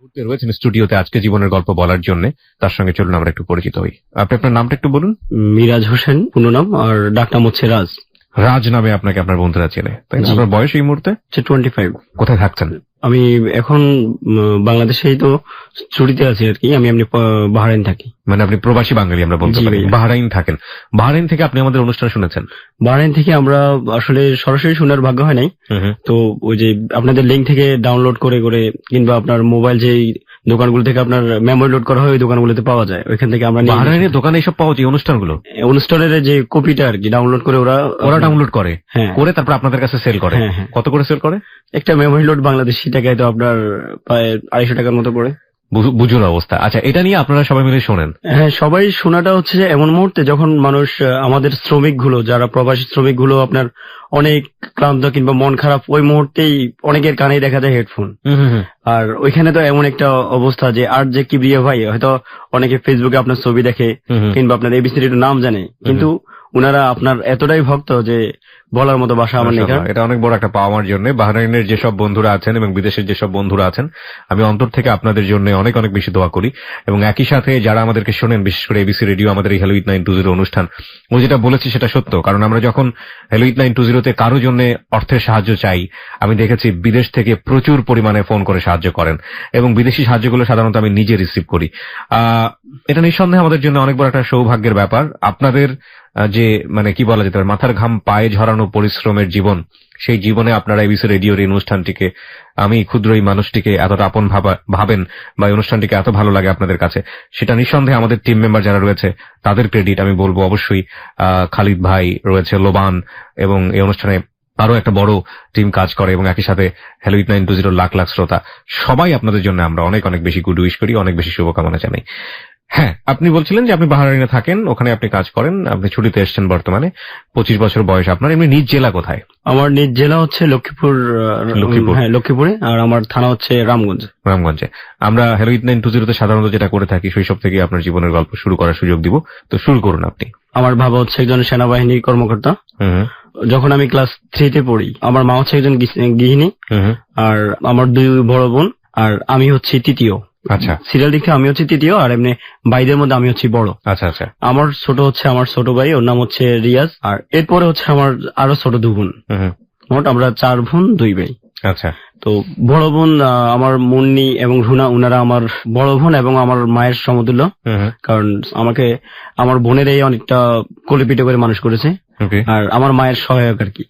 রয়েছেন স্টুডিওতে আজকে জীবনের গল্প বলার জন্য। তার সঙ্গে চলুন আমরা একটু পরিচিত হই। আপনি আপনার নামটা একটু বলুন। মিরাজ হোসেন পুরো নাম, আর ডাক নাম হচ্ছে রাজ। রাজ নামে আপনাকে আপনার বন্ধুরা চেনে, তাই না? আপনার বয়স এই মুহূর্তে 25। কোথায় থাকছেন? আমি এখন বাংলাদেশেই তো ছুটিতে আছি আর কি। আমি এমনি বাহরাইন থাকি। মানে আপনি প্রবাসী বাঙালি আমরা বলতে পারি। বাহরাইন থাকেন। বাহরাইন থেকে আপনি আমাদের অনুষ্ঠান শুনেছেন? বাহরাইন থেকে আমরা আসলে সরাসরি শোনার ভাগ্য হয় নাই। তো ওই যে আপনাদের লিঙ্ক থেকে ডাউনলোড করে করে কিংবা আপনার মোবাইল যে দোকানগুলো থেকে আপনার মেমোরি লোড করা হয় ওই দোকানগুলোতে পাওয়া যায়, ওইখান থেকে আমরা বাহরাইনের দোকানে এসব পাওয়া যায় অনুষ্ঠানগুলো। অনুষ্ঠানের যে কপিটা আর কি ডাউনলোড করে ওরা ডাউনলোড করে করে তারপর আপনাদের কাছে সেল করে। কত করে সেল করে? একটা মেমোরি লোড বাংলাদেশি টাকায় তো আপনার প্রায় 250 টাকার মতো পড়ে। বুঝুন অবস্থা। আচ্ছা, এটা নিয়ে আপনারা সবাই মিলে শোনেন? হ্যাঁ, সবাই শোনাটা হচ্ছে যে এমন মুহূর্তে যখন মানুষ আমাদের শ্রমিক গুলো যারা প্রবাসী শ্রমিক গুলো আপনার অনেক ক্লান্ত কিংবা মন খারাপ, ওই মুহূর্তেই অনেকের কানেই দেখা যায় হেডফোন। আর ওইখানে তো এমন একটা অবস্থা যে আর যে কিবরিয়া ভাই হয়তো অনেকে ফেসবুকে আপনার ছবি দেখে কিংবা আপনার এবিসির একটু নাম জানে, কিন্তু উনারা আপনার এতটাই ভক্ত যে বলার মতো ভাষা আমার নেই। এটা অনেক বড় একটা পাওয়ার জন্য বাহরাইনের যেসব বন্ধুরা আছেন এবং বিদেশের যেসব বন্ধুরা আছেন, আমি অন্তর থেকে আপনাদের জন্য অনেক অনেক বেশি দোয়া করি। এবং একই সাথে যারা আমাদেরকে শোনেন, বিশেষ করে এবিসি রেডিও, আমাদের এই হ্যালো উইথ 920 অনুষ্ঠান, ও যেটা বলেছি সেটা সত্য। কারণ আমরা যখন হ্যালো উইথ 920 তে কারো জন্য অর্থের সাহায্য চাই, আমি দেখেছি বিদেশ থেকে প্রচুর পরিমাণে ফোন করে সাহায্য করেন এবং বিদেশি সাহায্যগুলো সাধারণত আমি নিজে রিসিভ করি। এটা নিঃসন্দেহে আমাদের জন্য অনেক বড় একটা সৌভাগ্যের ব্যাপার। আপনাদের যে মানে কি বলা যেতে পারে মাথার ঘাম পায়ে ঝরানো পরিশ্রমের জীবন, সেই জীবনে আপনারা এবিসি রেডিওর এই অনুষ্ঠানটিকে, আমি ক্ষুদ্র এই মানুষটিকে এতটা আপন ভাবেন বা এই অনুষ্ঠানটিকে এত ভালো লাগে আপনাদের কাছে, সেটা নিঃসন্দেহে আমাদের টিম মেম্বার যারা রয়েছে তাদের ক্রেডিট আমি বলবো। অবশ্যই খালিদ ভাই রয়েছে, লোবান, এবং এই অনুষ্ঠানে আরো একটা বড় টিম কাজ করে এবং একই সাথে হ্যালো উইথ 920 লাখ লাখ শ্রোতা, সবাই আপনাদের জন্য আমরা অনেক অনেক বেশি গুড উইশ করি, অনেক বেশি শুভকামনা জানাই। হ্যাঁ, আপনি বলছিলেন যে আপনি বাহরাইনে থাকেন, ওখানে আপনি কাজ করেন, আপনি ছুটিতে এসেছেন বর্তমানে, 25 বছর বয়স আপনার। এমনি নিজ জেলা কোথায়? আমার নিজ জেলা হচ্ছে লক্ষ্মীপুর। হ্যাঁ, লক্ষ্মীপুরে। আর আমার থানা হচ্ছে রামগঞ্জে। আমরা হ্যালো উইথ 920 তে সাধারণত যেটা করে থাকি, শৈশব থেকে আপনার জীবনের গল্প শুরু করার সুযোগ দিব, তো শুরু করুন আপনি। আমার বাবা হচ্ছে একজন সেনাবাহিনীর কর্মকর্তা। যখন আমি ক্লাস 3 তে পড়ি, আমার মা হচ্ছে একজন গৃহিণী, আর আমার 2 বড় বোন, আর আমি হচ্ছে তৃতীয়। আচ্ছা, সিরিয়াল দিকে আমি হচ্ছে তৃতীয়, আর এমনি ভাইদের মধ্যে আমি হচ্ছে বড়। আচ্ছা আচ্ছা। আমার ছোট হচ্ছে আমার ছোট ভাই, ওর নাম হচ্ছে রিয়াজ, আর এরপরে হচ্ছে আমার আরো ছোট 2 বোন। মোট আমরা 4 বোন 2 ভাই। আচ্ছা। তো বড় বোন আমার মুন্নি এবং রুনা, উনারা আমার বড় বোন এবং আমার মায়ের সমতুল্য। কারণ আমাকে আমার বোনেরাই অনেকটা কোলেপিটে করে মানুষ করেছে, আর আমার মায়ের সহায়ক আর কি।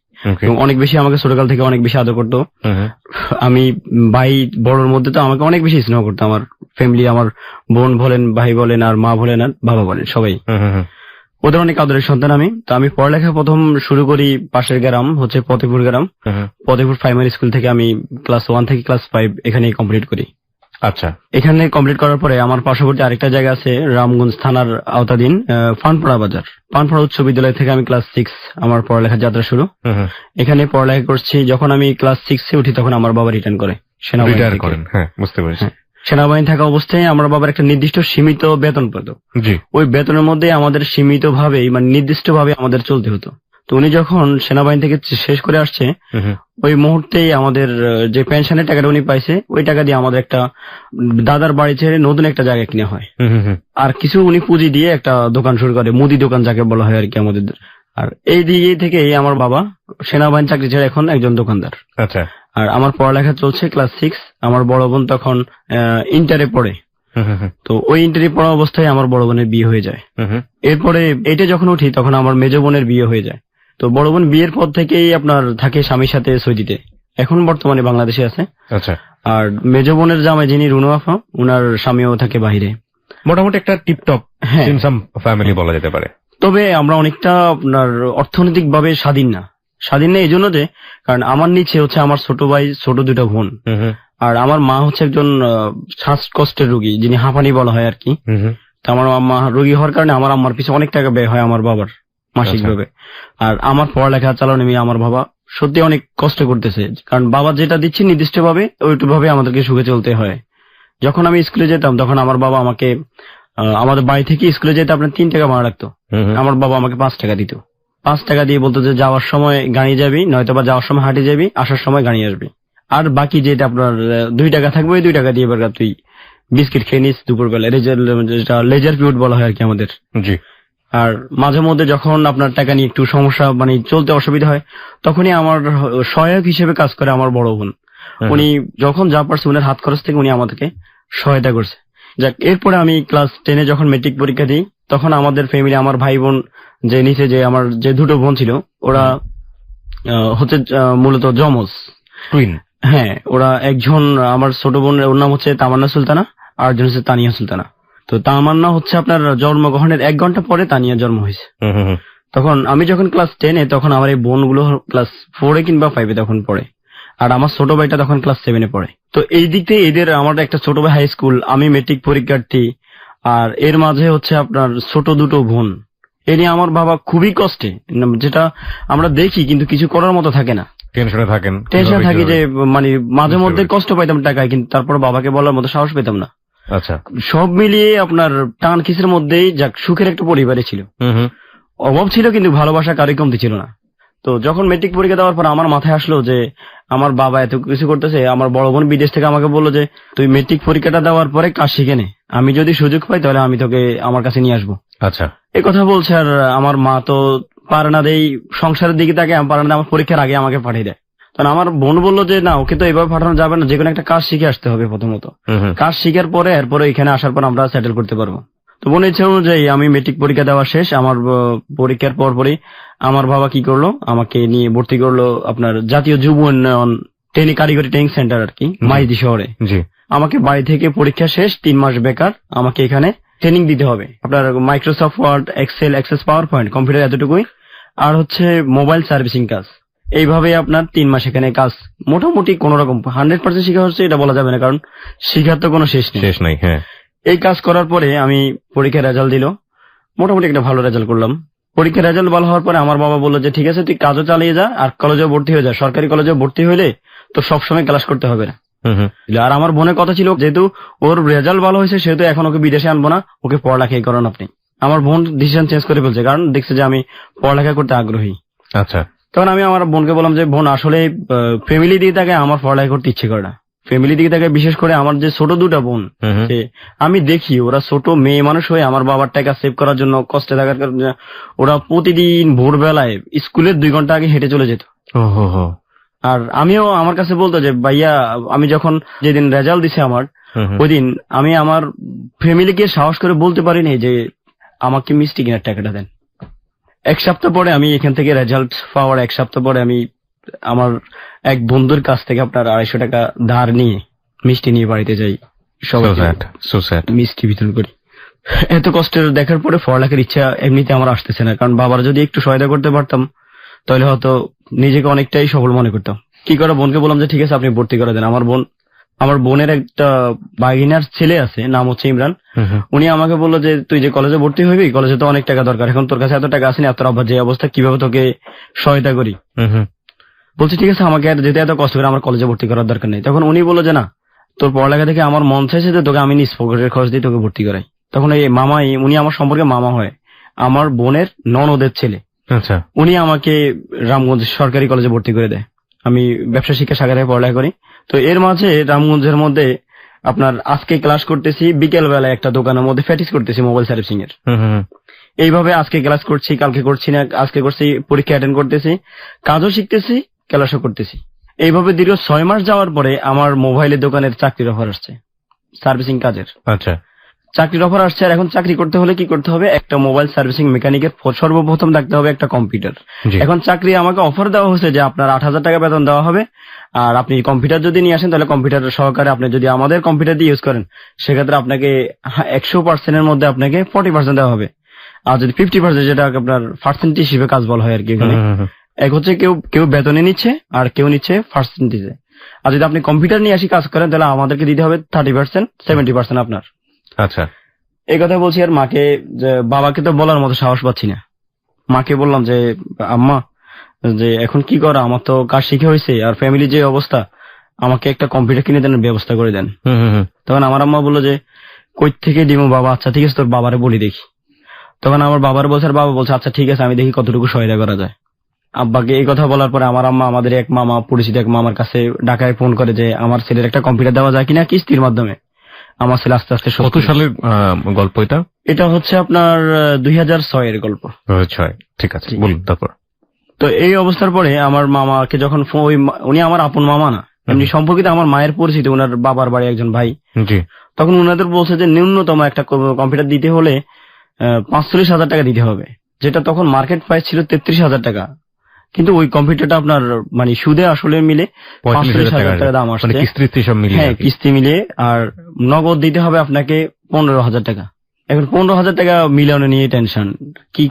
অনেক বেশি আমাকে ছোটকাল থেকে অনেক বেশি আদর করতো। আমি ভাই বড়র মধ্যে তো আমাকে অনেক বেশি স্নেহ করতো আমার ফ্যামিলি, আমার বোন বলেন, ভাই বলেন, আর মা বলেন, আর বাবা বলেন, সবাই ওদের অনেক আদরের সন্তান আমি। তো আমি পড়ালেখা প্রথম শুরু করি পাশের গ্রাম হচ্ছে ফতেপুর গ্রাম, ফতেপুর প্রাইমারি স্কুল থেকে। আমি ক্লাস 1 থেকে ক্লাস 5 এখানেই কমপ্লিট করি। আচ্ছা, এখানে কমপ্লিট করার পরে আমার পার্শ্ববর্তী আরেকটা জায়গা আছে রামগঞ্জ থানার আওতাধীন পানপাড়া বাজার, পানপাড়া উচ্চ বিদ্যালয় থেকে আমি ক্লাস 6 আমার পড়ালেখার যাত্রা শুরু। এখানে পড়ালেখা করছি। যখন আমি ক্লাস 6 উঠি তখন আমার বাবা রিটার্ন করে সেনাবাহিনী। হ্যাঁ, বুঝতে পেরেছি। সেনাবাহিনী থাকা অবস্থায় আমার বাবার একটা নির্দিষ্ট সীমিত বেতন পেত। ওই বেতনের মধ্যে আমাদের সীমিত ভাবে মানে নির্দিষ্ট ভাবে আমাদের চলতে হতো। তো উনি যখন সেনাবাহিনী থেকে শেষ করে আসছে, ওই মুহূর্তেই আমাদের যে পেনশনের টাকাটা উনি পাইছে, ওই টাকা দিয়ে আমাদের একটা দাদার বাড়ি ছেড়ে নতুন একটা জায়গা কিনে হয়, আর কিছু উনি পুঁজি দিয়ে একটা দোকান শুরু করে, মুদি দোকান যাকে বলা হয় আর কি আমাদের। আর এই দিকে থেকে আমার বাবা সেনাবাহিনী চাকরি ছেড়ে এখন একজন দোকানদার। আচ্ছা। আর আমার পড়ালেখা চলছে ক্লাস 6। আমার বড় বোন তখন ইন্টারে পড়ে। তো ওই ইন্টারে পড়া অবস্থায় আমার বড় বোনের বিয়ে হয়ে যায়। এরপরে এইটা যখন উঠি তখন আমার মেজ বোনের বিয়ে হয়ে যায়। তো বড় বোন বিয়ের পর থেকেই আপনার থাকে স্বামীর সাথে সৌদিতে, এখন বর্তমানে বাংলাদেশে আছে। আচ্ছা। আর মেজ বোনের জামাই যিনি রুনু আফা, উনার স্বামীও থাকে বাহিরে। মোটামুটি একটা টিপটপ ফ্যামিলি বলা যেতে পারে। তবে আমরা অনেকটা আপনার অর্থনৈতিক ভাবে স্বাধীন না এই জন্য যে, কারণ আমার নিচে হচ্ছে আমার ছোট ভাই, ছোট 2টা বোন, আর আমার মা হচ্ছে একজন শ্বাসকষ্টের রোগী, যিনি হাঁপানি বলা হয় আর কি। তো আমার মা রোগী হওয়ার কারণে আমার আম্মার পিছনে অনেক টাকা ব্যয় হয় আমার বাবার মাসিক ভাবে। আর আমার পড়ালেখা চালানো নিয়ে আমার বাবা সত্যি অনেক কষ্ট করতেছে, কারণ বাবা যেটা দিচ্ছে নির্দিষ্ট ভাবে ওইটু ভাবে আমাদেরকে সুখে চলতে হয়। যখন আমি স্কুলে যেতাম তখন আমার বাবা আমাকে আমাদের বাড়ি থেকে স্কুলে যেতে আপনার 3 টাকা ভাড়া লাগতো, আমার বাবা আমাকে 5 টাকা দিত। 5 টাকা দিয়ে বলতো যে যাওয়ার সময় গাড়ি যাবি, নয়তো বা যাওয়ার সময় হাঁটে যাবি, আসার সময় গাড়ি আসবি। আর বাকি যেটা আপনার 2 টাকা থাকবে ওই 2 টাকা দিয়ে এবার তুই বিস্কিট খেয়ে নিস দুপুরবেলা, যেটা লেজার পিরিয়ড বলা হয় আর কি আমাদের। জি। আর মাঝে মধ্যে যখন আপনার টাকা নিয়ে একটু সমস্যা মানে চলতে অসুবিধা হয়, তখনই আমার সহায়ক হিসেবে কাজ করে আমার বড় বোন। উনি যখন যা পারছে উনার হাত খরচ থেকে উনি আমাদেরকে সহায়তা করছে। যাক, এরপরে আমি ক্লাস 10-এ যখন মেট্রিক পরীক্ষা দিই, তখন আমাদের ফ্যামিলি, আমার ভাই বোন যে নিচে যে আমার যে 2টো বোন ছিল, ওরা হচ্ছে মূলত জমজ টুইন। হ্যাঁ, ওরা একজন আমার ছোট বোন, ওর নাম হচ্ছে তামান্না সুলতানা, আর একজন হচ্ছে তানিয়া সুলতানা। তো তামান্না হচ্ছে আপনার জন্মগ্রহণের 1 ঘন্টা পরে তানিয়া জন্ম হয়েছে। তখন আমি যখন ক্লাস 10-এ, তখন আমার এই বোনগুলো ক্লাস 4-এ কিংবা 5-এ তখন পড়ে, আর আমার ছোট ভাইটা তখন ক্লাস 7-এ পড়ে। তো এই দিক থেকে এদের, আমার একটা ছোট ভাই হাই স্কুল, আমি মেট্রিক পরীক্ষার্থী, আর এর মাঝে হচ্ছে আপনার ছোট 2টো বোন। এ নিয়ে আমার বাবা খুবই কষ্টে, যেটা আমরা দেখি কিন্তু কিছু করার মতো থাকে না। টেনশনে থাকি যে মানে মাঝে মধ্যে কষ্ট পাইতাম টাকায়, কিন্তু তারপর বাবাকে বলার মতো সাহস পেতাম না। আচ্ছা, সব মিলিয়ে আপনার টান কিসের মধ্যেই যাক সুখের একটা পরিবারে ছিল। অভাব ছিল কিন্তু ভালোবাসা কারই কমতি ছিল না। তো যখন মেট্রিক পরীক্ষা দেওয়ার পর আমার মাথায় আসলো যে আমার বাবা এত কিছু করতেছে, আমার বড় বোন বিদেশ থেকে আমাকে বললো যে তুই মেট্রিক পরীক্ষাটা দেওয়ার পরে কাজ শিখে নে, আমি যদি সুযোগ পাই তাহলে আমি তোকে আমার কাছে নিয়ে আসবো। আচ্ছা, এই কথা বলছে। আর আমার মা তো পারে না, দেই সংসারের দিকে তাকে পারে না, আমার পরীক্ষার আগে আমাকে পাঠিয়ে দেয়। তখন আমার বোন বললো যে না, ওকে তো এভাবে পাঠানো যাবে না, যেকোনো একটা কাজ শিখে আসতে হবে প্রথমত। কাজ শিখার পরে এরপরে এখানে আসার পর আমরা সেটেল করতে পারবো। তো বোনের ইচ্ছা অনুযায়ী আমি মেট্রিক পরীক্ষা দেওয়া শেষ। আমার পরীক্ষার পরপরই আমার বাবা কি করলো, আমাকে নিয়ে ভর্তি করলো আপনার জাতীয় যুব উন্নয়ন কারিগরি ট্রেনিং সেন্টার আর কি, মাইদি শহরে। আমাকে বাড়ি থেকে পরীক্ষা শেষ 3 মাস বেকার আমাকে এখানে ট্রেনিং দিতে হবে। আপনার Microsoft Word, Excel, Access, PowerPoint, computer এতটুকুই, আর হচ্ছে মোবাইল সার্ভিসিং কাজ। এইভাবে আপনার 3 মাস এখানে কাজ মোটামুটি কোন রকম 100% শিখা হচ্ছে এটা বলা যাবে না, কারণ শিখার তো কোনো শেষ নেই। হ্যাঁ, এই কাজ করার পরে আমি পরীক্ষার রেজাল্ট দিল, মোটামুটি একটা ভালো রেজাল্ট করলাম। পরীক্ষার রেজাল্ট ভালো হওয়ার পরে আমার বাবা বললো যে ঠিক আছে, তুই কাজও চালিয়ে যা আর কলেজেও ভর্তি হয়ে যা। সরকারি কলেজে ভর্তি হইলে তো সবসময় ক্লাস করতে হবে না। আর আমার বোনের কথা ছিল, যেহেতু ওর রেজাল্ট ভালো হয়েছে সেহেতু এখন ওকে বিদেশে আনবো না, ওকে পড়ালেখাই করান আপনি। আমার বোন ডিসিশন চেঞ্জ করে ফেলছে, কারণ দেখছে যে আমি পড়ালেখা করতে আগ্রহী। আচ্ছা, তখন আমি আমার বোনকে বললাম যে বোন, আসলে ফ্যামিলি দিকে তাকে আমার পড়ালেখা করতে ইচ্ছে করে না। ফ্যামিলি দিকে তাকে বিশেষ করে আমার যে ছোট 2টা বোন, আমি দেখি ওরা ছোট মেয়ে মানুষ হয়ে আমার বাবার টাকা সেভ করার জন্য কষ্টে থাকার কারণে ওরা প্রতিদিন ভোরবেলায় স্কুলের 2 ঘন্টা আগে হেঁটে চলে যেত। আর আমিও আমার কাছে বলতো যে ভাইয়া, আমি যখন যেদিন রেজাল্ট দিছে আমার, ওই দিন আমি আমার ফ্যামিলিকে সাহস করে বলতে পারিনি যে আমাকে মিষ্টি কেনার টাকাটা দেন। 1 সপ্তাহ পরে আমি এখান থেকে রেজাল্ট পাওয়ার 1 সপ্তাহ পরে আমি আমার এক বন্ধুর কাছ থেকে আপনার 250 টাকা ধার নিয়ে মিষ্টি নিয়ে বাড়িতে যাই, সবাই মিষ্টি বিতরণ করি। এত কষ্টের দেখার পরে পড়ালেখার ইচ্ছা এমনিতে আমার আসতেছে না, কারণ বাবার যদি একটু সহায়তা করতে পারতাম তাহলে হয়তো নিজেকে অনেকটাই সফল মনে করতাম। কি করে বোনকে বললাম যে ঠিক আছে আপনি ভর্তি করে দেন। আমার বোনের একটা বাগিনার ছেলে আছে, নাম হচ্ছে ইমরান। উনি আমাকে বললো যে তুই যে কলেজে ভর্তি হইবি, কলেজে তো অনেক টাকা দরকার, এখন তোর কাছে এত টাকা আসেনি, তোর আব্বার যে অবস্থা, কিভাবে তোকে সহায়তা করি। বলছি ঠিক আছে, আমাকে আর যেতে এত কষ্ট করে আমার কলেজে ভর্তি করার দরকার নেই। তখন উনি বললো যে না, তোর পড়ালেখা থেকে আমার মন চাইছে যে তোকে আমি নিজ পকেটের খরচ দিয়ে তোকে ভর্তি করাই। তখন এই মামাই, উনি আমার সম্পর্কে মামা হয়, আমার বোনের ননদের ছেলে। আচ্ছা, উনি আমাকে রামগঞ্জ সরকারি কলেজে ভর্তি করে দেয়। আমি ব্যবসা শিক্ষা শাখায় পড়ালেখা করি। তো এর মাঝে রামগঞ্জের মধ্যে আপনার আজকে ক্লাস করতেছি, বিকেল বেলায় একটা দোকানের মধ্যে প্র্যাকটিস করতেছি মোবাইল সার্ভিসিং এর। এইভাবে আজকে ক্লাস করছি, কালকে করছি না, আজকে করছি, পরীক্ষা অ্যাটেন্ড করতেছি, কাজও শিখতেছি, ক্লাসও করতেছি। এইভাবে দীর্ঘ 6 মাস যাওয়ার পরে আমার মোবাইলের দোকানের চাকরির অফার আসছে, সার্ভিসিং কাজের। আচ্ছা, চাকরির অফার আসছে। আর এখন চাকরি করতে হলে কি করতে হবে, একটা মোবাইল সার্ভিসিং মেকানিকের সর্বপ্রথম থাকতে হবে একটা কম্পিউটার। এখন চাকরি আমাকে অফার দেওয়া হয়েছে যে আপনার 8,000 টাকা বেতন দেওয়া হবে, আর আপনি কম্পিউটার যদি নিয়ে আসেন তাহলে কম্পিউটার সহকারে আপনি যদি আমাদের কম্পিউটার দিয়ে ইউজ করেন সেক্ষেত্রে আপনাকে 100% এর মধ্যে আপনাকে 40% দেওয়া হবে। আর যদি 50%, যেটা আপনার পার্সেন্টেজ হিসেবে কাজ বলা হয় আর কি, এখানে এক হচ্ছে কেউ বেতনে নিচ্ছে আর কেউ নিচ্ছে পার্সেন্টেজে। আর যদি আপনি কম্পিউটার নিয়ে আসি কাজ করেন তাহলে আমাদেরকে দিতে হবে 30%, 70% আপনার। আচ্ছা, এই কথা বলছি। আর মাকে, বাবাকে তো বলার মতো সাহস পাচ্ছি না। মাকে বললাম যে আম্মা, যে এখন কি করা, আমার তো কাজ শিখে হয়েছে, আর ফ্যামিলির যে অবস্থা, আমাকে একটা কম্পিউটার কিনে দেন, ব্যবস্থা করে দেন। তখন আমার আম্মা বললো যে কই থেকে দিমু বাবা, আচ্ছা ঠিক আছে তোর বাবারে বলি দেখি। তখন আমার বাবার বলছে, আর বাবা বলছে আচ্ছা ঠিক আছে আমি দেখি কতটুকু সহায়তা করা যায়। আব্বাকে এই কথা বলার পরে আমার আম্মা আমাদের এক মামা, পরিচিত এক মামার কাছে ঢাকায় ফোন করে যে আমার ছেলের একটা কম্পিউটার দেওয়া যায় কিনা কিস্তির মাধ্যমে। আমার ছেলে আস্তে আস্তে কত সালের গল্প এটা? এটা হচ্ছে আপনার 2006 এর গল্প। 2006, ঠিক আছে, বলুন তারপর। তো এই অবস্থার পরে আমার মামাকে যখন উনি আমার আপন মামা না, এমনি সম্পর্কিত আমার মায়ের পরিচিত, ওনার বাবার বাড়ি একজন ভাই, জি, তখন ওনাদের বলছে যে ন্যূনতম একটা কম্পিউটার দিতে হলে 45,000 টাকা দিতে হবে, যেটা তখন মার্কেট প্রাইস ছিল 33,000 টাকা। কিন্তু ওই কম্পিউটারটা আপনার মানে সুদে আসলে মিলে 45,000 টাকা দাম আসছে, হ্যাঁ কিস্তি মিলে, আর নগদ দিতে হবে আপনাকে 15,000 টাকা। এখন 15,000 টাকা মিলানো নিয়ে টেনশন, কি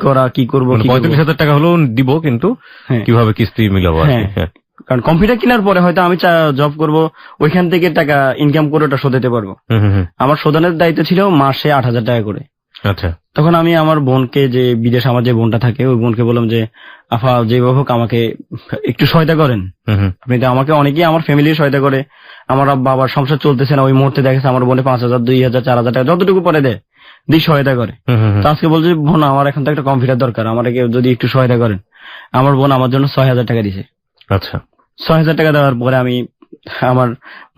করবো। 35,000 টাকা হলেও দিব, কিন্তু কিভাবে কিস্তি মিলাবো। কারণ কম্পিউটার কেনার পরে হয়তো আমি জব করব, ওইখান থেকে টাকা ইনকাম করে ওটা শোধাতে পারবো। আমার শোধনের দায়িত্ব ছিল মাসে 8,000 টাকা করে। আচ্ছা, তখন আমি আমার বোনকে, যে বিদেশ আমার যে বোনটা থাকে, ওই বোনকে বললাম যে আফা যেভাবে হোক আমাকে একটু সহায়তা করেন। আপনি তো আমাকে অনেকেই আমার ফ্যামিলির সহায়তা করে, আমার বাবার সংসার চলতেছে না, ওই মুহূর্তে দেখেছে আমার বোনে 5,000, 2,000, 4,000 টাকা যতটুকু পরে দেয় দিক সহায়তা করে। তো আজকে বলছে বোন আমার এখন তো একটা কম্পিউটার দরকার, আমার যদি একটু সহায়তা করেন। আমার বোন আমার জন্য 6,000 টাকা দিছে। আচ্ছা, 6,000 টাকা দেওয়ার পরে আমার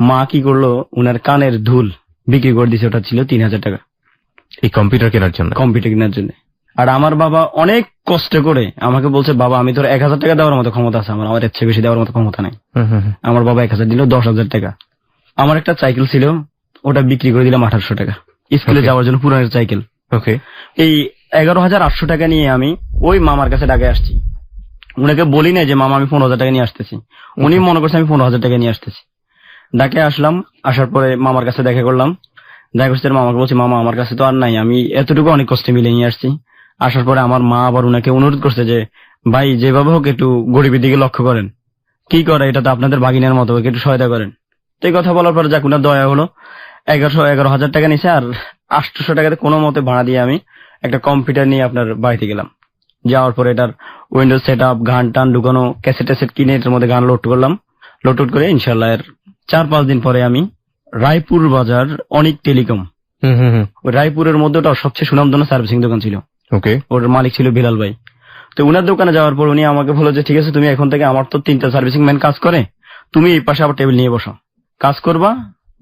মা কি করলো, উনার কানের দুল বিক্রি করে দিছে, ওটা ছিল 3,000 টাকা এই কম্পিউটার কেনার জন্য। আর আমার বাবা অনেক কষ্ট করে আমাকে বলছে বাবা আমি তোর 1,000 টাকা দেওয়ার মতো ক্ষমতা আছে, আমার এর চেয়ে বেশি দেওয়ার মতো ক্ষমতা নাই। আমার বাবা 1,000 দিল, 10,000 টাকা। আমার একটা সাইকেল ছিল, ওটা বিক্রি করে দিলাম 1,800 টাকা, স্কুলে যাওয়ার জন্য পুরানো সাইকেল। এই 11,800 টাকা নিয়ে আমি ওই মামার কাছে ঢাকায় আসছি। উনাকে বলি না যে মামা আমি 15,000 টাকা নিয়ে আসতেছি, উনি মনে করছে আমি 15,000 টাকা নিয়ে আসতেছি। ঢাকায় আসলাম, আসার পরে মামার কাছে দেখা করলাম, দেখা করছে মামাকে বলছি মামা আমার কাছে তো আর নাই, আমি এতটুকু অনেক কষ্টে মিলে নিয়ে আসছি। আসার পরে আমার মা আবার উনাকে অনুরোধ করছে যে ভাই যেভাবে হোক একটু গরিবের দিকে লক্ষ্য করেন, কি করে এটা তো আপনাদের ভাগিনের মতো, একটু সহায়তা করেন। তো এই কথা বলার পরে যাক উনার দয়া হলো, 11,000 টাকা নিছে, আর 800 টাকাতে কোনো মতে ভাড়া দিয়ে আমি একটা কম্পিউটার নিয়ে আপনার বাড়িতে গেলাম। যাওয়ার পরে এটার উইন্ডোজ সেট আপ, গান টান ঢুকানো, ক্যাসেট কিনে এটার মধ্যে গান লোড করলাম। লোড করে ইনশাল্লাহ এর 4-5 দিন পরে আমি রায়পুর বাজার অনেক টেলিকম, ওই রায়পুরের মধ্যে ওটা সবচেয়ে সুনামধন্য সার্ভিসিং দোকান ছিল, ওর মালিক ছিল বিলাল ভাই। তো উনার দোকানে যাওয়ার পর উনি আমাকে বলল যে ঠিক আছে তুমি এখন থেকে, আমার তো 3টা সার্ভিসিং ম্যান কাজ করে, তুমি এই পাশে আবার টেবিল নিয়ে বসো, কাজ করবা,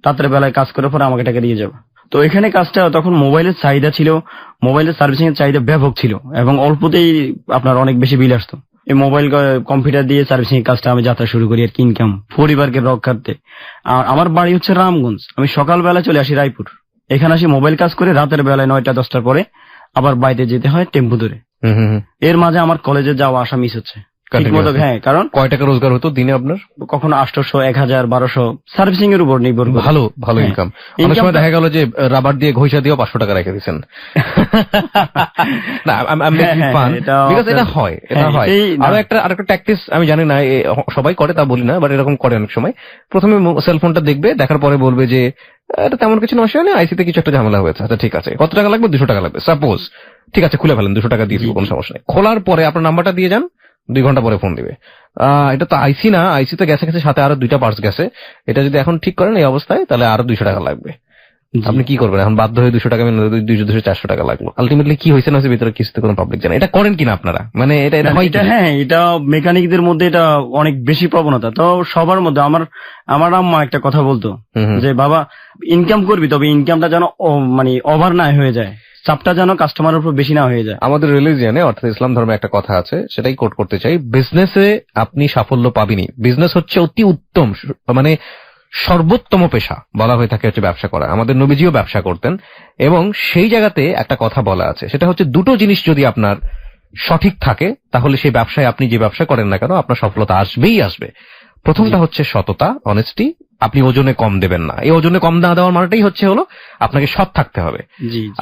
রাতের বেলায় কাজ করার পরে আমাকে টাকা দিয়ে যাবে। তো এখানে কাজটা তখন মোবাইলের চাহিদা ছিল, মোবাইলের সার্ভিসিং এর চাহিদা ব্যাপক ছিল এবং অল্পতেই আপনার অনেক বেশি বিল আসতো। এই মোবাইল কম্পিউটার দিয়ে সার্ভিসিং এর কাজটা আমি যাত্রা শুরু করি আর কি, ইনকাম পরিবারকে রক্ষার্থে। আর আমার বাড়ি হচ্ছে রামগঞ্জ, আমি সকালবেলা চলে আসি রায়পুর, এখানে আসি মোবাইল কাজ করে, রাতের বেলায় 9টা-10টার পরে আবার বাইরে যেতে হয় টেম্পু ধরে। এর মাঝে আমার কলেজে যাওয়া আসা মিস হচ্ছে ঠিক মতো। হ্যাঁ, কারণ কয় টাকা রোজগার হতো দিনে আপনার? কখনো 800, 1,000, 1200 সার্ভিসিং এর উপর নির্ভর। ভালো ইনকাম। অনেক সময় দেখা গেল যে রাবার দিয়ে ঘষা দিয়েও 500 টাকা রেখে দিচ্ছেন। এটা হয়। আরেকটা ট্যাকটিস আমি জানি না সবাই করে তা বলি না, বাট এরকম করে অনেক সময়। প্রথমে সেলফোনটা দেখবে, দেখার পরে বলবে যে এটা তেমন কিছু নষ্ট হয়নি, আইসিতে কিছু একটা ঝামেলা হয়েছে, আচ্ছা ঠিক আছে কত টাকা লাগবে, 200 টাকা লাগবে সাপোজ, ঠিক আছে খুলে ফেলেন, 200 টাকা দিয়ে দিব, কোনো সমস্যা নেই। খোলার পরে আপনার নাম্বারটা দিয়ে যান, 2 ঘন্টা পরে ফোন দিবে, এটা তো আইসি না, আইসিতে গেছে সাথে আরো 2টা পার্টস গেছে, এটা যদি এখন ঠিক করেন এই অবস্থায় তাহলে আরো 200 টাকা লাগবে। আপনি কি করবেন এখন? বাধ্য হয়ে 200 টাকা, 200-400 টাকা লাগলো। আলটিমেটলি কি হয়েছে না হয়েছে ভিতরে কিছু কোনো পাবলিক জানে। এটা করেন কিনা আপনারা? মানে এটা হ্যাঁ, এটা মেকানিকদের মধ্যে এটা অনেক বেশি প্রবণতা। তো সবার মধ্যে আমার আম্মা একটা কথা বলতো যে বাবা ইনকাম করবি, তবে ইনকামটা যেন মানে ওভার না হয়ে যায়, চাপটা যেন কাস্টমারের উপর বেশি না হয়ে যায়। আমাদের রিলিজিয়নে অর্থাৎ ইসলাম ধর্মে একটা কথা আছে, সেটাই কোট করতে চাই। বিজনেসে আপনি সাফল্য পাবেনই, বিজনেস হচ্ছে অতি উত্তম মানে সর্বোত্তম পেশা বলা হয়ে থাকে হচ্ছে ব্যবসা করা। আমাদের নবীজিও ব্যবসা করতেন এবং সেই জায়গাতে একটা কথা বলা আছে, সেটা হচ্ছে দুটো জিনিস যদি আপনার সঠিক থাকে তাহলে সেই ব্যবসায় আপনি যে ব্যবসা করেন না কেন আপনার সফলতা আসবেই আসবে। প্রথমটা হচ্ছে সততা, অনেস্টি, আপনি ওজনে কম দেবেন না। এই ওজনে কম না দেওয়ার মানেটাই হলো আপনাকে সৎ থাকতে হবে।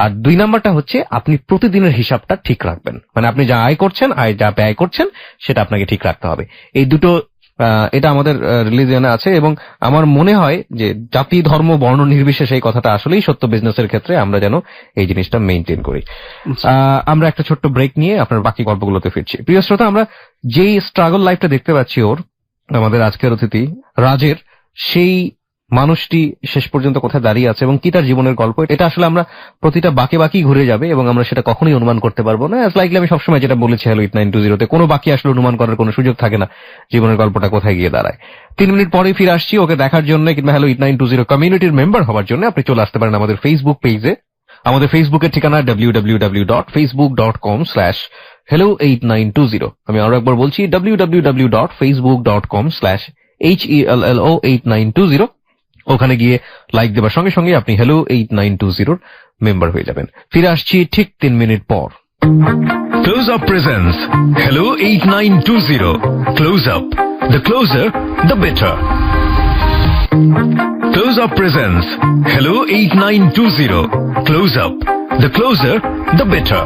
আর 2 নাম্বারটা হচ্ছে আপনি প্রতিদিনের হিসাবটা ঠিক রাখবেন, মানে আপনি যা আয় করছেন, যা ব্যয় করছেন সেটা আপনাকে ঠিক রাখতে হবে। এই দুটো এটা আমাদের রিলিজিয়নে আছে এবং আমার মনে হয় যে জাতি ধর্ম বর্ণ নির্বিশেষে এই কথাটা আসলেই সত্য বিজনেসের ক্ষেত্রে, আমরা যেন এই জিনিসটা মেইনটেইন করি। আমরা একটা ছোট্ট ব্রেক নিয়ে আপনার বাকি গল্পগুলোতে ফিরছি। প্রিয় শ্রোতা, আমরা যেই স্ট্রাগল লাইফটা দেখতে পাচ্ছি ওর, আমাদের আজকের অতিথি রাজের, সেই মানুষটি শেষ পর্যন্ত কোথায় দাঁড়িয়ে আছে এবং কি তার জীবনের গল্প, এটা আসলে আমরা প্রতিটা বাকি বাকি ঘুরে যাবে এবং আমরা সেটা কখনোই অনুমান করতে পারবো না। অ্যাজ লাইকলি আমি সবসময় যেটা বলেছি হ্যালো 8920 তে, কোনো বাকি আসলে অনুমান করার কোনো সুযোগ থাকে না জীবনের গল্পটা কোথায় গিয়ে দাঁড়ায়। 3 মিনিট পরে ফিরে আসছি ওকে দেখার জন্য কিংবা হ্যালো 8920 কমিউনিটির মেম্বার হওয়ার জন্য। আপনি চলে আসতে পারেন আমাদের ফেসবুক পেজে। আমাদের ফেসবুকের ঠিকানা www.facebook.com/hello8920। আমি আরো একবার বলছি www.facebook.com/HELLO8920। ওখানে গিয়ে লাইক দেবার সঙ্গে সঙ্গে আপনি হ্যালো 8920 মেম্বার হয়ে যাবেন। ফিরে আসছি ঠিক 3 মিনিট পর। Close up presents hello 8920। Close up, the closure the better. Close up presents hello 8920। Close up, the closure the better.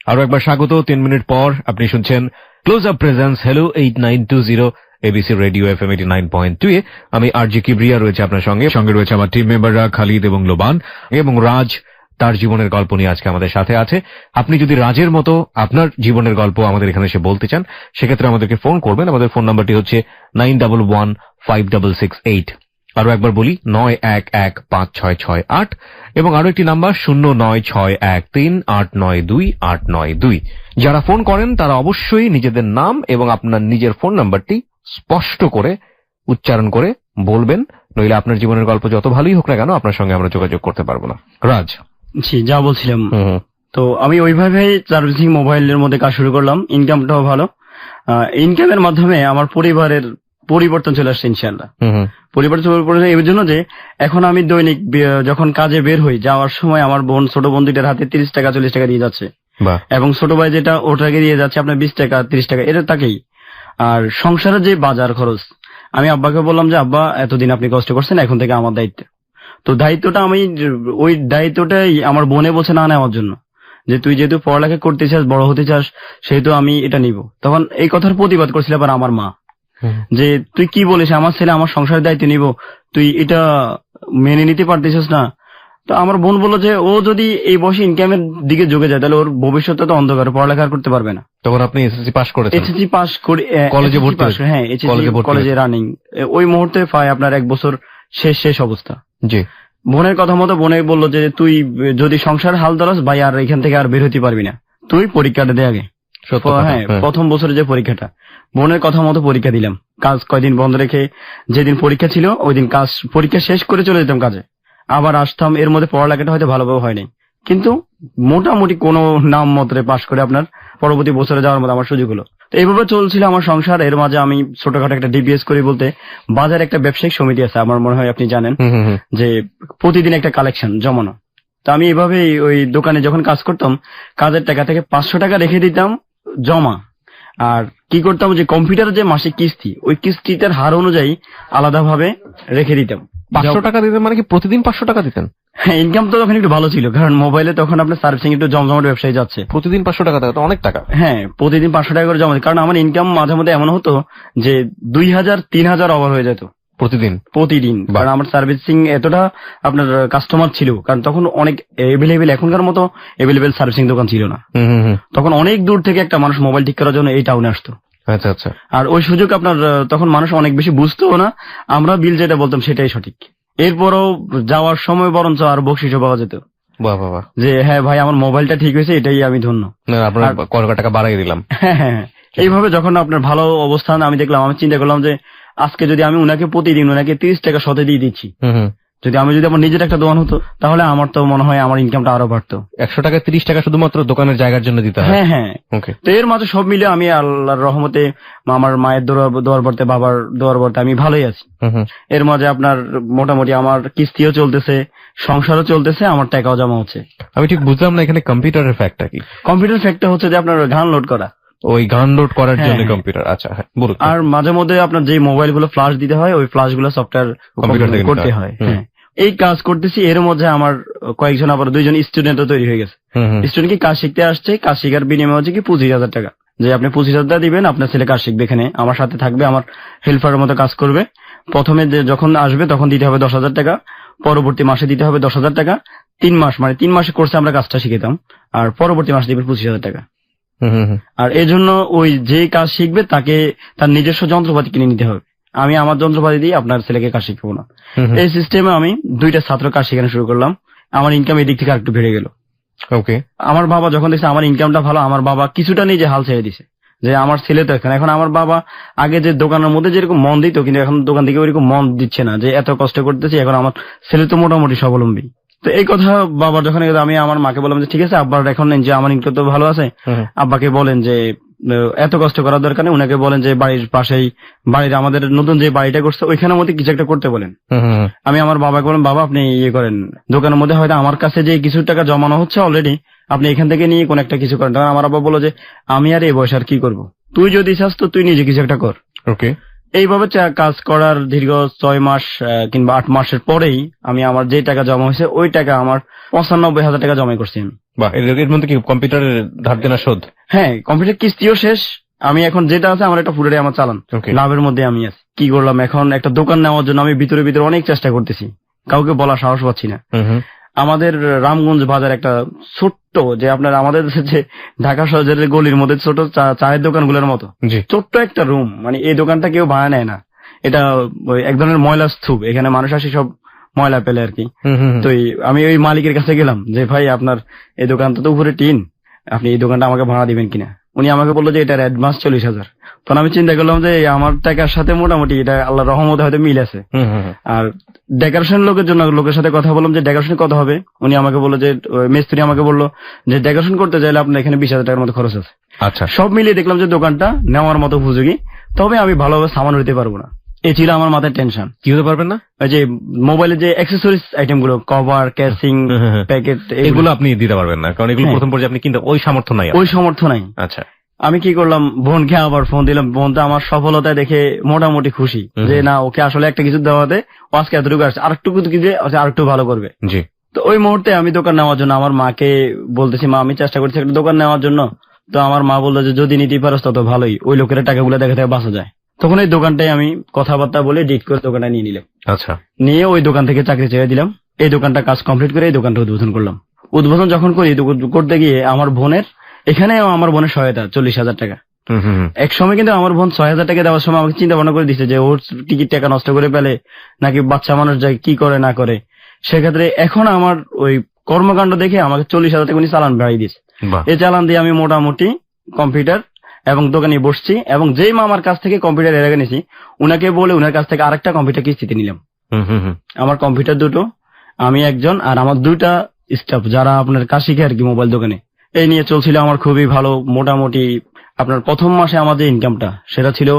আরো একবার স্বাগত। 3 মিনিট পর আপনি শুনছেন close up presents hello 8920 ABC radio FM 89.2 এ। আমি আরজি কিবরিয়া রয়েছে আপনার সঙ্গে রয়েছে আমার টিম মেম্বাররা খালিদ এবং লোবান এবং রাজ তার জীবনের গল্প নিয়ে আজকে আমাদের সাথে আছে। আপনি যদি রাজের মতো আপনার জীবনের গল্প আমাদের এখানে এসে বলতে চান সেক্ষেত্রে আমাদেরকে ফোন করবেন। আমাদের ফোন নাম্বারটি হচ্ছে 91156668। আরো একবার বলি 91156668 এবং আরো একটি নাম্বার 09613892892। যারা ফোন করেন তারা অবশ্যই নিজেদের নাম এবং আপনার নিজের ফোন নাম্বারটি স্পষ্ট করে উচ্চারণ করে বলবেন, নইলে আপনার জীবনের গল্প যত ভালোই হোক না কেন আপনার সঙ্গে আমরা যোগাযোগ করতে পারবো না। রাজ জি, যা বলছিলাম, তো আমি ওইভাবে সার্ভিসিং মোবাইলের মধ্যে কাজ শুরু করলাম। ইনকামটাও ভালো। ইনকামের মাধ্যমে আমার পরিবারের পরিবর্তন চলে আসছে ইনশাআল্লাহ। পরিবর্তন এই জন্য যে এখন আমি দৈনিক যখন কাজে বের হই, যাওয়ার সময় আমার বোন ছোট বোন দুইটার হাতে 30 টাকা 40 টাকা দিয়ে যাচ্ছে এবং ছোট ভাই যেটা ওটাকে দিয়ে যাচ্ছে আপনার 20 টাকা 30 টাকা, এটা তাকেই। আর সংসারের যে বাজার খরচ, আমি আব্বাকে বললাম যে আব্বা এতদিন আপনি কষ্ট করছেন, এখন থেকে আমার দায়িত্ব। তো দায়িত্বটা ওই দায়িত্বটাই আমার বোনে বলছে না নেওয়ার জন্য, যে তুই যেহেতু পড়ালেখা করতে চাস, বড় হতে চাস, সেহেতু আমি এটা নিব। তখন এই কথার প্রতিবাদ করছিল আবার আমার মা, যে তুই কি বলিস, আমার ছেলে আমার সংসারের দায়িত্ব নিব, তুই এটা মেনে নিতে পারতেছিস না। তো আমার বোন বললো যে ও যদি এই বয়সে ইনকামের দিকে ঝুঁকে যায় তাহলে ওর ভবিষ্যৎটা তো অন্ধকার, পড়ালেখা করতে পারবে না। তখন আপনি এসএসসি পাস করেছেন? এসএসসি পাস করে কলেজে ভর্তি, হ্যাঁ কলেজে রানিং। ওই মুহূর্তে পায় আপনার 1 বছর শেষ অবস্থা। জি, বোনের কথা মতো বোনে বললো যে তুই যদি সংসার হাল ধরাস ভাই আর এখান থেকে আর বের হতে পারবি না, তুই পরীক্ষাটা দে আগে। হ্যাঁ, প্রথম বছরে যে পরীক্ষাটা, বোনের কথা মতো পরীক্ষা দিলাম। কাজ কয়দিন বন্ধ রেখে যেদিন পরীক্ষা ছিল ওই দিন পরীক্ষা শেষ করে চলে যেতাম কাজে, আবার আসতাম। এর মধ্যে পড়ালেখাটা হয়তো ভালোভাবে হয়নি, কিন্তু মোটামুটি কোনো নাম মতরে পাশ করে আপনার পরবর্তী বছরে যাওয়ার মতো আমার সুযোগ হলো। তো এইভাবে চলছিল আমার সংসার। এর মাঝে আমি ছোটখাটো একটা ডিবিএস করি, বলতে বাজারে একটা ব্যবসায়িক সমিতি আছে, আমার মনে হয় আপনি জানেন, যে প্রতিদিন একটা কালেকশন জমানো। তো আমি এইভাবে ওই দোকানে যখন কাজ করতাম, কাজের টাকা থেকে 500 টাকা রেখে দিতাম জমা। আর কি করতাম, যে কম্পিউটারের যে মাসিক কিস্তি, ওই কিস্তিটার হার অনুযায়ী আলাদাভাবে রেখে দিতাম। 500 টাকা দিতেন মানে কি প্রতিদিন 500 টাকা দিতেন? হ্যাঁ, ইনকাম তো তখন একটু ভালো ছিল, কারণ মোবাইলে তখন আপনার সার্ভিসিং একটু জমজমাট ব্যবসায় যাচ্ছে। প্রতিদিন 500 টাকা তো অনেক টাকা। হ্যাঁ, প্রতিদিন 500 টাকা করে জমা, কারণ আমার ইনকাম মাঝে মধ্যে এমন হতো যে 2000-3000 ওভার হয়ে যেত প্রতিদিন। কারণ আমার সার্ভিসিং এতটা আপনার কাস্টমার ছিল, কারণ তখন অনেক এভেলেবেল, এখনকার মতো এভেলেবেল সার্ভিসিং দোকান ছিল না। তখন অনেক দূর থেকে একটা মানুষ মোবাইল ঠিক করার জন্য এই টাউনে আসতো। আচ্ছা আচ্ছা। আর ওই সুযোগ আপনার তখন মানুষ অনেক বেশি বুঝতো না, আমরা বিল যেটা বলতাম সেটাই সঠিক। এরপরও যাওয়ার সময় বরঞ্চ আর বকশিসও পাওয়া যেত, যে হ্যাঁ ভাই আমার মোবাইলটা ঠিক হয়েছে, এটাই আমি ধন্য, আপনার কত টাকা বাড়াই দিলাম। হ্যাঁ, এইভাবে যখন আপনার ভালো অবস্থান আমি দেখলাম, আমি চিন্তা করলাম যে আজকে যদি আমি প্রতিদিন 30 টাকা শতে দিয়ে দিচ্ছি, যদি আমার নিজের একটা দোকান হতো তাহলে আমার তো মনে হয় আমার ইনকামটা আরো বাড়তো। 100 টাকা 30 টাকা শুধুমাত্র দোকানের জায়গার জন্য দিতে হয়। হ্যাঁ হ্যাঁ। তো এর মাঝে সব মিলে আমি আল্লাহর রহমতে আমার মায়ের দোয়ার বর্তে, বাবার দোয়ার বর্তে আমি ভালোই আছি। এর মাঝে আপনার মোটামুটি আমার কিস্তিও চলতেছে, সংসারও চলতেছে, আমার টাকাও জমা হচ্ছে। আমি ঠিক বুঝলাম না এখানে কম্পিউটারের ফ্যাক্টটা কি? কম্পিউটার ফ্যাক্টটা হচ্ছে যে আপনার গান লোড করা, ওই গান লোড করার জন্য কম্পিউটার। আচ্ছা, হ্যাঁ বলুন। আর মাঝে মধ্যে আপনার যে মোবাইল গুলো ফ্ল্যাশ দিতে হয়, ওই ফ্ল্যাশ গুলো সফটওয়্যার কম্পিউটার থেকে করতে হয়। হ্যাঁ, এই কাজ করতেছি। এর মধ্যে আমার কয়েকজন আবার 2জন স্টুডেন্টও তৈরি হয়ে গেছে। স্টুডেন্ট কি কাজ শিখতে আসছে, কাজ শিখার বিনিময় হচ্ছে কি 25,000 টাকা, যে আপনি 25,000 টাকা দিবেন, আপনার ছেলে কাজ শিখবে, এখানে আমার সাথে থাকবে, আমার হেল্পারের মতো কাজ করবে। প্রথমে যখন আসবে তখন দিতে হবে 10,000 টাকা, পরবর্তী মাসে দিতে হবে 10,000 টাকা। 3 মাস মানে 3 মাসে কোর্সে আমরা কাজটা শিখেতাম, আর পরবর্তী মাসে দিবেন 25,000 টাকা। আর এই জন্য ওই যে কাজ শিখবে তাকে তার নিজস্ব যন্ত্রপাতি কিনে নিতে হবে। আমি আমার যন্ত্রপাতি দিয়ে আপনার ছেলেকে কাজ শিখাবো না। এই সিস্টেমে আমি 2টা ছাত্র কাজ শেখানো শুরু করলাম। আমার ইনকাম এদিক থেকে আরেকটু বেড়ে গেল। ওকে। আমার বাবা যখন দেখছে আমার ইনকামটা ভালো, আমার বাবা কিছুটা নিজে হাল ছেড়ে দিছে যে আমার ছেলে তো এখন আমার বাবা আগে যে দোকানের মধ্যে যেরকম মন দিত, কিন্তু এখন দোকান থেকে ওইরকম মন দিচ্ছে না, যে এত কষ্ট করতেছি, এখন আমার ছেলে তো মোটামুটি স্বাবলম্বী। তো এই কথা বাবা যখন আমি আমার মাকে বললাম যে ঠিক আছে আব্বার এখন নেন, যে আমার ইনকাম তো ভালো আছে, আব্বাকে বলেন যে এত কষ্ট করার দরকার নেই, উনাকে বলেন যে বাড়ির পাশেই বাড়ির আমাদের নতুন যে বাড়িটা করছে ওইখানের মধ্যে কিছু একটা করতে বলেন। আমি আমার বাবাকে বললাম বাবা আপনি ইয়ে করেন, দোকানের মধ্যে হয়তো আমার কাছে যে কিছু টাকা জমানো হচ্ছে অলরেডি, আপনি এখান থেকে নিয়ে কোন একটা কিছু করেন। তখন আমার বাবা বললো যে আমি আর এই বয়স আর কি করবো, তুই যদি চাস তো তুই নিজে কিছু একটা কর। ওকে। এইভাবে কাজ করার দীর্ঘ 6 মাস কিংবা 8 মাসের পরেই আমি আমার যে টাকা জমা হয়েছে ওই টাকা আমার 95,000 টাকা জমা করছি আমি। বাহ, এর মধ্যে কি কম্পিউটারের ধার দেনা শোধ? হ্যাঁ, কম্পিউটার কিস্তিও শেষ। আমি এখন যেটা আছে আমার একটা পুরোটাই আমার চালান, লাভের মধ্যে আমি আছি। কি করলাম, এখন একটা দোকান নেওয়ার জন্য আমি ভিতরে ভিতরে অনেক চেষ্টা করতেছি, কাউকে বলা সাহস পাচ্ছি না। আমাদের রামগঞ্জ বাজার একটা ছোট্ট, যে আপনার আমাদের যে ঢাকা শহরের গলির মধ্যে ছোট চায়ের দোকানগুলোর মতো ছোট্ট একটা রুম, মানে এই দোকানটা কেউ ভাড়া নেয় না। এটা এক ধরনের ময়লা স্তূপ, এখানে মানুষ আসে সব ময়লা পেলে আর কি। তো আমি ওই মালিকের কাছে গেলাম যে ভাই আপনার এই দোকানটা তো উপরে টিন, আপনি এই দোকানটা আমাকে ভাড়া দিবেন কিনা। উনি আমাকে বললো যে এটার অ্যাডভান্স 40,000। তখন আমি চিন্তা করলাম যে আমার টাকার সাথে মোটামুটি এটা আল্লাহ রহমতে হয়তো মিল আছে। আর ডেকোরেশন লোকের সাথে কথা বললাম যে ডেকোরেশন কত হবে। উনি আমাকে বললো যে মিস্ত্রি আমাকে বললো যে ডেকোরেশন করতে চাইলে আপনার এখানে 20,000 টাকার মতো খরচ আছে। আচ্ছা, সব মিলিয়ে দেখলাম যে দোকানটা নেওয়ার মতো উপযোগী, তবে আমি ভালোভাবে সামান নিতে পারবো না। এই ছিল আমার মাথায় টেনশন। কি হতে পারবেন না? ওই যে মোবাইলের যে অ্যাক্সেসরিজ আইটেম গুলো, কভার, ক্যাসিং, প্যাকেট, এগুলো আপনি দিতে পারবেন না, কারণ এগুলো প্রথম পর্যায়ে আপনি কিনতে ওই সামর্থ্য নাই। আচ্ছা, আমি কি করলাম, বোনকে আবার ফোন দিলাম। বোনটা আমার সফলতায় দেখে মোটামুটি খুশি, যে না ওকে আসলে একটা কিছু দেওয়াতে আজকে এতটুকু আসছে, আরেকটুকু আরেকটু ভালো করবে। জি। তো ওই মুহূর্তে আমি দোকান নেওয়ার জন্য আমার মাকে বলতেছি, মা আমি চেষ্টা করছি একটা দোকান নেওয়ার জন্য। তো আমার মা বললো যে যদি নিতে পারো তত ভালোই, ওই লোকের টাকাগুলো দেখা থেকে বাঁচা যায়। তখন এই দোকানটাই আমি কথাবার্তা বলে ডিট করে দোকানটা নিয়ে নিলাম। আচ্ছা, নিয়ে ওই দোকান থেকে চাকরি ছেড়ে দিলাম। এই দোকানটা কাজ কমপ্লিট করে এই দোকানটা উদ্বোধন করলাম। উদ্বোধন যখন করি, করতে গিয়ে আমার বোনের সহায়তা 40,000 টাকা। এক সময় কিন্তু আমার বোন 6,000 টাকা দেওয়ার সময় আমাকে চিন্তা ভাবনা করে দিচ্ছে যে ওর টিকিট টাকা নষ্ট করে ফেলে নাকি বাচ্চা মানুষ যায় কি করে না করে। সেক্ষেত্রে এখন আমার ওই কর্মকাণ্ড দেখে আমাকে 40,000 টাকা উনি চালান বাড়িয়ে দিচ্ছে। এই চালান দিয়ে আমি মোটামুটি কম্পিউটার এবং দোকানে বসছি, এবং যেই মামার কাছ থেকে কম্পিউটার এর আগে নিছি উনাকে বলে উনার কাছ থেকে আরেকটা কম্পিউটার কিস্তিতে নিলাম। আমার কম্পিউটার দুটো, আমি একজন, আর আমার 2টা স্টাফ যারা আপনার কাজ শিখে আর কি মোবাইল দোকানে। এই নিয়ে চলছিল আমার খুবই ভালো। মোটামুটি আপনার প্রথম মাসে আমার যে ইনকামটা সেটা ছিল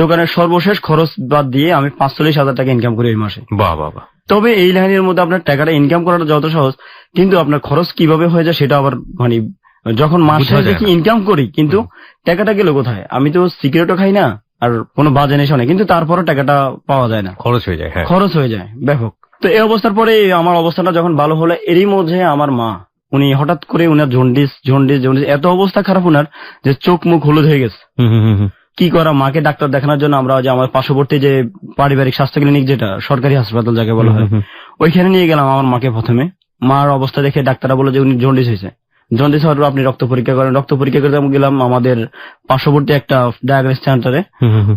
দোকানের সর্বশেষ খরচ বাদ দিয়ে আমি 45,000 টাকা ইনকাম করি এই মাসে। বাহ বাহ বাহ। তবে এই লাইনের মধ্যে আপনার টাকাটা ইনকাম করাটা যত সহজ, কিন্তু আপনার খরচ কিভাবে হয়ে যায় সেটা আবার মানে যখন মাসে দেখি ইনকাম করি, কিন্তু টাকাটা গেল কোথায়? আমি তো সিগারেটও খাই না আর কোনো বাজে নেশা নেই, কিন্তু তারপরও টাকাটা পাওয়া যায় না, খরচ হয়ে যায় ব্যাপক। তো এই অবস্থার পরে আমার অবস্থাটা যখন ভালো হলো, এরই মধ্যে আমার মা উনি হঠাৎ করে উনার জন্ডিস এত অবস্থা খারাপ উনার যে চোখ মুখ হলুদ হয়ে গেছে। কি করা, মাকে ডাক্তার দেখানোর জন্য আমরা যে আমার পার্শ্ববর্তী যে পারিবারিক স্বাস্থ্য ক্লিনিক, যেটা সরকারি হাসপাতাল যাকে বলা হয়, ওইখানে নিয়ে গেলাম আমার মাকে। প্রথমে মার অবস্থা দেখে ডাক্তাররা বলে যে উনি জন্ডিস হয়েছে। জন্ডিস হওয়ার পর আপনি রক্ত পরীক্ষা করেন। রক্ত পরীক্ষা করতে গেলাম আমাদের পার্শ্ববর্তী একটা ডায়াগনোস্টিক সেন্টারে।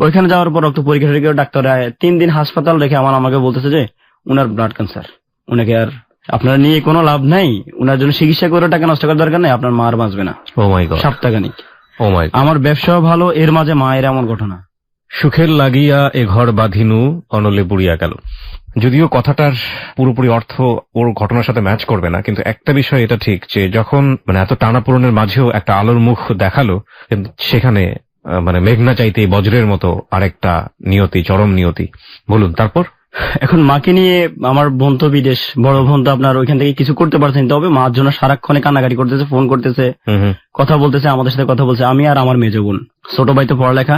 ওইখানে যাওয়ার পর রক্ত পরীক্ষা করে ডাক্তাররা 3 দিন হাসপাতাল রেখে আমাকে বলতেছে যে উনার ব্লাড ক্যান্সার, উনাকে আর আপনারা নিয়ে কোনো লাভ নাই, উনার জন্য চিকিৎসা করে টাকা নষ্ট করার দরকার নাই, আপনার মা আর বাঁচবে না। ও মাই গড, সপ্তাহখানিক। ও মাই গড। আমার ব্যবসাও ভালো, এর মাঝে মায়ের এমন ঘটনা। সুখের লাগিয়া এ ঘর বাঁধিনু অনলে বুড়িয়া গেল। যদিও কথাটার পুরোপুরি অর্থ ওর ঘটনার সাথে ম্যাচ করবে না, কিন্তু একটা বিষয় এটা ঠিক যে যখন মানে এত টানাপোড়েনের মাঝেও একটা আলোর মুখ দেখালো, সেখানে মানে মেঘনা চাইতে বজ্রের মতো আরেকটা নিয়তি, চরম নিয়তি। বলুন তারপর। এখন মাকে নিয়ে আমার বোন তো বিদেশ, বড় বোন তো আপনার ওইখান থেকে কিছু করতে পারছেন, তবে মার জন্য সারাক্ষণে কান্নাকাটি করতেছে, ফোন করতেছে, কথা বলতেছে, আমাদের সাথে কথা বলছে। আমি আর আমার মেজো বোন, ছোট ভাই তো পড়ালেখা।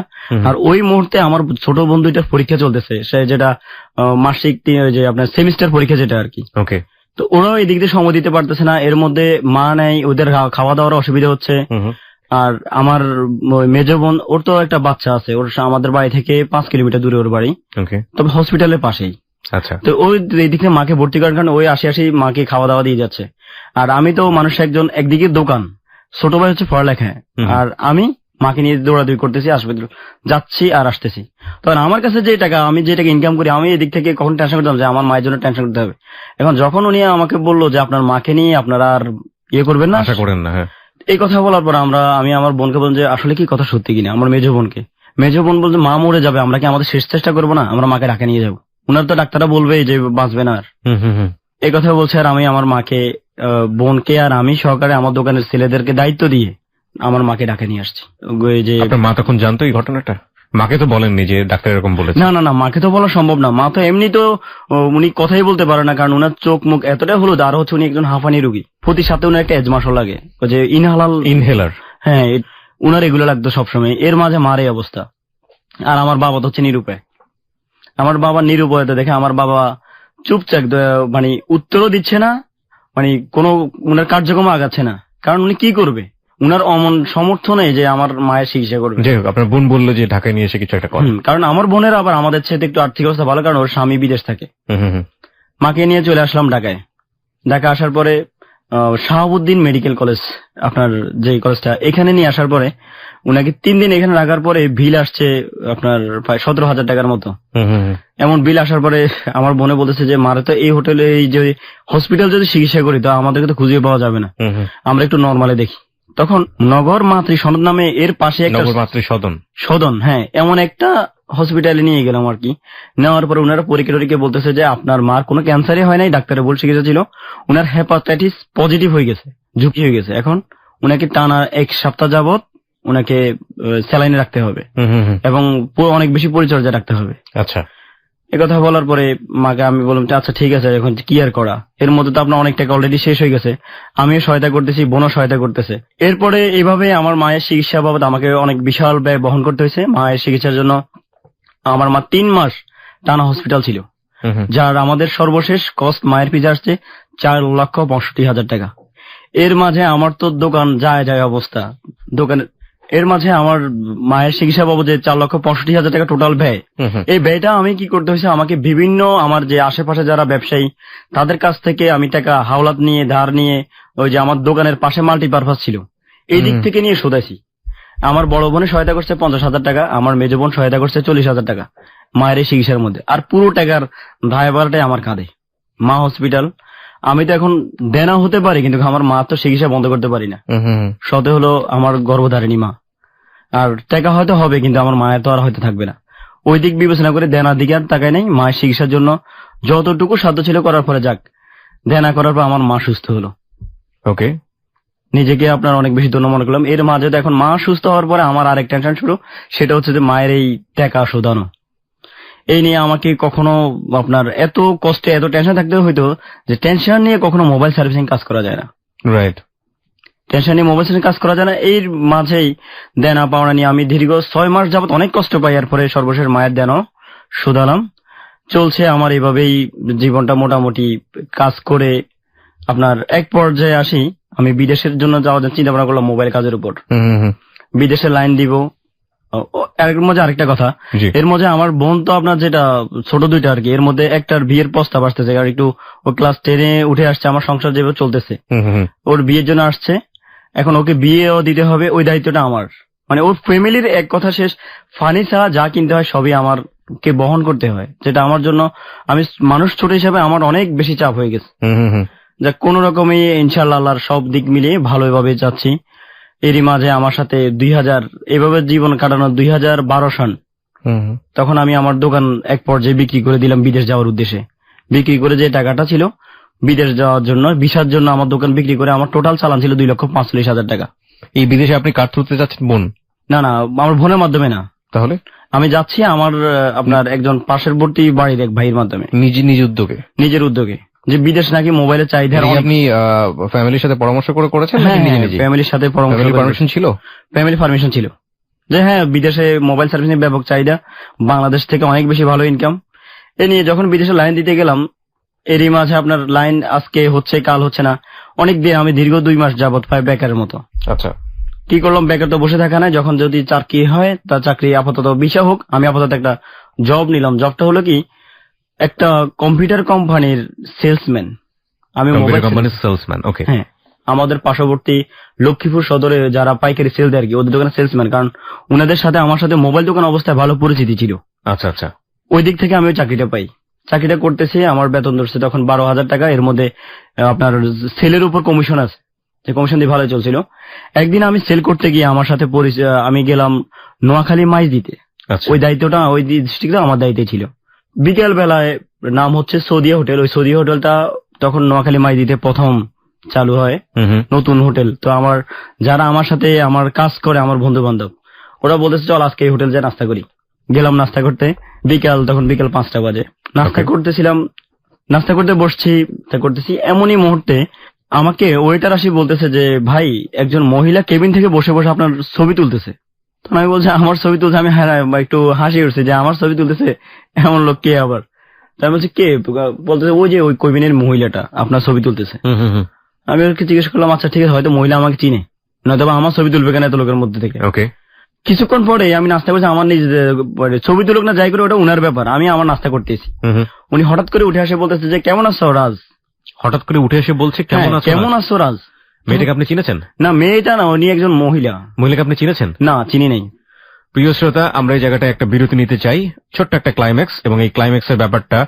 আর ওই মুহূর্তে আমার ছোট বোন 2টার পরীক্ষা চলতেছে, সে যেটা মাসিক যে আপনার সেমিস্টার পরীক্ষা যেটা আর কি। ওকে। তো ওরাও এদিক দিয়ে সময় দিতে পারতেছে না, এর মধ্যে মা নেই, ওদের খাওয়া দাওয়ার অসুবিধা হচ্ছে। আর আমার মেজো বোন, ওর তো একটা বাচ্চা আছে, ওর আমাদের বাড়ি থেকে 5 কিলোমিটার দূরে ওর বাড়ি, তবে হসপিটালের পাশেই। আচ্ছা। তো ওই এইদিকে মাকে ভর্তি করার কারণে ওই আসি মাকে খাওয়া দাওয়া দিয়ে যাচ্ছে। আর আমি তো মানুষ একজন, একদিকে দোকান, ছোট ভাই হচ্ছে পড়ালেখা, আর আমি মাকে নিয়ে দৌড়াদৌড়ি করতেছি, আসপাতাল যাচ্ছি আর আসতেছি। তখন আমার কাছে যে টাকা, আমি যে টাকা ইনকাম করি, আমি এদিক থেকে কখন টেনশন করতাম যে আমার মায়ের জন্য টেনশন করতে হবে। এখন যখন উনি আমাকে বললো যে আপনার মাকে নিয়ে আপনারা আর ইয়ে করবেন না, আশা করেন না, এই কথা বলার পর আমি আমার বোনকে বললাম যে আসলে কি কথা সত্যি কিনা। আমার মেজো বোন বলছে মা মরে যাবে, আমরা কি আমাদের শেষ চেষ্টা করবো না, আমরা মাকে ঢাকা নিয়ে যাবো, উনার তো ডাক্তাররা বলবে যে বাঁচবে না আর। এই কথা বলছে। আর আমি আমার মাকে, বোনকে আর আমি সহকারে আমার দোকানের ছেলেদেরকে দায়িত্ব দিয়ে আমার মাকে ঢাকা নিয়ে আসছি। যে আপনার মা তখন জানতো এই ঘটনাটা? মাকে তো বলেননি যে ডাক্তার এরকম বলেছে? না, মাকে তো বলা সম্ভব না। মা তো এমনি তো উনি কথাই বলতে পারে না, কারণ উনার চোখ মুখ এতটাই হলুদ, আর হচ্ছে উনি একজন হাঁফানি রোগী, প্রতি সাথে উনার একটা এজমাসও লাগে, ওই যে ইনহেলার, হ্যাঁ উনার এগুলো লাগতো সবসময়। এর মাঝে মার এই অবস্থা। আর আমার বাবা তো হচ্ছে নিরুপায়। আমার বাবা নিরুপায়তা দেখে আমার বাবা চুপচাপ, মানে উত্তরও দিচ্ছে না, মানে কোনো উনার কার্যক্রম আগাচ্ছে না। কারণ উনি কি করবে, উনার অমন সমর্থ নেই যে আমার মায়ের চিকিৎসা করবে। যাই হোক, আপনার বোন বললো যে ঢাকায় নিয়ে এসে কিছু একটা করে। কারণ আমার বোনের আবার আমাদের চেয়ে একটু আর্থিক অবস্থা ভালো, কারণ ওর স্বামী বিদেশ থাকে। মাকে নিয়ে চলে আসলাম ঢাকায়। ঢাকা আসার পরে শাহাবুদ্দিন মেডিকেল কলেজ, আপনার যে কলেজটা, এখানে নিয়ে আসার পরে উনাকে 3 দিন এখানে রাখার পরে বিল আসছে আপনার প্রায় 17,000 টাকার মতো। এমন বিল আসার পরে আমার বোনে বলতেছে যে মারে তো এই হোটেলে, এই যে হসপিটাল যদি চিকিৎসা করি তো আমাদেরকে তো খুঁজে পাওয়া যাবে না, আমরা একটু নর্মালে দেখি। তখন নগর মাতৃ সদন নামে এর পাশে একটা সদন, হ্যাঁ, এমন একটা হসপিটালে নিয়ে গেলাম আর কি। নেওয়ার পরে উনারা পরীক্ষা বলতেছে যে আপনার মার কোনো ক্যান্সারই হয় নাই, ডাক্তারে বল চিকিৎসা ছিল, উনার হেপাটাইটিস পজিটিভ হয়ে গেছে, ঝুঁকি হয়ে গেছে। এখন উনাকে টানা 1 সপ্তাহ যাবত উনাকে স্যালাইনে রাখতে হবে এবং অনেক বেশি পরিচর্যা রাখতে হবে। আচ্ছা, একথা বলার পরে মাকে আমি বললাম আচ্ছা ঠিক আছে, এখন কি আর করা, এর মধ্যে তো আপনার অনেক টাকা অলরেডি শেষ হয়ে গেছে, আমিও সহায়তা করতেছি, বোনও সহায়তা করতেছে। এরপরে এইভাবে আমার মায়ের চিকিৎসা বাবদ আমাকে অনেক বিশাল ব্যয় বহন করতে হয়েছে। মায়ের চিকিৎসার জন্য আমার মা 3 মাস টানা হসপিটাল ছিল, যার আমাদের সর্বশেষ কস্ট মায়ের পিছনে আসছে 4,65,000 টাকা। এর মাঝে আমার তো দোকান যায় অবস্থা, দোকানে এর মাঝে আমার মায়ের চিকিৎসা বাবদে 4,65,000 টাকা টোটাল ব্যয়। এই ব্যয়টা আমি কি করতে হয়েছে, আমাকে বিভিন্ন আমার যে আশেপাশে যারা ব্যবসায়ী তাদের কাছ থেকে আমি টাকা হাওলাত নিয়ে, ধার নিয়ে, ওই যে আমার দোকানের পাশে মাল্টিপারপাস ছিল, এই দিক থেকে নিয়ে শোধাইছি। আমার বড় বোনের সহায়তা করছে 50,000 টাকা, আমার মেজ বোন সহায়তা করছে 40,000 টাকা মায়ের এই চিকিৎসার মধ্যে। আর পুরো টাকার দায়ভারটাই আমার কাঁধে। মা হসপিটাল, আমি তো এখন দেনা হতে পারি, কিন্তু আমার মা তো চিকিৎসা বন্ধ করতে পারি না। সতে হলো আমার গর্ভধারিণী মা, আর টাকা হয়তো হবে কিন্তু আমার মায়ের তো আর হয়তো থাকবে না। ওই দিক বিবেচনা করে দেনার দিকে আর তাকাই নাই। মায়ের চিকিৎসার জন্য যতটুকু সাধ্য ছিল করার পরে যাক, দেনা করার পর আমার মা সুস্থ হলো। ওকে, নিজেকে আপনার অনেক বেশি ধন্য মনে করলাম। এর মাঝে এখন মা সুস্থ হওয়ার পরে আমার আরেক টেনশন শুরু, সেটা হচ্ছে যে মায়ের এই টাকা শোধানো। এই নিয়ে আমাকে কখনো আপনার এত কষ্টে এত টেনশন থাকতে হইতো যে টেনশন নিয়ে কখনো মোবাইল সার্ভিসিং কাজ করা যায় না। রাইট, টেনশন নিয়ে মোবাইল সার্ভিসিং কাজ করা যায় না। এর মাঝেই দেনা পাওনা নিয়ে আমি দীর্ঘ 6 মাস যাবত অনেক কষ্ট পাই। এরপরে সর্বশেষ মায়ের দেনাও শোধালাম। চলছে আমার এইভাবেই জীবনটা। মোটামুটি কাজ করে আপনার এক পর্যায়ে আসি, আমি বিদেশের জন্য যাওয়ার চিন্তা ভাবনা করলাম মোবাইল কাজের উপর। বিদেশে লাইন দিব। এর মধ্যে আরেকটা কথা, এর মধ্যে আমার বোন তো আপনার যেটা ছোট 2টা আর কি, এর মধ্যে একটার বিয়ের প্রস্তাব আসতেছে, আর একটু ও ক্লাস 10-এ উঠে আসছে, আমার সংসার যেভাবে চলতেছে ওর বিয়ের জন্য আসছে। এখন ওকে বিয়েও দিতে হবে, ওই দায়িত্বটা আমার, মানে ওর ফ্যামিলির এক কথা শেষ, ফার্নিচার যা কিনতে হয় সবই আমারকে বহন করতে হয়, যেটা আমার জন্য, আমি মানুষ ছোট হিসাবে আমার অনেক বেশি চাপ হয়ে গেছে। যা কোন রকমই ইনশাআল্লাহ আল্লাহর সব দিক মিলিয়ে ভালোভাবে যাচ্ছি। এরই মাঝে আমার সাথে 2000 এভাবে জীবন কাটানো 2012 সন, তখন আমি আমার দোকান এক পর্যায়ে বিক্রি করে দিলাম বিদেশ যাওয়ার উদ্দেশ্যে। বিক্রি করে যে টাকাটা ছিল বিদেশ যাওয়ার জন্য, ভিসার জন্য আমার দোকান বিক্রি করে আমার টোটাল চালান ছিল 2,45,000 টাকা। এই বিদেশে আপনি কার থ্রুতে যাচ্ছেন? বোন? না, আমার বোনের মাধ্যমে না। তাহলে আমি যাচ্ছি আমার আপনার একজন পার্শ্ববর্তী বাড়ির এক ভাইয়ের মাধ্যমে, নিজের উদ্যোগে। যে বিদেশ নাকি মোবাইলের চাহিদা। আপনি ফ্যামিলির সাথে পরামর্শ করে করেছেন? ফ্যামিলির সাথে পারমিশন ছিল? ফ্যামিলি পারমিশন ছিল যে হ্যাঁ, বিদেশে মোবাইল সার্ভিসিং ব্যাপক চাহিদা, বাংলাদেশ থেকে অনেক বেশি ভালো ইনকাম। এ নিয়ে যখন বিদেশে লাইন দিতে গেলাম, এরই মাঝে আপনার লাইন আজকে হচ্ছে কাল হচ্ছে না, অনেক দিন আমি দীর্ঘ 2 মাস যাবত প্রায় বেকারের মতো। আচ্ছা, কি করলাম, বেকার তো বসে থাকা নাই, যখন যদি চাকরি হয় তা চাকরি আপাতত ভিসা হোক, আমি আপাতত একটা জব নিলাম। জবটা হলো কি, একটা কম্পিউটার কোম্পানির সেলসম্যান। আমি মোবাইল কোম্পানির সেলসম্যান। ওকে, হ্যাঁ, আমাদের পার্শ্ববর্তী লক্ষ্মীপুর সদরে যারা পাইকারি সেল দেয় আর কি, ওদের দোকানে সেলসম্যান, কারণ ওনাদের সাথে আমার সাথে মোবাইল দোকান অবস্থায় ভালো পরিচিতি ছিল। আচ্ছা আচ্ছা। ওই দিক থেকে আমি ওই চাকরিটা পাই। চাকরিটা করতেছি, আমার বেতন ধরছে তখন 12,000 টাকা। এর মধ্যে আপনার সেলের উপর কমিশন আছে, যে কমিশন দিয়ে ভালো চলছিল। একদিন আমি সেল করতে গিয়ে আমার সাথে আমি গেলাম নোয়াখালী মাইজ দিতে। ওই দায়িত্বটা ওই ডিস্ট্রিক্টটা আমার দায়িত্বে ছিল। বিকেল বেলায় নাম হচ্ছে সৌদিয়া হোটেল। ওই সৌদিয়া হোটেলটা তখন নোয়াখালী মাইজ দিতে প্রথম চালু হয়, নতুন হোটেল। তো আমার যারা আমার সাথে আমার কাজ করে, আমার বন্ধু বান্ধব, ওরা বলতেছে চল আজকে এই হোটেল যাই নাস্তা করি। গেলাম নাস্তা করতে, তখন বিকেল 5টা বাজে। নাস্তা করতেছিলাম, নাস্তা করতে বসছি, করতেছি, এমনই মুহূর্তে আমাকে ওয়েটার আসি বলতেছে যে ভাই একজন মহিলা কেবিন থেকে বসে বসে আপনার ছবি তুলতেছে। তখন আমি বলছি আমার ছবি তুলছে। আমি একটু হাসি উঠছে যে আমার ছবি তুলতেছে, এমন লোক কে আবার? তাই বলছি কে? বলতেছে ওই যে ওই কেবিনের মহিলাটা আপনার ছবি তুলতেছে। আমি ওকে জিজ্ঞেস করলাম আচ্ছা ঠিক আছে, হয়তো মহিলা আমাকে চিনে, নয়তো আমার ছবি তুলবে কেন এত লোকের মধ্যে থেকে। কিছুক্ষণ পরে আমি নাস্তা করছি, আমার নিজে ছবি তুলুক না যাই করে ওটা উনার ব্যাপার, আমি আমার নাস্তা করতেছি। উনি হঠাৎ করে উঠে আসে বলতেছে যে কেমন আছো রাজ? হঠাৎ করে উঠে এসে বলছে কেমন আছো রাজ? মেয়েটাকে আপনি চিনেছেন? না, মেয়েটা না, উনি একজন মহিলা। মহিলাকে আপনি চিনেছেন? না, চিনি নাই। প্রিয় শ্রোতা, আমরা এই জায়গাটা একটা বিরতি নিতে চাই, ছোট্ট একটা ক্লাইম্যাক্স, এবং এই ক্লাইম্যাক্সের ব্যাপারটা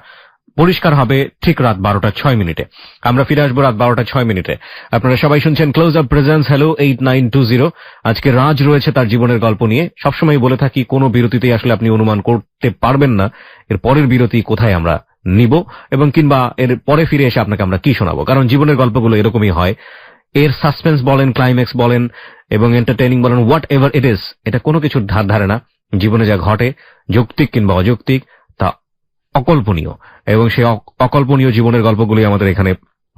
পরিষ্কার হবে ঠিক রাত 12:06। আমরা ফিরে আসবো রাত 12:06। আপনারা সবাই শুনছেন ক্লোজ আপ প্রেজেন্স হ্যালো 8920। আজকে রাজ রয়েছে তার জীবনের গল্প নিয়ে। সবসময় বলে থাকি কোনো বিরতিতেই আসলে আপনি অনুমান করতে পারবেন না এর পরের বিরতি কোথায় আমরা নিব, এবং কিংবা এর পরে ফিরে এসে আপনাকে আমরা কি শোনাবো, কারণ জীবনের গল্পগুলো এরকমই হয়। এর সাসপেন্স বলেন, ক্লাইম্যাক্স বলেন, এবং এন্টারটেইনিং বলেন, হোয়াট এভার ইট ইজ, এটা কোনো কিছুর ধার ধারে না। জীবনে যা ঘটে, যৌক্তিক কিংবা অযৌক্তিক, তা অকল্পনীয়, এবং সেই অকল্পনীয় জীবনের গল্পগুলি আমাদের এখানে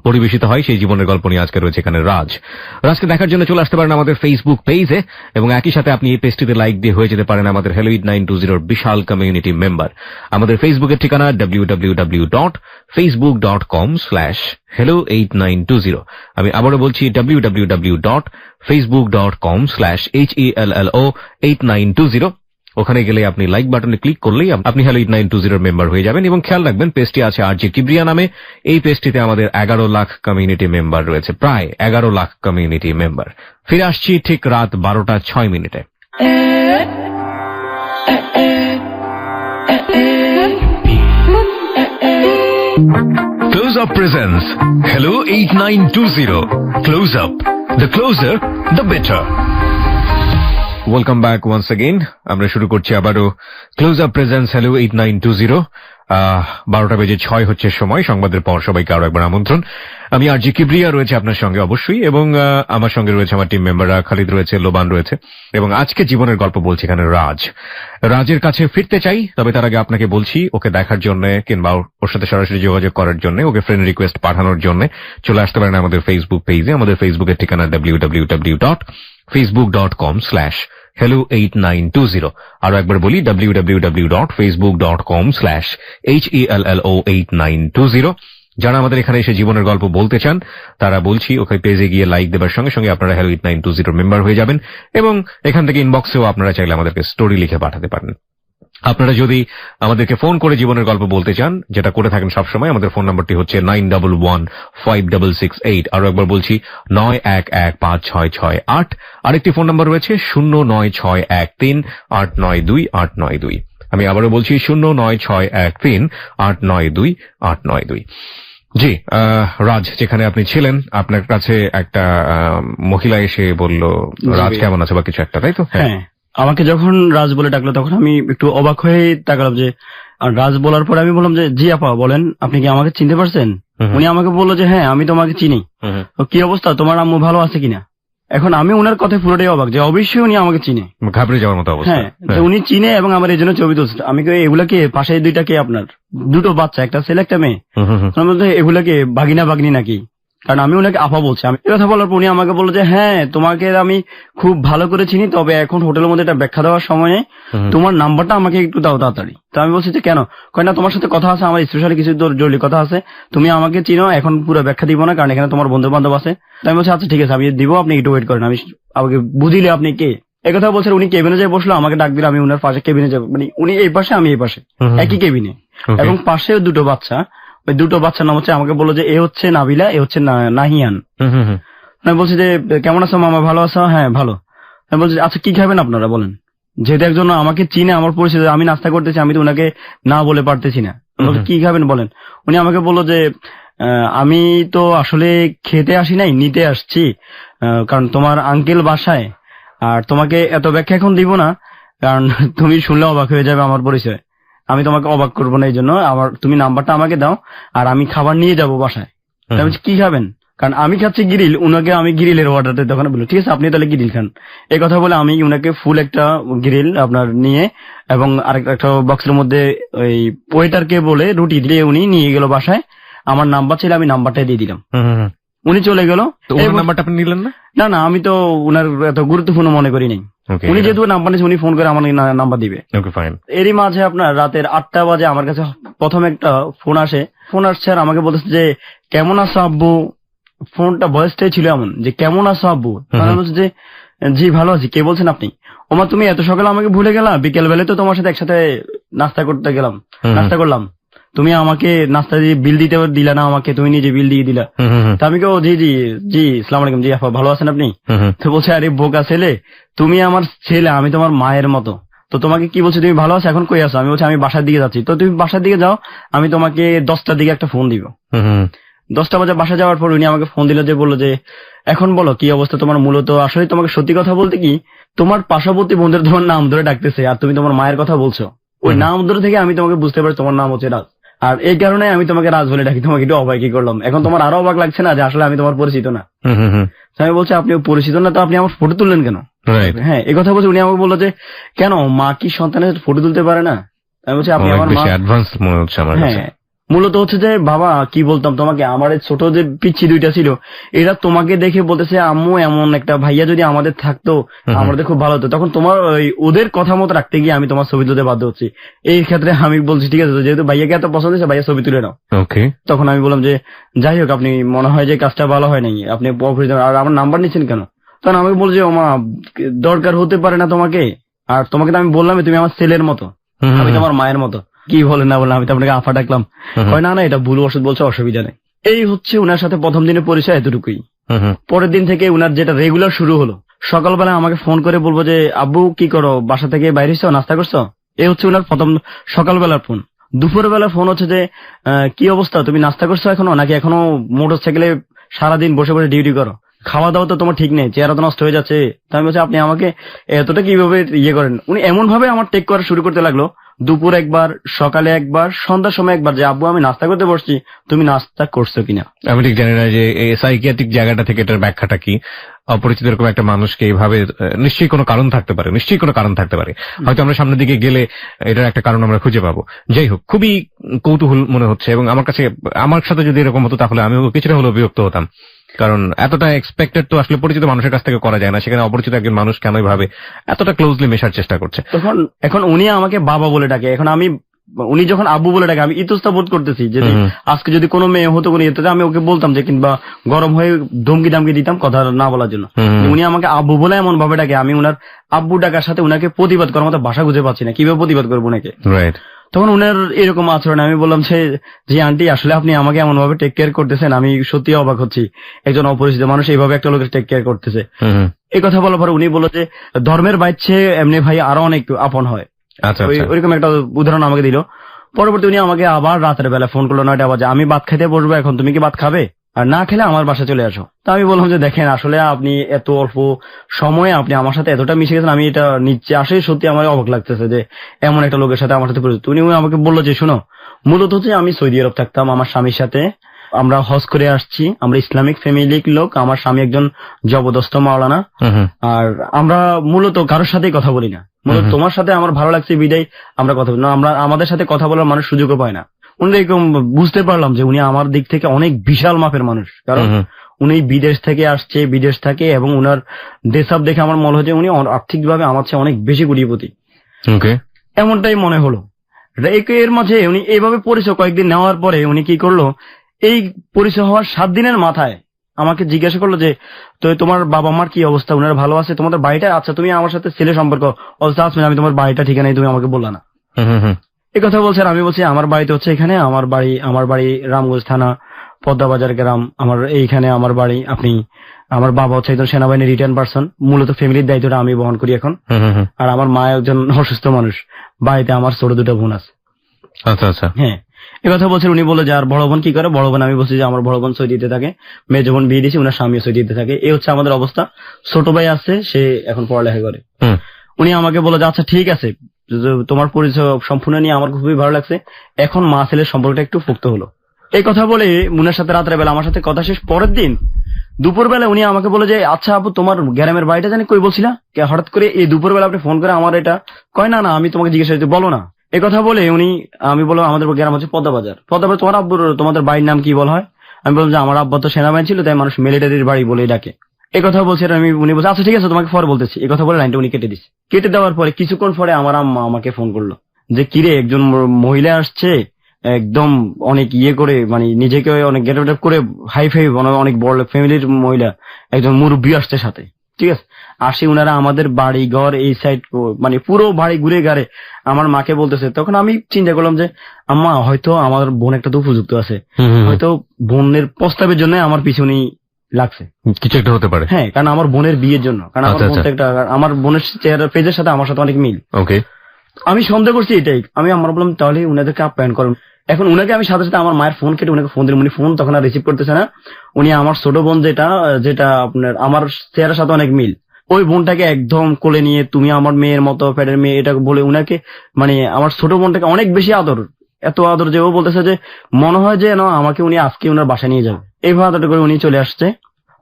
পরিবেশিত হয়। সেই জীবনের গল্প নিয়ে আজকে রয়েছে এখানে রাজকে দেখার জন্য চলে আসতে পারেন আমাদের ফেসবুক পেজে, এবং একই সাথে আপনি এই পেজটিতে লাইক দিয়ে হয়ে যেতে পারেন আমাদের হ্যালো 8920 বিশাল কমিউনিটি মেম্বার। আমাদের ফেসবুকের ঠিকানা www.facebook.com/hello8920। আমি আবারও বলছি www.facebook.com/hello8920। ওখানে গেলে আপনি লাইক বাটনে ক্লিক করলেই আপনি হ্যালো 8920 মেম্বার হয়ে যাবেন। এবং খেয়াল রাখবেন, পেজটি আছে আরজে কিবরিয়া নামে। এই পেজটিতে আমাদের 11 লাখ কমিউনিটি মেম্বার রয়েছে, প্রায় 11 লাখ কমিউনিটি মেম্বার। ফিরে আসছি ঠিক রাত 12:06। Close Up presents Hello 8920. Close Up. The closer, the better. Welcome back once again. আমরা শুরু করছি আবারও ক্লোজ আপ প্রেজেন্স হ্যালো 8920। 12:06 হচ্ছে সময়। সংবাদের পর সবাইকে আরো একবার আমন্ত্রণ। আমি আরজে কিবরিয়া রয়েছে আপনার সঙ্গে অবশ্যই, এবং আমার সঙ্গে রয়েছে আমার টিম মেম্বাররা, খালিদ রয়েছে, লোবান রয়েছে, এবং আজকে জীবনের গল্প বলছি এখানে রাজের কাছে ফিরতে চাই। তবে তার আগে আপনাকে বলছি, ওকে দেখার জন্য কিংবা ওর সাথে সরাসরি যোগাযোগ করার জন্য, ওকে ফ্রেন্ড রিকোয়েস্ট পাঠানোর জন্য চলে আসতে পারেন আমাদের ফেসবুক পেজে। আমাদের ফেসবুকের ঠিকানা www.facebook.com/hello8920। আরো একবার বলি, www.facebook.com/hello8920। যারা আমাদের এখানে এসে জীবনের গল্প বলতে চান তারা বলছি ওখানে পেজে গিয়ে লাইক দেবার সঙ্গে সঙ্গে আপনারা হ্যালো 8920 মেম্বার হয়ে যাবেন, এবং এখান থেকে ইনবক্সেও আপনারা চাইলে আমাদেরকে স্টোরি লিখে পাঠাতে পারেন। আপনারা যদি আমাদেরকে ফোন করে জীবনের গল্প বলতে চান, যেটা করে থাকেন সবসময়, আমাদের ফোন নাম্বারটি হচ্ছে 91156668। আরো একবার বলছি 91156668। আরেকটি ফোন নাম্বার রয়েছে 09613892892। আমি আবারও বলছি 09613892892। জি, রাজ, যেখানে আপনি ছিলেন, আপনার কাছে একটা মহিলা এসে বলল রাজ কেমন আছে বা কিছু একটা, তাই তো? হ্যাঁ, আমাকে যখন রাজ বলে ডাকলো তখন আমি একটু অবাক হয়ে তাকালাম যে, আর রাজ বলার পরে আমি বললাম যে জি আপা বলেন, আপনি কি আমাকে চিনতে পারছেন? উনি আমাকে বললো যে হ্যাঁ আমি তোমাকে চিনি। কি অবস্থা, তোমার আম্মু ভালো আছে কিনা? এখন আমি উনার কথায় পুরোটাই অবাক যে অবশ্যই উনি আমাকে চিনে, ঘাবড়ে যাওয়ার মতো অবস্থা। হ্যাঁ, উনি চিনে এবং আমার এই জন্য ছবি তুলছে। আমি এগুলাকে পাশে দুইটা কে আপনার দুটো বাচ্চা, একটা ছেলে একটা মেয়ে, এগুলাকে ভাগিনা ভাগ্নি নাকি? কারণ আমি ওনাকে আপা বলছি। আমি কথা বলার পর উনি আমাকে বললো যে হ্যাঁ তোমাকে আমি খুব ভালো করে চিনি, তবে এখন হোটেলের মধ্যে একটা ব্যাখ্যা দেওয়ার সময় তোমার নাম্বারটা আমাকে একটু দাও তাড়াতাড়ি। তো আমি বলছি যে কেন? কয় না তোমার সাথে কথা আছে, আমার স্পেশালি কিছু জরুরি কথা আছে, তুমি আমাকে চিনো, এখন পুরো ব্যাখ্যা দিব না কারণ এখানে তোমার বন্ধু বান্ধব আছে। তো আমি বলছি আচ্ছা ঠিক আছে আমি দিব, আপনি একটু ওয়েট করেন, আমি আমাকে বুঝিলে আপনি কে। একথা বলছেন। উনি কেবিনে যাই বসলো, আমাকে ডাক দিলে আমি উনার পাশে কেবিনে যাবো, মানে উনি এই পাশে আমি এই পাশে একই কেবিনে, এবং পাশেও দুটো বাচ্চা। ওই দুটো বাচ্চার নাম হচ্ছে, আমাকে বললো যে এ হচ্ছে নাবিলা, এ হচ্ছে নাহিয়ান। আমি বলছি যে কেমন আছো মামা, ভালো আছো? হ্যাঁ ভালো। আমি বলছি আচ্ছা কি খাবেন আপনারা বলেন। যেহেতু একজন আমাকে চিনে, আমার পরিচিত, আমি নাস্তা করতেছি, আমি তো ওনাকে না বলে পারতেছি না। কি খাবেন বলেন। উনি আমাকে বললো যে আমি তো আসলে খেতে আসি নাই, নিতে আসছি, কারণ তোমার আঙ্কেল বাসায়, আর তোমাকে এত ব্যাখ্যা এখন দিব না, কারণ তুমি শুনলে অবাক হয়ে যাবে আমার পরিচয়। আমি তোমাকে অবাক করবো না, এই জন্য তুমি নাম্বারটা আমাকে দাও, আর আমি খাবার নিয়ে যাব বাসায়। আমি বলছি কি খাবেন, কারণ আমি খাচ্ছি গ্রিল, উনাকে আমি গ্রিলের অর্ডার দিতে, তখন বললো ঠিক আছে আপনি তাহলে গ্রিল খান। এই কথা বলে আমি উনাকে ফুল একটা গ্রিল আপনার নিয়ে, এবং আরেকটা বক্সের মধ্যে ওই ওয়েটারকে বলে রুটি দিয়ে উনি নিয়ে গেল বাসায়। আমার নাম্বার ছিল, আমি নাম্বারটাই দিয়ে দিলাম, উনি চলে গেল। নাম্বারটা আপনি নিলেন না? না না, আমি তো উনার এত গুরুত্বপূর্ণ মনে করি নাই। উনি যেহেতু নাম্বার নিয়েছে, উনি ফোন করে আমার নাম্বার দিবে। এরই মাঝে আপনার রাতের 8টা বাজে আমার কাছে প্রথম একটা ফোন আসছে, আর আমাকে বলতেছে যে কেমন আছো আব্বু। ফোনটা ভয়েসটাই ছিল এমন যে কেমন আছো আব্বু। আমি বলছি যে জি ভালো আছি, কে বলছেন আপনি? ওমা তুমি এত সকালে আমাকে ভুলে গেলা, বিকেল বেলায় তো তোমার সাথে একসাথে নাস্তা করলাম, তুমি আমাকে নাস্তা দিয়ে বিল দিতে দিলা না আমাকে, তুমি নিজে বিল দিয়ে দিলা। তা আমি কেউ জি জি জি সালাম আলাইকুম, জি আপা ভালো আছেন আপনি? তো বলছে আরে বোকা ছেলে, তুমি আমার ছেলে, আমি তোমার মায়ের মতো, তো তোমাকে কি বলছি তুমি ভালো আছো, এখন কই আছো? আমি বলছি আমি বাসার দিকে যাচ্ছি। তো তুমি বাসার দিকে যাও, আমি তোমাকে 10টার দিকে একটা ফোন দিব। 10টা বাজে বাসা যাওয়ার পর উনি আমাকে ফোন দিল, যে বললো যে এখন বলো কি অবস্থা তোমার। মূলত আসলে তোমাকে সত্যি কথা বলতে কি, তোমার পার্শ্ববর্তী বন্ধুরা তোমার নাম ধরে ডাকতেছে, আর তুমি তোমার মায়ের কথা বলছো। ওই নাম ধরে থেকে আমি তোমাকে বুঝতে পারি তোমার নাম হচ্ছে রাজ, আর এই কারণে আমি তোমাকে রাজ বলে ডাকি। তোমাকে একটু অবাকই করলাম, এখন তোমার আরো অবাক লাগছে না যে আসলে আমি তোমার পরিচিত না? আমি বলছি আপনি পরিচিত না, তো আপনি আমার ফটো তুললেন কেন? হ্যাঁ এই কথা বলছে। উনি আমাকে বললো যে কেন, মা কি সন্তানের ফটো তুলতে পারে না? আমি বলছি আপনি আমার মা। হ্যাঁ মূলত হচ্ছে যে বাবা কি বলতাম তোমাকে, আমার ছোট যে পিচ্ছি দুইটা ছিল, এরা তোমাকে দেখে বলতেছে আম্মু এমন একটা ভাইয়া যদি আমাদের থাকতো আমাদের খুব ভালো হতো। তখন তোমার ওদের কথা মতো রাখতে গিয়ে আমি তোমার ছবি তুলতে বাধ্য হচ্ছি। এই ক্ষেত্রে আমি বলছি ঠিক আছে, যেহেতু ভাইয়াকে এত পছন্দ হয়েছে, ভাইয়া ছবি তুলে নাও। তখন আমি বললাম যে যাই হোক, আপনি মনে হয় যে কাজটা ভালো হয় নাই, আপনি আর আমার নাম্বার নিচ্ছেন কেন? তখন আমি বলছি ও মা দরকার হতে পারে না তোমাকে, আর তোমাকে তো আমি বললাম তুমি আমার ছেলের মতো, আমি তোমার মায়ের মতো। কি বলে না বলে আমি তো আপনাকে আফা ডাকলাম। হয় না না এটা ভুল ওষুধ বলছে, অসুবিধা নেই। এই হচ্ছে উনার সাথে প্রথম দিনের পরিচয়, এতটুকুই। পরের দিন থেকে উনার যেটা রেগুলার শুরু হলো, সকালবেলা আমাকে ফোন করে বলবো যে আব্বু কি করো, বাসা থেকে বাইরে এসছো, নাস্তা করছো? এই হচ্ছে উনার প্রথম সকালবেলার ফোন। দুপুরবেলা ফোন হচ্ছে যে কি অবস্থা, তুমি নাস্তা করছো এখনো, নাকি এখনো মোটর সাইকেলে সারাদিন বসে বসে ডিউটি করো, খাওয়া দাওয়া তো তোমার ঠিক নেই, চেহারা তো নষ্ট হয়ে যাচ্ছে। তাই আমি বলছি আপনি আমাকে এতটা কিভাবে ইয়ে করেন? উনি এমন ভাবে আমার টেক করা শুরু করতে লাগলো, দুপুর একবার, সকালে একবার, সন্ধ্যার সময় একবার, যে আব্বু আমি নাস্তা করতে বসছি, তুমি নাস্তা করছো কিনা। আমি ঠিক জানি না যে সাইকিয়াট্রিক জায়গাটা থেকে এটার ব্যাখ্যাটা কি। অপরিচিত এরকম একটা মানুষকে এইভাবে নিশ্চয়ই কোনো কারণ থাকতে পারে, হয়তো আমরা সামনের দিকে গেলে এটার একটা কারণ আমরা খুঁজে পাবো। যাই হোক, খুবই কৌতূহল মনে হচ্ছে, এবং আমার সাথে যদি এরকম হতো তাহলে আমিও কিছুটা হলেও বিরক্ত হতাম, কারণ এতটা এক্সপেক্টেড তো আসলে পরিচিত মানুষের কাছ থেকে করা যায় না, সেখানে অপরিচিত একজন মানুষ কেন ভাবে এতটা ক্লোজলি মেশার চেষ্টা করছে। তখন এখন উনি আমাকে বাবা বলে ডাকে, এখন উনি যখন আব্বু বলে ডাকে আমি ইতস্তা বোধ করতেছি যে আজকে যদি কোনো মেয়ে হতো কোনো ইয়েতে আমি ওকে বলতাম যে, কিংবা গরম হয়ে ধমকি দামকি দিতাম কথা না বলার জন্য। উনি আমাকে আব্বু বলে এমন ভাবে ডাকে, আমি উনার আব্বু ডাকার সাথে উনাকে প্রতিবাদ করার মতো ভাষা খুঁজে পাচ্ছি না, কিভাবে প্রতিবাদ করবো উনাকে। তখন উনার এরকম আচরণ, আমি বললাম যে আন্টি আসলে আপনি আমাকে এমন ভাবে টেক কেয়ার করতেছেন, আমি সত্যি অবাক হচ্ছি, একজন অপরিচিত মানুষ এইভাবে একটা লোকের টেক কেয়ার করতেছে। এই কথা বলার পর উনি বলল যে ধর্মের বাইচ্ছে এমনি ভাই আরো অনেক আপন হয়। ওইরকম একটা উদাহরণ আমাকে দিল। পরবর্তী উনি আমাকে আবার রাতের বেলা ফোন করলো 9টা বাজে, আমি ভাত খেতে বসবো এখন, তুমি কি ভাত খাবে? আর না খেলে আমার বাসা চলে আসো। তা আমি বললাম যে দেখেন আসলে আপনি এত অল্প সময়ে আপনি আমার সাথে এতটা মিশে গেছেন, আমি এটা নিচ্ছে আসলে সত্যি আমার অবাক লাগতেছে যে এমন একটা লোকের সাথে আমার সাথে পরিচিত। উনি আমাকে বললো যে শোনো, মূলত হচ্ছে আমি সৌদি আরব থাকতাম আমার স্বামীর সাথে, আমরা হজ করে আসছি, আমরা ইসলামিক ফ্যামিলির লোক, আমার স্বামী একজন জবরদস্ত মাওলানা, আর আমরা মূলত কারোর সাথেই কথা বলি না, মূলত তোমার সাথে আমার ভালো লাগছে বিদায় আমরা কথা বলি না, আমরা আমাদের সাথে কথা বলার মানুষ সুযোগও পায় না। উনি এরকম বুঝতে পারলাম যে উনি আমার দিক থেকে অনেক বিশাল মাপের মানুষ, কারণ উনি বিদেশ থেকে আসছে, বিদেশ থাকে, এবং উনার দেশাব দেখে আমার মনে হচ্ছে উনি আর্থিকভাবে আমার চেয়ে অনেক বেশি কোটিপতি, এমনটাই মনে হলো। এর মাঝে উনি এইভাবে পরিচয় কয়েকদিন নেওয়ার পরে উনি কি করলো, এই পরিচয় হওয়ার 7 দিনের মাথায় আমাকে জিজ্ঞাসা করলো যে তো তোমার বাবা মার কি অবস্থা, উনারা ভালো আছে, তোমাদের বাড়িটা, আচ্ছা তুমি আমার সাথে ছেলে সম্পর্ক, আমি তোমার বাড়িটা ঠিকানাই তুমি আমাকে বললা না। এই কথা বলছেন। আমি বলছি আমার বাড়িতে হচ্ছে এখানে, আমার বাড়ি রামগঞ্জ থানা পদ্মা বাজার গ্রাম, আমার এইখানে আমার বাড়ি। আপনি, আমার বাবা হচ্ছে একজন সেনাবাহিনী রিটার্ন পার্সন, মূলত ফ্যামিলির দায়িত্বটা আমি বহন করি এখন। আর আমার মা একজন অসুস্থ মানুষ, বাড়িতে আমার ছোট 2টা বোন আছে। আচ্ছা আচ্ছা, হ্যাঁ, এ কথা বলছেন। উনি বলে যে আর বড় বোন কি করে? বড় বোন, আমি বলছি যে আমার বড় বোন সৌদিতে থাকে, মেয়ে বোন বিয়ে দিয়েছি, উনার স্বামীও সৌদিতে থাকে। এই হচ্ছে আমাদের অবস্থা। ছোট ভাই আছে, সে এখন পড়ালেখা করে। উনি আমাকে বলে যে আচ্ছা ঠিক আছে, তোমার পরিচয় সম্পূর্ণ নিয়ে আমার খুবই ভালো লাগছে, এখন মা ছেলের সম্পর্কটা একটু পোক্ত হলো। এই কথা বলে উনার সাথে রাত্রে বেলা আমার সাথে কথা শেষ। পরের দিন দুপুর বেলা উনি আমাকে বলে যে আচ্ছা আপু, তোমার গ্রামের বাড়িটা জানি কই বলছিলা, হঠাৎ করে এই দুপুর বেলা আপনি ফোন করে আমার এটা কয়? না না, আমি তোমাকে জিজ্ঞাসা করছি, বলো না। এই কথা বলে উনি, আমি বললাম আমাদের গ্রাম হচ্ছে পদ্মা বাজার। পদ্মা বাজার, তোমার আব্বুর, তোমাদের বাড়ির নাম কি বলা হয়? আমি বললাম যে আমার আব্বা তো সেনাবাহিনী ছিল, তাই মানুষ মিলিটারির বাড়ি বলে ডাকে। এই কথা বলছি, আমি উনি বলছে আচ্ছা ঠিক আছে, তোমাকে পরে বলতেছি। এই কথা বলে লাইনটা উনি কেটে দিচ্ছে। কেটে দেওয়ার পরে কিছুক্ষণ পরে আমার আম্মা আমাকে ফোন করলো যে কিরে, একজন মহিলা আসছে, একদম অনেক ইয়ে করে, মানে নিজেকে অনেক গেট আপ করে, হাই ফাই, অনেক বড় ফ্যামিলির মহিলা, একজন মুরব্বী আসছে সাথে। ঠিক আছে, আসি উনারা আমাদের বাড়ি ঘর এই সাইড, মানে পুরো বাড়ি ঘুরে গাড়ে আমার মাকে বলতেছে। তখন আমি চিন্তা করলাম যে আম্মা, হয়তো আমার বোন একটা তো উপযুক্ত আছে, হয়তো বোনের প্রস্তাবের জন্য আমার পিছনেই লাগছে, কিছু একটা হতে পারে। হ্যাঁ, কারণ আমার বোনের বিয়ের জন্য, কারণ আমার বোন একটা, আমার বোনের চেহারা পেজের সাথে আমার সাথে অনেক মিল। ওকে, আমি সন্দেহ করছি এটাই। আমি আমার বললাম তাহলে উনাদেরকে আপ্যায়ন করুন। এখন উনাকে আমি সাথে সাথে আমার মায়ের ফোন কেটে উনাকে ফোন দিলাম। উনি ফোন তখন আর রিসিভ করতেছে না। উনি আমার ছোট বোন যেটা আপনার আমার চেহারার সাথে অনেক মিল, ওই বোনটাকে একদম কোলে নিয়ে তুমি আমার মেয়ের মতো, পেটের মেয়ে, এটা বলে উনাকে, মানে আমার ছোট বোনটাকে অনেক বেশি আদর, এত আদর যে ও বলতেছে যে মনে হয় যে না আমাকে উনি আজকে উনার বাসায় নিয়ে যাবে। এইভাবে আদর করে উনি চলে আসছে।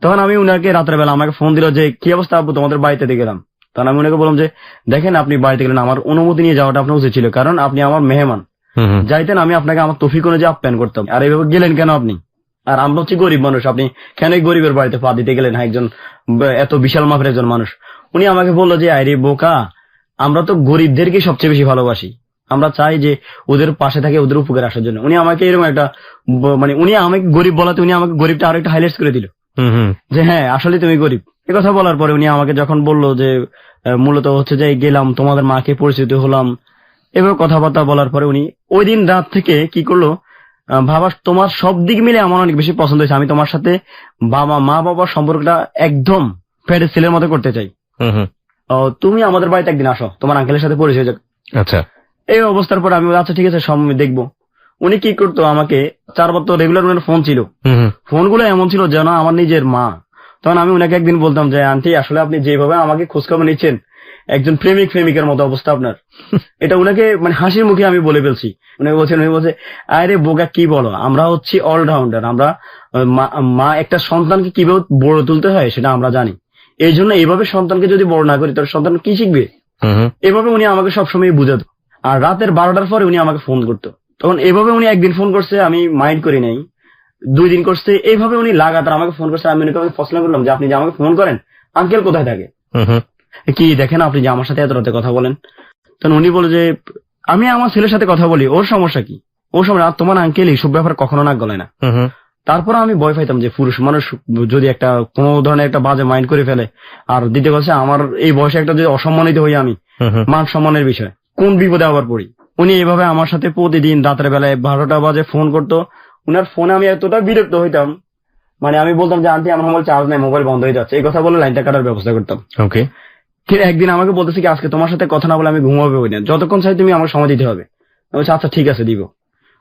তখন আমি উনাকে রাতের বেলা আমাকে ফোন দিল যে কি অবস্থা আব্বু, তোমাদের বাড়িতে দিয়ে গেলাম। তখন আমি উনাকে বললাম যে দেখেন, আপনি বাড়িতে গেলেন, আমার অনুমতি নিয়ে যাওয়াটা আপনার উচিত ছিল, কারণ আপনি আমার মেহমান। যাইতেন আমি আপনাকে আমার তৌফিক অনুযায়ী আপ্যায়ন করতাম, আর এইভাবে গেলেন কেন আপনি? আর আমরা হচ্ছে গরিব মানুষ, আপনি কেন গরিবের বাড়িতে পা দিতে গেলেন? হ্যাঁ, একজন এত বিশাল মাপের একজন মানুষ। উনি আমাকে বললো যে আরে বোকা, আমরা তো গরিবদেরকে সবচেয়ে বেশি ভালোবাসি, আমরা চাই যে ওদের পাশে থাকে, ওদের উপকার আসার জন্য। উনি আমাকে এরকম একটা, মানে উনি আমাকে গরিব বলাতে উনি আমাকে গরিবটা আরো একটা হাইলাইট করে দিল যে হ্যাঁ আসলে তুমি গরিব। এ কথা বলার পরে উনি আমাকে যখন বললো যে মূলত হচ্ছে যে গেলাম, তোমাদের মাকে পরিচিত হলাম, এবার কথাবার্তা বলার পরে উনি ওই দিন রাত থেকে কি করলো, বাবা তোমার সব দিক মিলে আমার অনেক বেশি পছন্দ হয়েছে, আমি তোমার সাথে মা বাবার সম্পর্কটা একদম ফ্যাটের ছেলের মতো করতে চাই, তুমি আমাদের বাড়িতে একদিন আসো, তোমার আঙ্কেলের সাথে পরিচয় যাক। আচ্ছা, এই অবস্থার পর আমি আচ্ছা ঠিক আছে সব দেখবো। উনি কি করতো, আমাকে 4 বার তো রেগুলার উনার ফোন ছিল, ফোনগুলো এমন ছিল যেন আমার নিজের মা। তখন আমি উনাকে একদিন বলতাম যে আন্টি আসলে আপনি যেভাবে আমাকে খোঁজখবর নিচ্ছেন, একজন প্রেমিকের মতো অবস্থা আপনার। এটা উনাকে মানে হাসির মুখে আমি বলে ফেলছি। উনি বলছে আরে বোকা কি বলো, আমরা হচ্ছি অলরাউন্ডার, আমরা মা একটা সন্তানকে কিভাবে বড় তুলতে হয় সেটা আমরা জানি, এই জন্য এইভাবে সন্তানকে যদি বড় না করি তার সন্তান কি শিখবে? এভাবে উনি আমাকে সবসময় বুঝাতো। আর রাতের 12টার পরে উনি আমাকে ফোন করতো। তখন এভাবে উনি একদিন ফোন করছে, আমি মাইন্ড করি নাই, 2 দিন করছে, এইভাবে উনি লাগাতার আমাকে ফোন করছে। আমি প্রশ্ন করলাম যে আপনি যে আমাকে ফোন করেন, আঙ্কেল কোথায় থাকে? কি দেখেন আপনি যে আমার সাথে এত রাতে কথা বলেন। তখন উনি বলে যে আমি আমার ছেলের সাথে কথা বলি, ওর সমস্যা কি? ওর সময় আর তোমার আঙ্কেল এইসব ব্যাপার কখনো নাক গলায় না। তারপর আমি ভয় পাইতাম যে পুরুষ মানুষ যদি একটা কোনো ধরনের একটা বাজে মাইন্ড করে ফেলে, আর দ্বিতীয় কথা আমার এই বয়সে একটা যদি অসম্মানিত হই আমি, মান সম্মানের বিষয়, কোন বিপদে আবার পড়ি। উনি এইভাবে আমার সাথে প্রতিদিন রাতের বেলায় 12টা বাজে ফোন করতো। উনার ফোনে আমি এতটা বিরক্ত হইতাম, মানে আমি বলতাম যে আন্টি আমার মোবাইল চার্জ নেই, মোবাইল বন্ধ হয়ে যাচ্ছে, এই কথা বলে লাইনটা কাটার ব্যবস্থা করতাম। ওকে, কিন্তু একদিন আমাকে বলতেছে কি আজকে তোমার সাথে কথা না বলে আমি ঘুমাবে না, যতক্ষণ চাই তুমি আমার সময় দিতে হবে। আমি বলছি আচ্ছা ঠিক আছে দিব।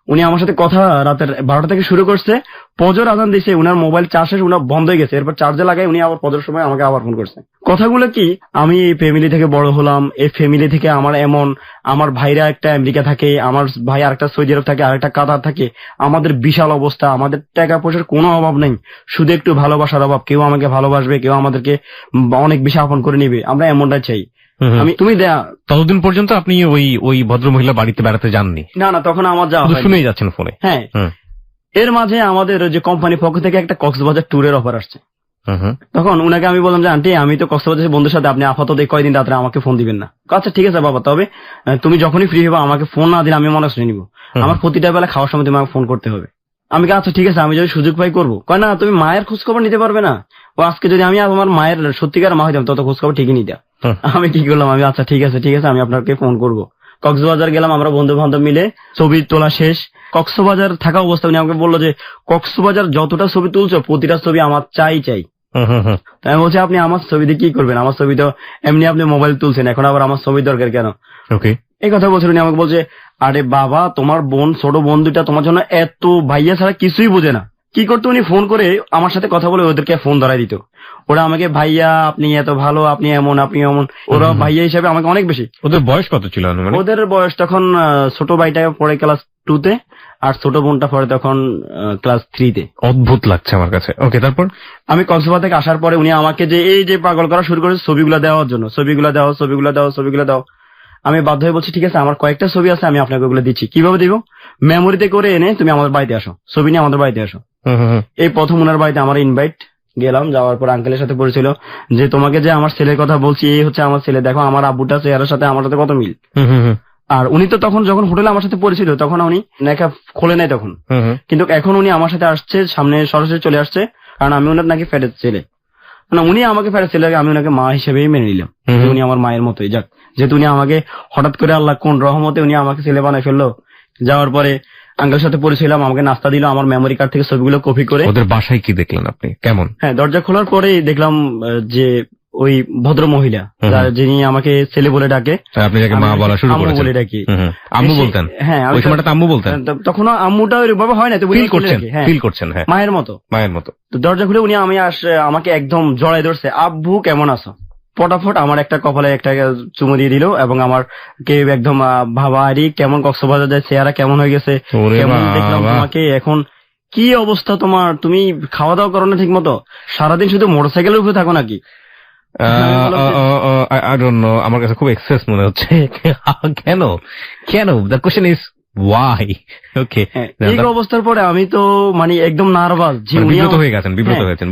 উনি আমার সাথে কথা রাতের 12টা থেকে শুরু করছে, ফজর আজান দিছে, উনার মোবাইল চার্জ শেষ, উনার বন্ধ হয়ে গেছে, এরপর চার্জে লাগাই উনি আবার ফজরের সময় আমাকে আবার ফোন করছে। কথাগুলো কি, আমি এই ফ্যামিলি থেকে বড় হলাম, এই ফ্যামিলি থেকে আমার এমন, আমার ভাইরা একটা আমেরিকা থাকে, আমার ভাই আরেকটা সৌদি আরব থাকে, আরেকটা কাতার থাকে, আমাদের বিশাল অবস্থা, আমাদের টাকা পয়সার কোনো অভাব নেই, শুধু একটু ভালোবাসার অভাব, কেউ আমাকে ভালোবাসবে, কেউ আমাদেরকে অনেক বেশি আপন করে নিবে, আমরা এমনটাই চাই। তুমি ততদিন পর্যন্ত আপনি ওই ভদ্র মহিলা বাড়িতে বেড়াতে যাননি? না না, তখন আমার যাওয়া শুনেই যাচ্ছেন ফোনে। হ্যাঁ, এর মাঝে আমাদের যে কোম্পানির পক্ষ থেকে একটা কক্সবাজার ট্যুরের অফার আসছে। তখন উনাকে আমি বললাম যে আন্টি আমি তো কক্সবাজার বন্ধুর সাথে, আপনি আপাতত কয়দিন রাত্রে আমাকে ফোন দিবেন না। আচ্ছা ঠিক আছে বাবা, তবে তুমি যখনই ফ্রি হবে আমাকে ফোন না দিলে আমি মনে শুনে নিবো, আমার প্রতিটা বেলা খাওয়ার সময় তুমি আমাকে ফোন করতে হবে। আমি আচ্ছা ঠিক আছে, আমি যদি সুযোগ পাই করবো। কয় না তুমি মায়ের খোঁজ খবর নিতে পারবে না? ও আজকে যদি আমি আমার মায়ের সত্যিকার মা হইতাম তত খোঁজ খবর ঠিকই নিতাম। আমি কি করলাম, আমি আচ্ছা ঠিক আছে আমি আপনাকে ফোন করবো। কক্সবাজার গেলাম আমরা বন্ধু বান্ধব মিলে, ছবি তোলা শেষ। কক্সবাজার থাকা অবস্থা উনি আমাকে বললো যে কক্সবাজার যতটা ছবি তুলছো প্রতিটা ছবি আমার চাই। তাই আমি বলছি আপনি আমার ছবি দিয়ে কি করবেন, আমার ছবি তো এমনি আপনি মোবাইল তুলছেন, এখন আবার আমার ছবি দরকার কেন? এই কথা বলছিল। উনি আমাকে বলছে আরে বাবা তোমার বোন, ছোট বোন দুইটা তোমার জন্য এত, ভাইয়া ছাড়া কিছুই বোঝে না। কি করতো উনি ফোন করে আমার সাথে কথা বলে ওদেরকে ফোন ধরাই দিত। ওরা আমাকে ভাইয়া আপনি এত ভালো, আপনি এমন, আপনি এমন, ওরা ভাইয়া হিসাবে আমাকে অনেক বেশি। ওদের বয়স কত ছিল? ওদের বয়স তখন ছোট ভাইটা পড়ে ক্লাস 2-তে আর ছোট বোনটা পড়ে তখন ক্লাস 3-তে। অদ্ভুত লাগছে আমার কাছে। ওকে, তারপর আমি কক্সবাজার থেকে আসার পরে উনি আমাকে যে এই যে পাগল করা শুরু করেছে ছবিগুলো দেওয়ার জন্য, ছবিগুলো দাও। আমি বাধ্য হয়ে বলছি ঠিক আছে আমার কয়েকটা ছবি আছে, আমি আপনাকে ওগুলো দিচ্ছি। কিভাবে দিব? মেমোরিতে করে এনে তুমি আমাদের বাড়িতে আসো, ছবি নিয়ে আমাদের বাড়িতে আসো। এই প্রথম ওনার বাড়িতে আমার ইনভাইট, গেলাম। যাওয়ার পর আঙ্কেলের সাথে পরিচয়, যে তোমাকে যে আমার ছেলের কথা বলছি এই হচ্ছে আমার ছেলে, দেখো আমার আব্বুটা চেহারার সাথে আমার সাথে কত মিল। আর উনি তো তখন যখন হোটেলে আমার সাথে পরিচিত তখন উনি নেকা খোলে নাই তখন, কিন্তু এখন উনি আমার সাথে আসছে, সামনে সরাসরি চলে আসছে, কারণ আমি ওনার নাকি ফ্যাটের ছেলে। না, উনি আমাকে ফ্যাটের ছেলে, আমি ওনাকে মা হিসেবেই মেনে নিলাম। উনি আমার মায়ের মতোই। যাক, যেহেতু উনি আমাকে হঠাৎ করে আল্লাহ কোন রহমতে উনি আমাকে ছেলে বানায় ফেললো। যাওয়ার পরে আঙ্কেলের সাথে পরিচয় হলাম, আমাকে নাস্তা দিল, আমার মেমোরি কার্ড থেকে ছবিগুলো কপি করে। ওদের বাসায় কি দেখলেন আপনি, কেমন? হ্যাঁ, দরজা খোলার পরে দেখলাম যে ওই ভদ্র মহিলা যিনি আমাকে ছেলে বলে ডাকে, আপনি যাকে মা বলা শুরু করেছেন, বলে ডাকি, আম্মু বলতেন। হ্যাঁ, ওই সময়টা আম্মু বলতেন। তখন আম্মুটা ওইভাবে হয় না, ফিল করছেন মায়ের মতো। তো দরজা খুলে উনি আমাকে একদম জড়াই ধরছে, আব্বু কেমন আছো? ফটাফট আমার একটা কপালে একটা চুমু দিয়ে দিল এবং আমার কে একদম ভাবা আরে কেমন কক্সবাজার যায়, চেহারা কেমন হয়ে গেছে, কেমন দেখলাম তোমাকে, এখন কি অবস্থা তোমার, তুমি খাওয়া দাওয়া করো না ঠিক মতো, সারাদিন শুধু মোটরসাইকেলের উপরে থাকো নাকি? আমার কাছে খুব এক্সেস মনে হচ্ছে। কেন দ্য কোশ্চেন ইজ ওয়াই? ওকে, এই অবস্থার পরে আমি তো মানে একদম নার্ভাস, বিব্রত হয়ে গেছেন,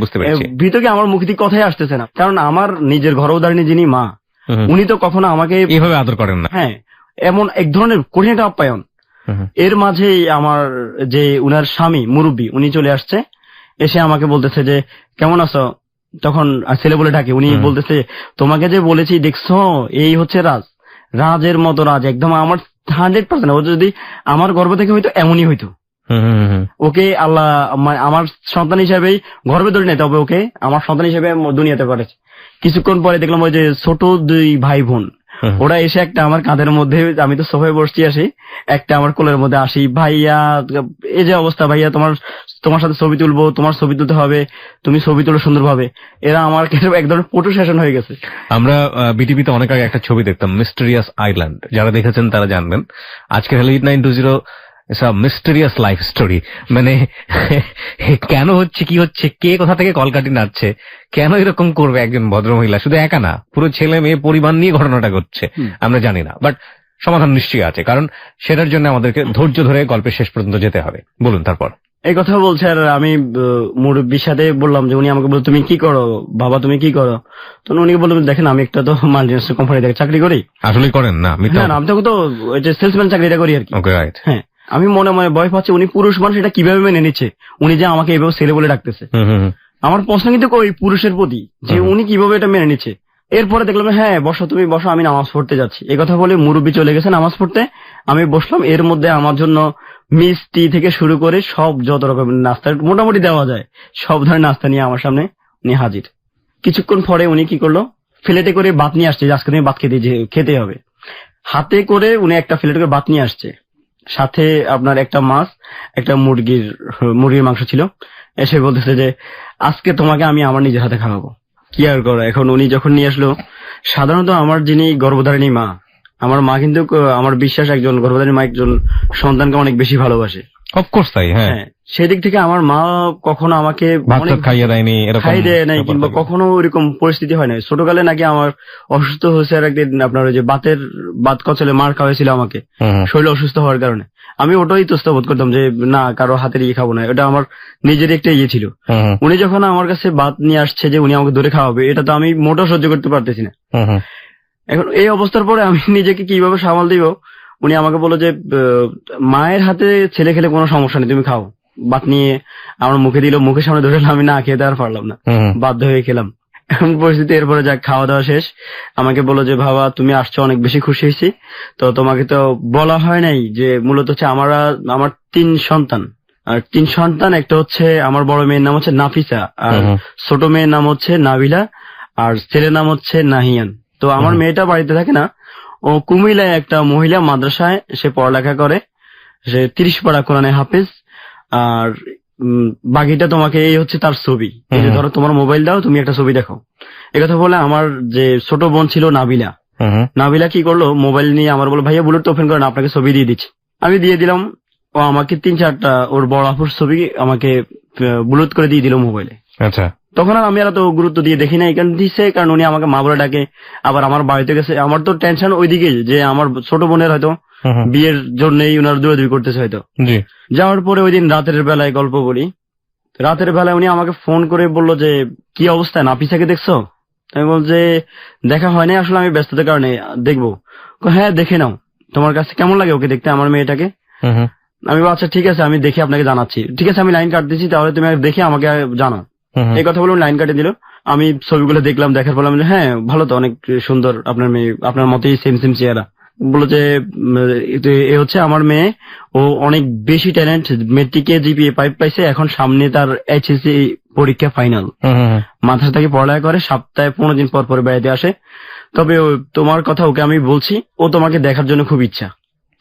বুঝতে পেরেছি। ভিতরে আমার মুখ থেকে কথাই আসতেছে না, কারণ আমার নিজের ঘরোদারিনী যিনি মা, উনি তো কখনো আমাকে এইভাবে আদর করেন না। হ্যাঁ, এমন এক ধরনের কঠিন একটা আপ্যায়ন। এর মাঝেই আমার যে উনার স্বামী মুরব্বী উনি চলে আসছে, এসে আমাকে বলতেছে যে কেমন আছো, তখন ছেলে বলে ডাকে। উনি বলতেছে তোমাকে যে বলেছি দেখছো, এই হচ্ছে রাজের মতো রাজ, একদম আমার 100%। ও যদি আমার গর্ভ থেকে হইতো এমনই হইতো। ওকে আল্লাহ আমার সন্তান হিসেবেই গর্বে ধরে নেই, তবে ওকে আমার সন্তান হিসেবে দুনিয়াতে করেছে। কিছুক্ষণ পরে দেখলাম ওই যে ছোট 2 ভাই বোন, ওরা এসে একটা আমার কাঁধের মধ্যে, আমি তো সোফায় বসছি, আসি একটা আমার কোলের মধ্যে, আসি ভাইয়া এই যে অবস্থা, ভাইয়া তোমার সাথে ছবি তুলবো, তোমার ছবি তুলতে হবে, তুমি ছবি তুলো সুন্দরভাবে। এরা আমার এক ধরনের ফটো সেশন হয়ে গেছে। আমরা বিটিভিতে অনেক আগে একটা ছবি দেখতাম, মিস্টেরিয়াস আইল্যান্ড, যারা দেখেছেন তারা জানবেন। আজকে হলো 8920 মিস্টেরিয়াস লাইফ স্টোরি। মানে কেন হচ্ছে, কি হচ্ছে, কে কোথা থেকে কলকাঠি নাড়ছে, কেন এরকম করবে একজন ভদ্রমহিলা, শুধু একা না, পুরো ছেলে মেয়ে পরিবার নিয়ে ঘটনাটা ঘটছে, আমরা জানি না, বাট সমাধান নিশ্চয়ই আছে, কারণ সেটার জন্য আমাদেরকে ধৈর্য ধরে গল্পের শেষ পর্যন্ত যেতে হবে। বলুন তারপর। এই কথা বলছে, আর আমি মুরব্বীর সাথে বললাম যে উনি আমাকে বলল তুমি কি করো বাবা, তুমি কি করো? তো উনি বললেন দেখেন আমি একটা তো মাল্টিনেশনাল কোম্পানি থেকে চাকরি করি। আসলে করেন না? আমি তো ওই যে সেলসম্যান চাকরিটা করি আর কি। ওকে, রাইট। হ্যাঁ, আমি মনে মনে ভয় পাচ্ছি উনি পুরুষ মানুষ, এটা কিভাবে মেনে নিচ্ছে, উনি যে আমাকে এভাবে ছেলে বলে ডাকতেছে। আমার প্রশ্ন কিন্তু ওই পুরুষের প্রতি, যে উনি কিভাবে এটা মেনে নিচ্ছে। এরপরে দেখলাম হ্যাঁ বসো, তুমি বসো, আমি নামাজ পড়তে যাচ্ছি। এই কথা বলে মুরব্বী চলে গেছে নামাজ পড়তে, আমি বসলাম। এর মধ্যে আমার জন্য মিষ্টি থেকে শুরু করে সব যত রকমের নাস্তা মোটামুটি দেওয়া যায় সব ধরনের নাস্তা নিয়ে আমার সামনে উনি হাজির। কিছুক্ষণ পরে উনি কি করলো, প্লেটে করে ভাত নিয়ে আসছে, আজকে তুমি ভাত খেতে হবে। হাতে করে উনি একটা প্লেটে করে ভাত নিয়ে আসছে, সাথে আপনার একটা মাছ, একটা মুরগির মাংস ছিল। এসে বলতেছে যে আজকে তোমাকে আমি আমার নিজের হাতে খাওয়াবো। কি আর করো, এখন উনি যখন নিয়ে আসলো, সাধারণত আমার যিনি গর্ভধারিণী মা, আমার মা কিন্তু আমার বিশ্বাস একজন গর্ভধারিণী মা একজন সন্তানকে অনেক বেশি ভালোবাসে। অফকোর্স তাই, হ্যাঁ। সেদিক থেকে আমার মা কখনো আমাকে খাইয়ে দেয়নি, খাইয়ে দেয় নাই, কিংবা কখনো ওইরকম পরিস্থিতি হয় নাই। ছোটকালে নাকি আমার অসুস্থ হয়েছে, আর একদিন আপনার ওই যে বাত কচলে মার খাওয়াইছিল আমাকে শরীর অসুস্থ হওয়ার কারণে। আমি ওটাই ইতস্ত বোধ করতাম যে না, কারো হাতের ইয়ে খাবো না, এটা আমার নিজের একটা ইয়ে ছিল। উনি যখন আমার কাছে ভাত নিয়ে আসছে যে উনি আমাকে ধরে খাওয়াবে, এটা তো আমি মোটেও সহ্য করতে পারতেছি না। এখন এই অবস্থার পরে আমি নিজেকে কিভাবে সামাল দিব। উনি আমাকে বললো যে মায়ের হাতে ছেলে খেলে কোনো সমস্যা নেই, তুমি খাও। ভাত নিয়ে আমার মুখে দিল, মুখের সামনে ধরে আমি না খেতে আর পারলাম না, বাধ্য হয়ে খেলাম। এমন পরিস্থিতি। এরপরে যাক খাওয়া দাওয়া শেষ, আমাকে বললো যে বাবা তুমি আসছো, অনেক বেশি খুশি হয়েছি। তো তোমাকে তো বলা হয় নাই যে মূলত হচ্ছে আমার 3 সন্তান, আর 3 সন্তান, একটা হচ্ছে আমার বড় মেয়ের নাম হচ্ছে নাফিসা, আর ছোট মেয়ের নাম হচ্ছে নাবিলা, আর ছেলের নাম হচ্ছে নাহিয়ান। তো আমার মেয়েটা বাড়িতে থাকে না, ও কুমিল্লায় একটা মহিলা মাদ্রাসায় সে পড়ালেখা করে, সে 30 পারা কোরআনে হাফেজ। আর বাকিটা তোমাকে এই হচ্ছে তার ছবি, এই যে ধরো তোমার মোবাইল দাও, তুমি একটা ছবি দেখো। একথা বলে আমার যে ছোট বোন ছিল নাবিলা, নাবিলা কি করলো, মোবাইল নিয়ে আমার বললো ভাইয়া ব্লুটুথ ওপেন করেন, আপনাকে ছবি দিয়ে দিচ্ছি। আমি দিয়ে দিলাম, ও আমাকে 3-4টা ওর বড় আপুর ছবি আমাকে ব্লুটুথ করে দিয়ে দিল মোবাইলে। আচ্ছা, তখন আর আমি আর তো গুরুত্ব দিয়ে দেখি নাই, কারণ দিচ্ছে, কারণ উনি আমাকে মা বলে ডাকে, আবার আমার বাড়িতে গেছে। আমার তো টেনশন ওইদিকে যে আমার ছোট বোনের হয়তো বিয়ের জন্যই উনার দৌড়াদৌড়ি করতেছে হয়তো। যাওয়ার পরে ওই দিন রাতের বেলায় গল্প বলি, রাতের বেলায় উনি আমাকে ফোন করে বললো যে কি অবস্থা, নাফিসাকে দেখছো? আমি বল যে দেখা হয় নাই আসলে, আমি ব্যস্ততার কারণে দেখবো। হ্যাঁ দেখে নাও, তোমার কাছে কেমন লাগে ওকে দেখতে, আমার মেয়েটাকে? আমি আচ্ছা ঠিক আছে, আমি দেখে আপনাকে জানাচ্ছি। ঠিক আছে, আমি লাইন কাট দিচ্ছি, তাহলে তুমি দেখে আমাকে জানাও। এই কথা বলে লাইন কাটে দিল। আমি ছবিগুলো দেখলাম, দেখার পর আমি হ্যাঁ ভালো তো, অনেক সুন্দর আপনার মেয়ে, আপনার মতোই সেম সেম চেহারা। বললো যে এ হচ্ছে আমার মেয়ে, ও অনেক বেশি ট্যালেন্ট, মেট্রিকে জিপিএ 5 পাইছে, এখন সামনে তার এইচএসসি পরীক্ষা ফাইনাল, মাথার থেকে পড়ালেখা করে, সপ্তাহে 15 দিন পর পর বেড়াতে আসে। তবে তোমার কথা ওকে আমি বলছি, ও তোমাকে দেখার জন্য খুব ইচ্ছা,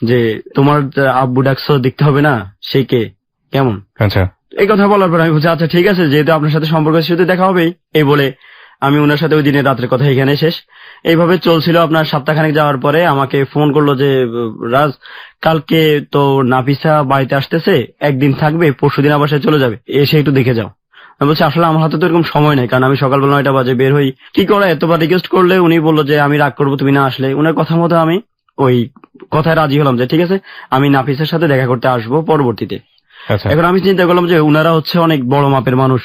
যে তোমার আব্বু ডাকছো, দেখতে হবে না, সে কে কেমন। আচ্ছা, এই কথা বলার পর আমি বলছি আচ্ছা ঠিক আছে, যেহেতু আপনার সাথে সম্পর্ক শুধু দেখা হবেই, এই বলে আমি ওনার সাথে ওই দিনের রাতের কথা এখানে শেষ। এইভাবে চলছিল। আপনার সপ্তাহখানেক যাওয়ার পরে আমাকে ফোন করলো যে রাজ, কালকে তো নাফিসা বাড়িতে আসতেছে, একদিন থাকবে, পরশুদিন আবার সে চলে যাবে, এসে একটু দেখে যাও। আমি বলছি আসলে আমার হাতে তো এরকম সময় নেই, কারণ আমি সকালবেলা 9টা বাজে বের হই। কি করে এতবার রিকোয়েস্ট করলে উনি বললো যে আমি রাগ করবো তুমি না আসলে। উনার কথা মতো আমি ওই কথায় রাজি হলাম যে ঠিক আছে, আমি নাফিসের সাথে দেখা করতে আসবো পরবর্তীতে। এখন আমি চিন্তা করলাম যে উনারা হচ্ছে অনেক বড় মাপের মানুষ,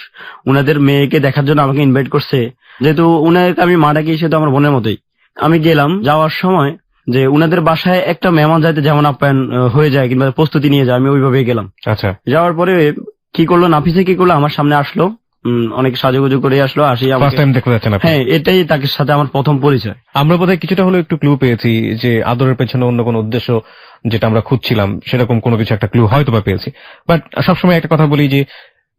উনাদের মেয়েকে দেখার জন্য আমাকে ইনভাইট করছে, যেহেতু উনাকে আমি মা ডাকি, সে তো আমার বোনের মতোই। আমি গেলাম, যাওয়ার সময় যে উনাদের বাসায় একটা মেহমান যাইতে যেমন আপ্যায়ন হয়ে যায় কিংবা প্রস্তুতি নিয়ে যায়, আমি ওইভাবে গেলাম। আচ্ছা, যাওয়ার পরে কি করলো নাফিসে, কি করলো, আমার সামনে আসলো, অনেক সাজুগুজু করে আসলো, আসি হ্যাঁ, এটাই তাকে সাথে আমার প্রথম পরিচয়। আমরা বোধহয় কিছুটা হলো একটু ক্লু পেয়েছি যে আদরের পেছনে অন্য কোনো উদ্দেশ্য যেটা আমরা খুঁজছিলাম, সেরকম কোনো কিছু একটা ক্লু হয়তো বা পেয়েছি। বাট সবসময় একটা কথা বলি যে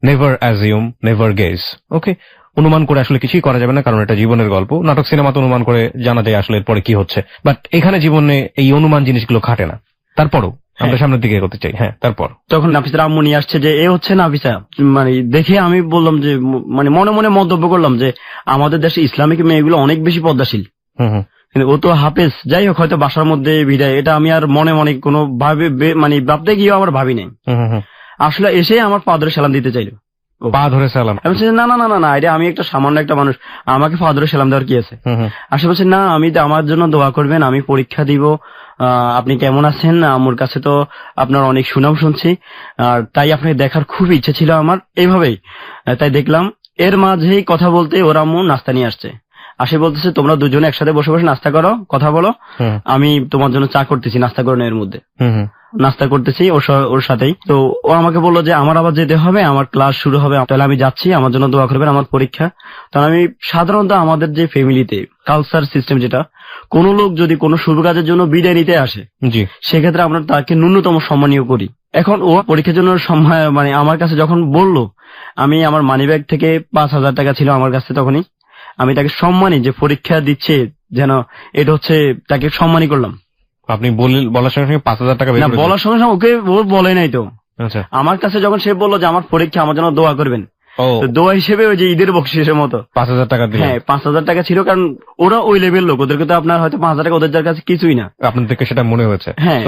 নেভার অ্যাজিউম, নেভার গেস। ওকে, অনুমান করে আসলে কিছুই করা যাবে না, কারণ এটা জীবনের গল্প। নাটক সিনেমাতে অনুমান করে জানা যায় আসলে এরপরে কি হচ্ছে, বাট এখানে জীবনে এই অনুমান জিনিসগুলো খাটে না। তারপরও আমরা সামনের দিকে এগোতে চাই। হ্যাঁ, তারপর তখন নাফিসার আম্মু নিয়ে আসছে যে এ হচ্ছে নাফিসা। মানে দেখে আমি বললাম যে, মানে মনে মনে মন্তব্য করলাম যে আমাদের দেশে ইসলামিক মেয়েগুলো অনেক বেশি পদ্মাশীল, কিন্তু ও তো হাফেজ। যাই হোক, হয়তো বাসার মধ্যে বিদায়, এটা আমি আর মনে মনে কোনো ভাবে মানে ভাবতে গিয়েও আমার ভাবি নাই। আসলে এসে আমার পা ধরে সালাম দিতে চাইলো, পা ধরে সালাম। আমি বলছি না না না না, এটা আমি একটা সামান্য একটা মানুষ, আমাকে পা ধরে সালাম দেওয়ার কি আছে। আসলে বলছে না, আমি আমার জন্য দোয়া করবেন, আমি পরীক্ষা দিব, আপনি কেমন আছেন, আমার কাছে তো আপনার অনেক সুনাম শুনছি, আর তাই আপনাকে দেখার খুব ইচ্ছা ছিল আমার, এইভাবেই তাই দেখলাম। এর মাঝেই কথা বলতে ওর আম্মু নাস্তা নিয়ে আসছে, আসে বলতেছে তোমরা দুজনে একসাথে বসে বসে নাস্তা করো, কথা বলো, আমি তোমার জন্য চা করতেছি, নাস্তা করো না। এর মধ্যে নাস্তা করতেছি ওর সাথেই। তো ও আমাকে বললো যে আমার আবার যেতে হবে, আমার ক্লাস শুরু হবে, তাহলে আমি যাচ্ছি, আমার জন্য দোয়া করবেন, আমার পরীক্ষা। তখন আমি সাধারণত আমাদের যে ফ্যামিলিতে কালচার সিস্টেম, যেটা কোন লোক যদি কোনো শুভ কাজের জন্য বিদায় নিতে আসে, সেক্ষেত্রে আমরা তাকে ন্যূনতম সম্মানীয় করি। এখন ও পরীক্ষার জন্য মানে আমার কাছে যখন বললো, আমি আমার মানিব্যাগ থেকে 5,000 টাকা ছিল আমার কাছে, তখনই আমি তাকে সম্মানী যে পরীক্ষা দিচ্ছে যেন, এটা হচ্ছে তাকে সম্মানী করলাম। আপনি বলার সঙ্গে সঙ্গে 5,000 টাকা না, বলার সঙ্গে সঙ্গে ওকে ও বলে নাই তো। আচ্ছা, আমার কাছে যখন সে বললো যে আমার পরীক্ষা, আমার জন্য দোয়া করবেন, দোয়া হিসেবে ওই যে ঈদের বকশিসের মতো 5,000 টাকা দিল। হ্যাঁ, 5,000 টাকা ছিল, কারণ ওরা ওই লেভেল লোক, ওদেরকে তো আপনার হয়তো 5,000 টাকা ওদের কাছে কিছুই না। আপনার থেকে সেটা মনে হয়েছে। হ্যাঁ,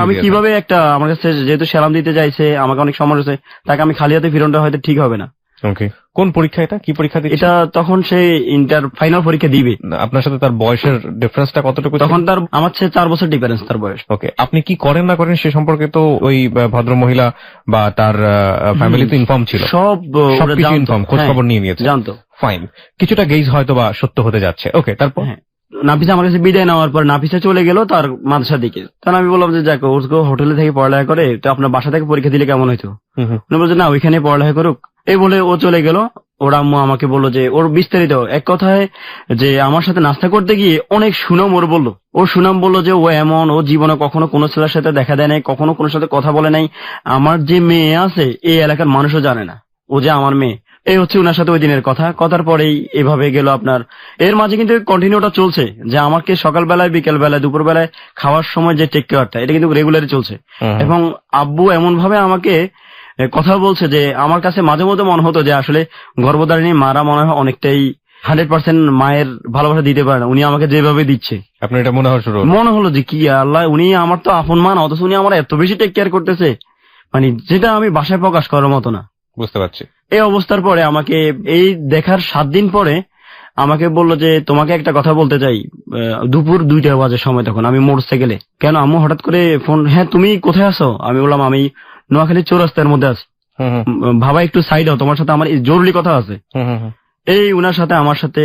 আমি কিভাবে একটা, আমার কাছে যেহেতু সালাম দিতে চাইছে, আমাকে অনেক সম্মান হয়েছে, তাকে আমি খালি হাতে ফিরনটা হয়তো ঠিক হবে না। ওকে, কোন পরীক্ষা এটা, কি পরীক্ষা দিচ্ছে? এটা তখন সে ইন্টার ফাইনাল পরীক্ষা দিবে। আপনার সাথে তার বয়সের ডিফারেন্সটা কতটুকু? তখন তার আমার চেয়ে 4 বছর ডিফারেন্স তার বয়স। ওকে, আপনি কি করেন না করেন সে সম্পর্কে তো ওই ভদ্র মহিলা বা তার ফ্যামিলি তো ইনফর্ম ছিল, সবকিছু ইনফর্ম, খোঁজ খবর নিয়ে নিয়েছে, জানতো। ফাইন, কিছুটা গেজ হয়তো বা সত্য হতে যাচ্ছে। ওকে, তারপর নাফিসা আমার কাছে বিদায় নেওয়ার পর নাফিসা চলে গেল তার মাদ্রাসার দিকে। তখন আমি বললাম যে যাক, ওর হোটেলে থেকে পড়ালেখা করে, তো আপনার বাসা থেকে পরীক্ষা দিলে কেমন হইতো? উনি বলছে না, ওইখানে পড়ালেখা করুক। এই বলে ও চলে গেল। ওর আম্মু আমাকে বললো যে ওর বিস্তারিত এক কথায় যে আমার সাথে নাস্তা করতে গিয়ে অনেক সুনাম ওর বললো। ওর সুনাম বললো যে ও এমন, ও জীবনে কখনো কোনো ছেলের সাথে দেখা দেয় নাই, কখনো কোনো সাথে কথা বলে নাই, আমার যে মেয়ে আছে এই এলাকার মানুষও জানে না ও যে আমার মেয়ে। এই হচ্ছে ওনার সাথে ওই দিনের কথা। কথার পরেই এভাবে গেল আপনার। এর মাঝে কিন্তু কন্টিনিউটা চলছে যে আমাকে সকালবেলায়, বিকেল বেলায়, দুপুর বেলায় খাওয়ার সময় যে টেক কেয়ারটা, এটা কিন্তু রেগুলারই চলছে। এবং আব্বু এমন ভাবে আমাকে কথা বলছে যে আমার কাছে মাঝে মধ্যে মনে হতো যে আসলে গর্ভধারিণী মারা মনে হয় অনেকটাই 100% মায়ের ভালোবাসা দিতে পারে না, উনি আমাকে যেভাবে দিচ্ছে। আপনার এটা মনে হলো যে কি আল্লাহ, উনি আমার তো আপন মান, অথচ উনি আমার এত বেশি টেক কেয়ার করতেছে, মানে যেটা আমি বাসায় প্রকাশ করার মতো না। বুঝতে পারছি। এই অবস্থার পরে আমাকে এই দেখার 7 দিন পরে আমাকে বললো যে তোমাকে একটা কথা বলতে চাই। দুপুর 2টা বাজে সময়, তখন আমি মোটরসাইকেলে। কেন আম্মু হঠাৎ করে ফোন? হ্যাঁ তুমি কোথায় আছো? আমি বললাম আমি নোয়াখালী চৌরাস্তার মধ্যে আছি। ভাবা একটু সাইড হও, তোমার সাথে আমার জরুরি কথা আছে। এই উনার সাথে আমার সাথে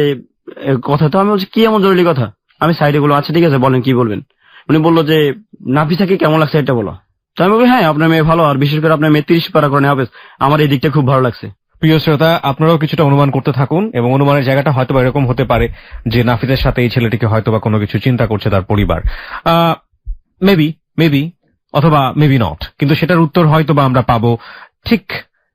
কথা, তো আমি বলছি কি এমন জরুরি কথা? আমি সাইডে বললাম আচ্ছা ঠিক আছে বলেন কি বলবেন। উনি বললো যে নাফিসাকে কেমন লাগছে এটা বলো। তো আমি বলি হ্যাঁ আপনার মেয়ে ভালো, আর বিশেষ করে আপনার মেয়ে 30 পারা করে নেওয়া, আমার এই দিকটা খুব ভালো লাগছে। প্রিয় শ্রোতা, আপনারাও কিছুটা অনুমান করতে থাকুন, এবং অনুমানের জায়গাটা হয়তো এরকম হতে পারে যে নাফিসের সাথে এই ছেলেটিকে হয়তো কোনো কিছু চিন্তা করছে তার পরিবার। মেবি অথবা মেবি নট, কিন্তু সেটার উত্তর হয়তো আমরা পাবো ঠিক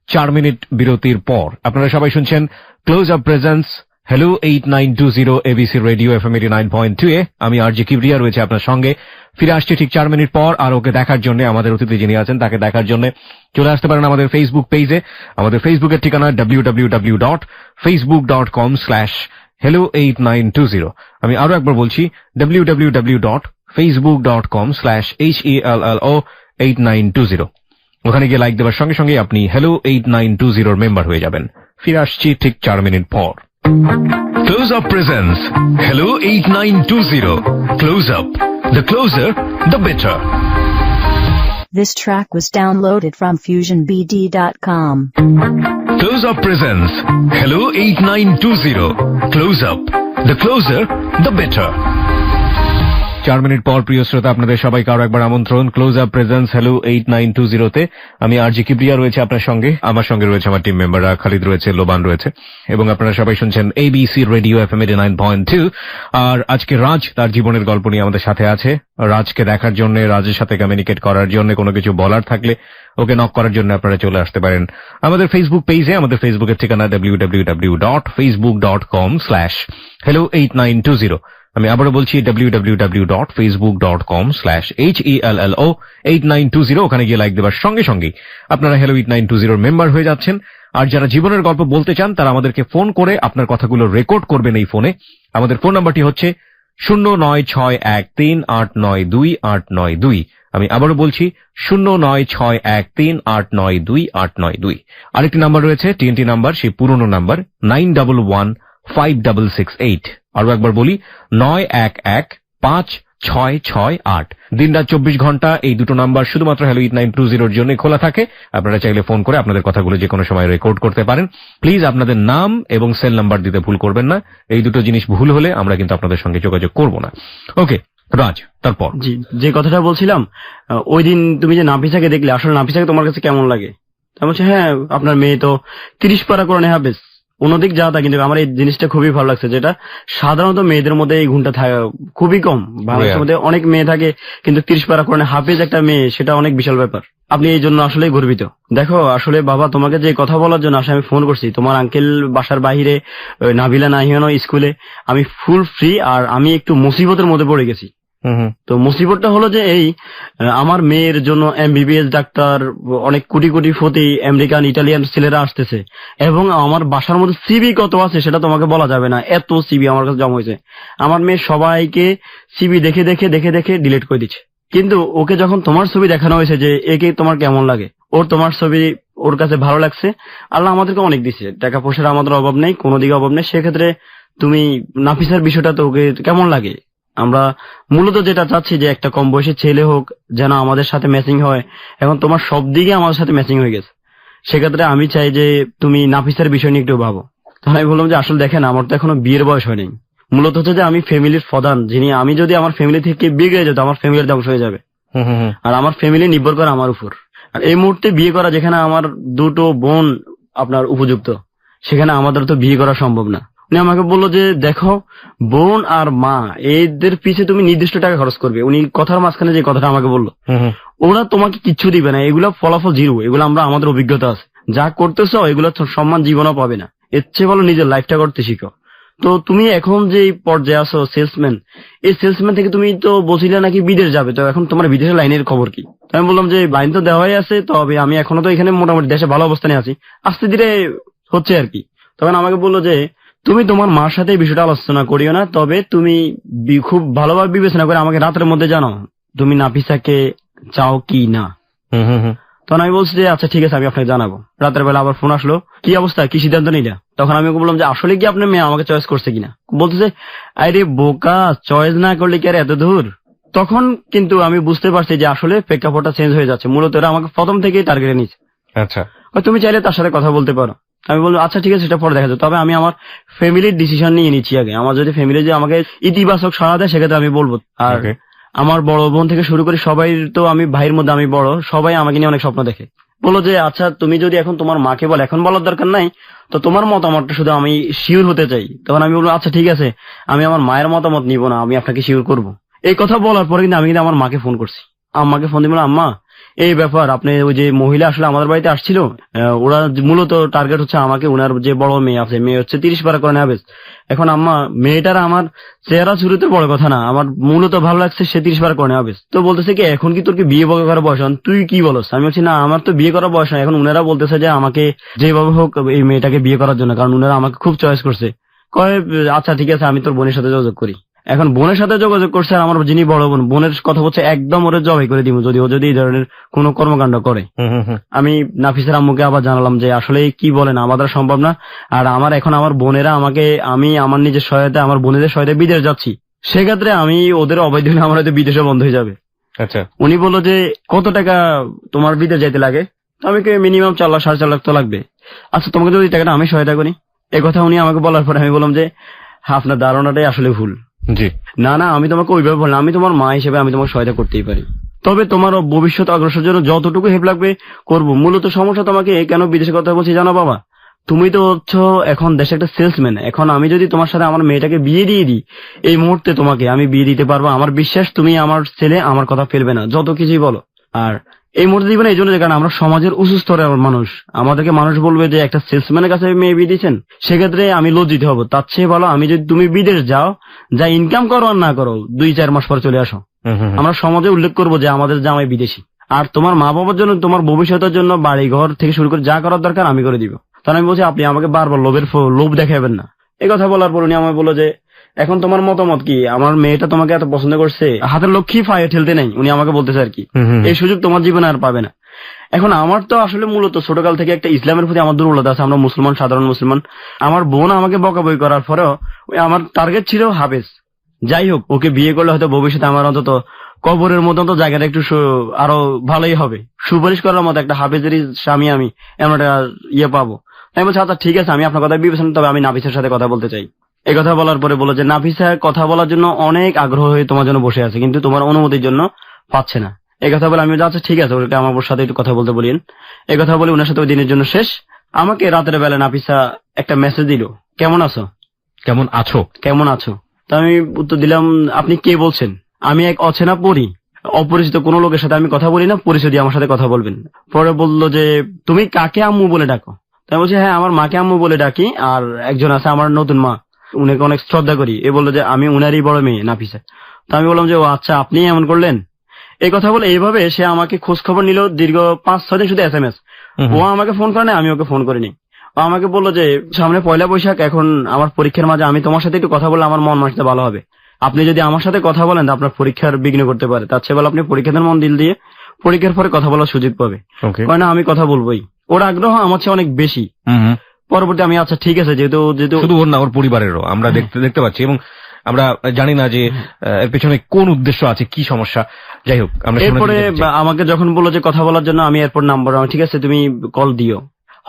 4 মিনিট বিরতির পর। আপনারা সবাই শুনছেন close up presence hello 8920 ABC radio FM 89.2 এ। আমি আরজি কিবরিয়া রয়েছে আপনার সঙ্গে। ফিরে আসছি ঠিক 4 মিনিট পর। আর ওকে দেখার জন্য, আমাদের অতিথি যিনি আছেন তাকে দেখার জন্য চলে আসতে পারেন আমাদের ফেসবুক পেজে। আমাদের ফেসবুকের ঠিকানা www.facebook.com/hello8920। আমি আরো একবার বলছি www.facebook.com/hello8920। ওখানে গিয়ে লাইক দেওয়ার সঙ্গে সঙ্গে আপনি হ্যালো 8920 মেম্বার হয়ে যাবেন। ফিরে আসছি ঠিক 4 মিনিট পর। Close Up presents Hello 8920. Close Up. The closer, the better. This track was downloaded from FusionBD.com. Close Up presents Hello 8920. Close Up. The closer, the better. 4 minute পর প্রিয় শ্রোতা, আপনাদের সবাইকে আরো একবার আমন্ত্রণ ক্লোজ আপ প্রেজেন্স হ্যালো 8920 তে। আমি আরজি কিবরিয়া রয়েছে আপনার সঙ্গে, আমার সঙ্গে রয়েছে আমার টিম মেম্বাররা, খালিদ রয়েছে, লোবান রয়েছে, এবং আপনারা সবাই শুনছেন এবিসি রেডিও FM 89.2। আর আজকে রাজ তার জীবনের গল্প নিয়ে আমাদের সাথে আছে। রাজকে দেখার জন্য, রাজের সাথে কমিউনিকেট করার জন্য, কোনো কিছু বলার থাকলে ওকে নক করার জন্য আপনারা চলে আসতে পারেন আমাদের ফেসবুক পেজে। আমাদের ফেসবুকের ঠিকানা www.facebook.com/hello8920। আমি আবারও বলছি www.facebook.com/hello8920। ওখানে গিয়ে লাইক দেওয়ার সঙ্গে সঙ্গে আপনারা হ্যালো 8920 মেম্বার হয়ে যাচ্ছেন। আর যারা জীবনের গল্প বলতে চান তারা আমাদেরকে ফোন করে আপনার কথাগুলো রেকর্ড করবেন এই ফোনে। আমাদের ফোন নাম্বারটি হচ্ছে 09613892892। আমি আবারও বলছি 09613892892। আরেকটি নাম্বার রয়েছে TNT নাম্বার, সেই পুরনো নাম্বার 91156668। আরো একবার বলি 91156668। দিনরাত 24 ঘন্টা এই দুটো নাম্বার শুধুমাত্র হ্যালো 8920 জন্য খোলা থাকে। আপনারা চাইলে ফোন করে আপনাদের কথাগুলো যে কোনো সময় রেকর্ড করতে পারেন। প্লিজ আপনাদের নাম এবং সেল নাম্বার দিতে ভুল করবেন না। এই দুটো জিনিস ভুল হলে আমরা কিন্তু আপনাদের সঙ্গে যোগাযোগ করব না। ওকে রাজ, তারপর যে কথাটা বলছিলাম, ওই দিন তুমি যে নাফিসাকে দেখলে, আসলে নাফিসাকে তোমার কাছে কেমন লাগে? আমি বলছি হ্যাঁ আপনার মেয়ে তো 30 পারা করে নেওয়া বেশ অন্যদিক যাওয়া, কিন্তু আমার এই জিনিসটা খুবই ভালো লাগছে, যেটা সাধারণত মেয়েদের মধ্যে এই গুণটা থাকে খুবই কম। বাংলাদেশের মধ্যে অনেক মেয়ে থাকে কিন্তু 30 পারা করে হাফেজ একটা মেয়ে, সেটা অনেক বিশাল ব্যাপার। আপনি এই জন্য আসলে গর্বিত। দেখো আসলে বাবা, তোমাকে যে কথা বলার জন্য আসলে আমি ফোন করছি, তোমার আঙ্কেল বাসার বাহিরে, নাবিলা নাহিয়ানো স্কুলে, আমি ফুল ফ্রি। আর আমি একটু মুসিবতের মধ্যে পড়ে গেছি। তো মুসিবতটা হলো যে এই আমার মেয়ের জন্য MBBS ডাক্তার, অনেক কোটি কোটি ফতি আমেরিকান ইটালিয়ান ছেলেরা আসতেছে, এবং আমার বাসার মধ্যে সিবি কত আছে সেটা তোমাকে বলা যাবে না, এত সিবি আমার কাছে জমা হয়েছে। আমার মেয়ে সবাইকে সিবি দেখে দেখে দেখে দেখে ডিলিট করে দিচ্ছে। কিন্তু ওকে যখন তোমার ছবি দেখানো হয়েছে যে একে তোমার কেমন লাগে, ওর তোমার ছবি ওর কাছে ভালো লাগছে। আল্লাহ আমাদেরকে অনেক দিচ্ছে, টাকা পয়সার আমাদের অভাব নেই, কোনো দিকে অভাব নেই। সেক্ষেত্রে তুমি নাফিসার বিষয়টা তো ওকে কেমন লাগে? আমরা মূলত যেটা চাচ্ছি যে একটা কম বয়সী ছেলে হোক, যেন আমাদের সাথে ম্যাচিং হয়। এখন তোমার সব দিকে আমাদের সাথে ম্যাচিং হয়ে গেছে, সেক্ষেত্রে আমি চাই যে তুমি নাফিসার বিষয় নিয়ে একটু ভাবো। তাহলে আমি বললাম যে আসলে দেখেন, আমার তো এখনো বিয়ের বয়স হয়নি। মূলত হচ্ছে যে আমি ফ্যামিলির প্রধান, যিনি, আমি যদি আমার ফ্যামিলি থেকে বিয়ে হয়ে যেত, আমার ফ্যামিলির ধ্বংস হয়ে যাবে। আর আমার ফ্যামিলি নির্ভর করে আমার উপর। আর এই মুহূর্তে বিয়ে করা, যেখানে আমার দুটো বোন আপনার উপযুক্ত, সেখানে আমাদের তো বিয়ে করা সম্ভব না। উনি আমাকে বললো যে দেখো, বোন আর মা এদের পিছে তুমি নির্দিষ্ট টাকা খরচ করবে। উনি কথার মাঝখানে যে কথাটা আমাকে বললো, ওরা তোমাকে কিচ্ছু দিবে না, এগুলো ফলাফল জিরো, এগুলো আমরা আমাদের অভিজ্ঞতা আছে, যা করতেছো এগুলো সম্মান জীবনও পাবে না, এর চেয়ে বলো নিজের লাইফটা করতে শিখো। তো তুমি এখন যে পর্যায়ে আছো সেলসম্যান, এই সেলসম্যান থেকে তুমি তো বলছিলে নাকি বিদেশ যাবে, তো এখন তোমার বিদেশের লাইনের খবর কি? আমি বললাম যে লাইন তো দেওয়াই আছে, তবে আমি এখনো তো এখানে মোটামুটি দেশে ভালো অবস্থানে আছি, আস্তে ধীরে হচ্ছে আর কি। তখন আমাকে বললো যে তুমি তোমার মার সাথে এই বিষয়টা আলোচনা করিও না, তবে তুমি খুব ভালোভাবে বিবেচনা করে আমাকে রাতের মধ্যে জানো তুমি নাফিসাকে চাও কি না। তখন আমি বলছি যে আচ্ছা ঠিক আছে, আমি আপনাকে জানাবো। রাতের বেলা আবার ফোন আসলো, কি অবস্থা, কি সিদ্ধান্ত নিলা? তখন আমি বললাম যে আসলে কি আপনার মেয়ে আমাকে চয়েস করছে কিনা। বলতেছে আরে বোকা, চয়েস না করলে কি আর এত দূর। তখন কিন্তু আমি বুঝতে পারছি যে আসলে প্রেক্ষাপটটা চেঞ্জ হয়ে যাচ্ছে, মূলত এরা আমাকে প্রথম থেকেই টার্গেটে নিচ্ছে। আচ্ছা, তুমি চাইলে তার সাথে কথা বলতে পারো। আমি বললাম আচ্ছা ঠিক আছে, সেটা পরে দেখা যাবে, তবে আমি আমার ফ্যামিলির ডিসিশন নিয়ে নিচ্ছি আগে। আমার যদি ফ্যামিলি যে আমাকে ইতিবাচক সাড়া দেয় সেক্ষেত্রে আমি বলবো। আর আমার বড় বোন থেকে শুরু করে সবাই, তো আমি ভাইয়ের মধ্যে আমি বড়, সবাই আমাকে নিয়ে অনেক স্বপ্ন দেখে। বলো যে আচ্ছা তুমি যদি এখন তোমার মাকে বল, এখন বলার দরকার নাই, তো তোমার মতামতটা শুধু আমি শিওর হতে চাই। তখন আমি বলবো আচ্ছা ঠিক আছে, আমি আমার মায়ের মতামত নিব না, আমি আপনাকে শিওর করবো। এই কথা বলার পরে কিন্তু আমি কিন্তু আমার মাকে ফোন করছি। আম্মাকে ফোন দিয়ে বললাম আম্মা এই ব্যাপার, আপনি ওই যে মহিলা আসলে আমাদের বাড়িতে আসছিল, ওরা মূলত টার্গেট হচ্ছে আমাকে, ওনার যে বড় মেয়ে আছে, মেয়ে হচ্ছে 30 পারা করে নেবে। এখন আম্মা মেয়েটার আমার চেহারা শুরুতে বড় কথা না, আমার মূলত ভালো লাগছে সে 30 পারা করে নেবে। তো বলতেছে কি এখন কি তোর কি বিয়ে করার বয়স? তুই কি বলস? আমি বলছি না আমার তো বিয়ে করার বয়স না। এখন উনারা বলতেছে যে আমাকে যেভাবে হোক এই মেয়েটাকে বিয়ে করার জন্য, কারণ উনারা আমাকে খুব চয়েস করছে। কয় আচ্ছা ঠিক আছে, আমি তোর বোনের সাথে যোগাযোগ করি। এখন বোনের সাথে যোগাযোগ করছে, আর আমার যিনি বড় বোন, বোনের কথা বলছে একদম ওরে জবাই করে দিব যদি ও যদি এই ধরনের কোনো কর্মকাণ্ড করে। আমি নাফিসার আম্মুকে আবার জানালাম যে আসলে কি বলেন, আমাদের সম্ভব না। আর আমার এখন আমার বোনেরা আমাকে, আমি আমার নিজের সহায়তা, আমার বোনেদের সহায়তা বিদেশ যাচ্ছি, সেক্ষেত্রে আমি ওদের অবৈধ হলে আমার হয়তো বিদেশে বন্ধ হয়ে যাবে। আচ্ছা, উনি বললো যে কত টাকা তোমার বিদেশ যাইতে লাগে? আমি মিনিমাম 4 লাখ 4.5 লাখ তো লাগবে। আচ্ছা তোমাকে যদি টাকাটা আমি সহায়তা করি। এ কথা উনি আমাকে বলার পরে আমি বললাম যে আপনার ধারণাটাই আসলে ভুল। জি না না, আমি তোমাকে ওইভাবে বললাম, আমি তোমার মা হিসেবে আমি তোমার সহায়তা করতেই পারি, তবে তোমার ভবিষ্যৎ অগ্রসর জন্য যতটুকু হেল্প লাগবে করবো। মূলত সমস্যা তোমাকে কেন বিদেশে কথা বলছি জানো বাবা, তুমি তো হচ্ছ এখন দেশে একটা সেলসম্যান। এখন আমি যদি তোমার সাথে আমার মেয়েটাকে বিয়ে দিয়ে দিই, এই মুহূর্তে তোমাকে আমি বিয়ে দিতে পারবো, আমার বিশ্বাস তুমি আমার ছেলে আমার কথা ফেলবে না, যত কিছুই বলো। আর এই মুহূর্তে দিবে না এই জন্য, কারণ আমরা সমাজের উঁচু স্তরের মানুষ, আমাদেরকে মানুষ বলবে যে একটা সেলসম্যানের কাছে মেয়ে বিয়ে দিচ্ছেন, সেক্ষেত্রে আমি লজ্জিত হবো। তার চেয়ে ভালো আমি যদি তুমি বিদেশ যাও, যা ইনকাম করো আর না করো 2-4 মাস পর চলে আসো, আমরা সমাজে উল্লেখ করবো যে আমাদের জামাই বিদেশি। আর তোমার মা বাবার জন্য, তোমার ভবিষ্যতের জন্য বাড়ি ঘর থেকে শুরু করে যা করার দরকার আমি করে দিব। তখন আমি বলছি আপনি আমাকে বারবার লোভ দেখাবেন না। এই কথা বলার পর উনি আমাকে বললো যে এখন তোমার মতামত কি, আমার মেয়েটা তোমাকে এত পছন্দ করছে, হাতের লক্ষ্মী ফায়ে ঠেলতে নেই, উনি আমাকে বলতেছে আর কি, এই সুযোগ তোমার জীবনে আর পাবে না। এখন আমার তো আসলে মূলত ছোটকাল থেকে একটা ইসলামের প্রতি আমার দুর্বলতা আছে, আমরা মুসলমান, সাধারণ মুসলমান। আমার বোন আমাকে বকাবকি করার পরেও আমার টার্গেট ছিল হাফেজ। যাই হোক, ওকে বিয়ে করলে হয়তো ভবিষ্যতে আমার অন্তত কবরের মতো তো জায়গাটা একটু আরো ভালোই হবে, সুপারিশ করার মতো একটা হাফেজেরই স্বামী আমি এমন একটা ইয়ে পাবো। আমি বলছি আচ্ছা ঠিক আছে, আমি আপনার কথা বিবেচনা, তবে আমি নাফিসার সাথে কথা বলতে চাই। এই কথা বলার পরে বলো যে নাফিসা কথা বলার জন্য অনেক আগ্রহ হয়ে তোমার জন্য বসে আছে, কিন্তু তোমার অনুমতির জন্য পাচ্ছে না। এই কথা বলে আমি আচ্ছা ঠিক আছে, ওটা আমার সাথে একটু কথা বলতে বলিন। এই কথা বলে ওনার সাথে ওই দিনের জন্য শেষ। আমাকে রাতের বেলা নাফিসা একটা মেসেজ দিল, কেমন আছো? কেমন আছো? কেমন আছো? তা আমি উত্তর দিলাম আপনি কে বলছেন? আমি এক অচেনা পড়ি, অপরিচিত কোনো লোকের সাথে আমি কথা বলি না, পরিচয় দিয়ে আমার সাথে কথা বলবেন। পরে বললো যে তুমি কাকে আম্মু বলে ডাকো? তাই বলছি হ্যাঁ আমার মাকে আম্মু বলে ডাকি, আর একজন আছে আমার নতুন মা, উনাকে অনেক শ্রদ্ধা করি। এ বললো যে আমি উনারই বড় মেয়ে নাফিসা। তো আমি বললাম যে ও আচ্ছা আপনি এমন করলেন। এই কথা বলে এইভাবে সে আমাকে খোঁজ খবর নিল দীর্ঘ 5-6 দিন, শুধু SMS। ও আমাকে ফোন করে না, আমি ওকে ফোন করিনি। ও আমাকে বললো যে সামনে 1লা বৈশাখ, এখন আমার পরীক্ষার মাঝে আমি তোমার সাথে একটু কথা বললে আমার মন মানসিকতা ভালো হবে। আপনি যদি আমার সাথে কথা বলেন আপনার পরীক্ষার বিঘ্ন করতে পারে, তার চেয়ে ভালো আপনি পরীক্ষাতে মন দিল দিয়ে পরীক্ষার পরে কথা বলার সুযোগ পাবে। না আমি কথা বলবোই, ওর আগ্রহ আমার চেয়ে অনেক বেশি। পরবর্তী আমি আচ্ছা ঠিক আছে, যেহেতু শুধু ওর না ওর পরিবারেরও আমরা দেখতে পাচ্ছি, এবং আমরা জানি না যে এর পেছনে কোন উদ্দেশ্য আছে, কি সমস্যা। যাই হোক, এরপরে আমাকে যখন বললো যে কথা বলার জন্য, আমি এরপর নাম্বার, ঠিক আছে তুমি কল দিও।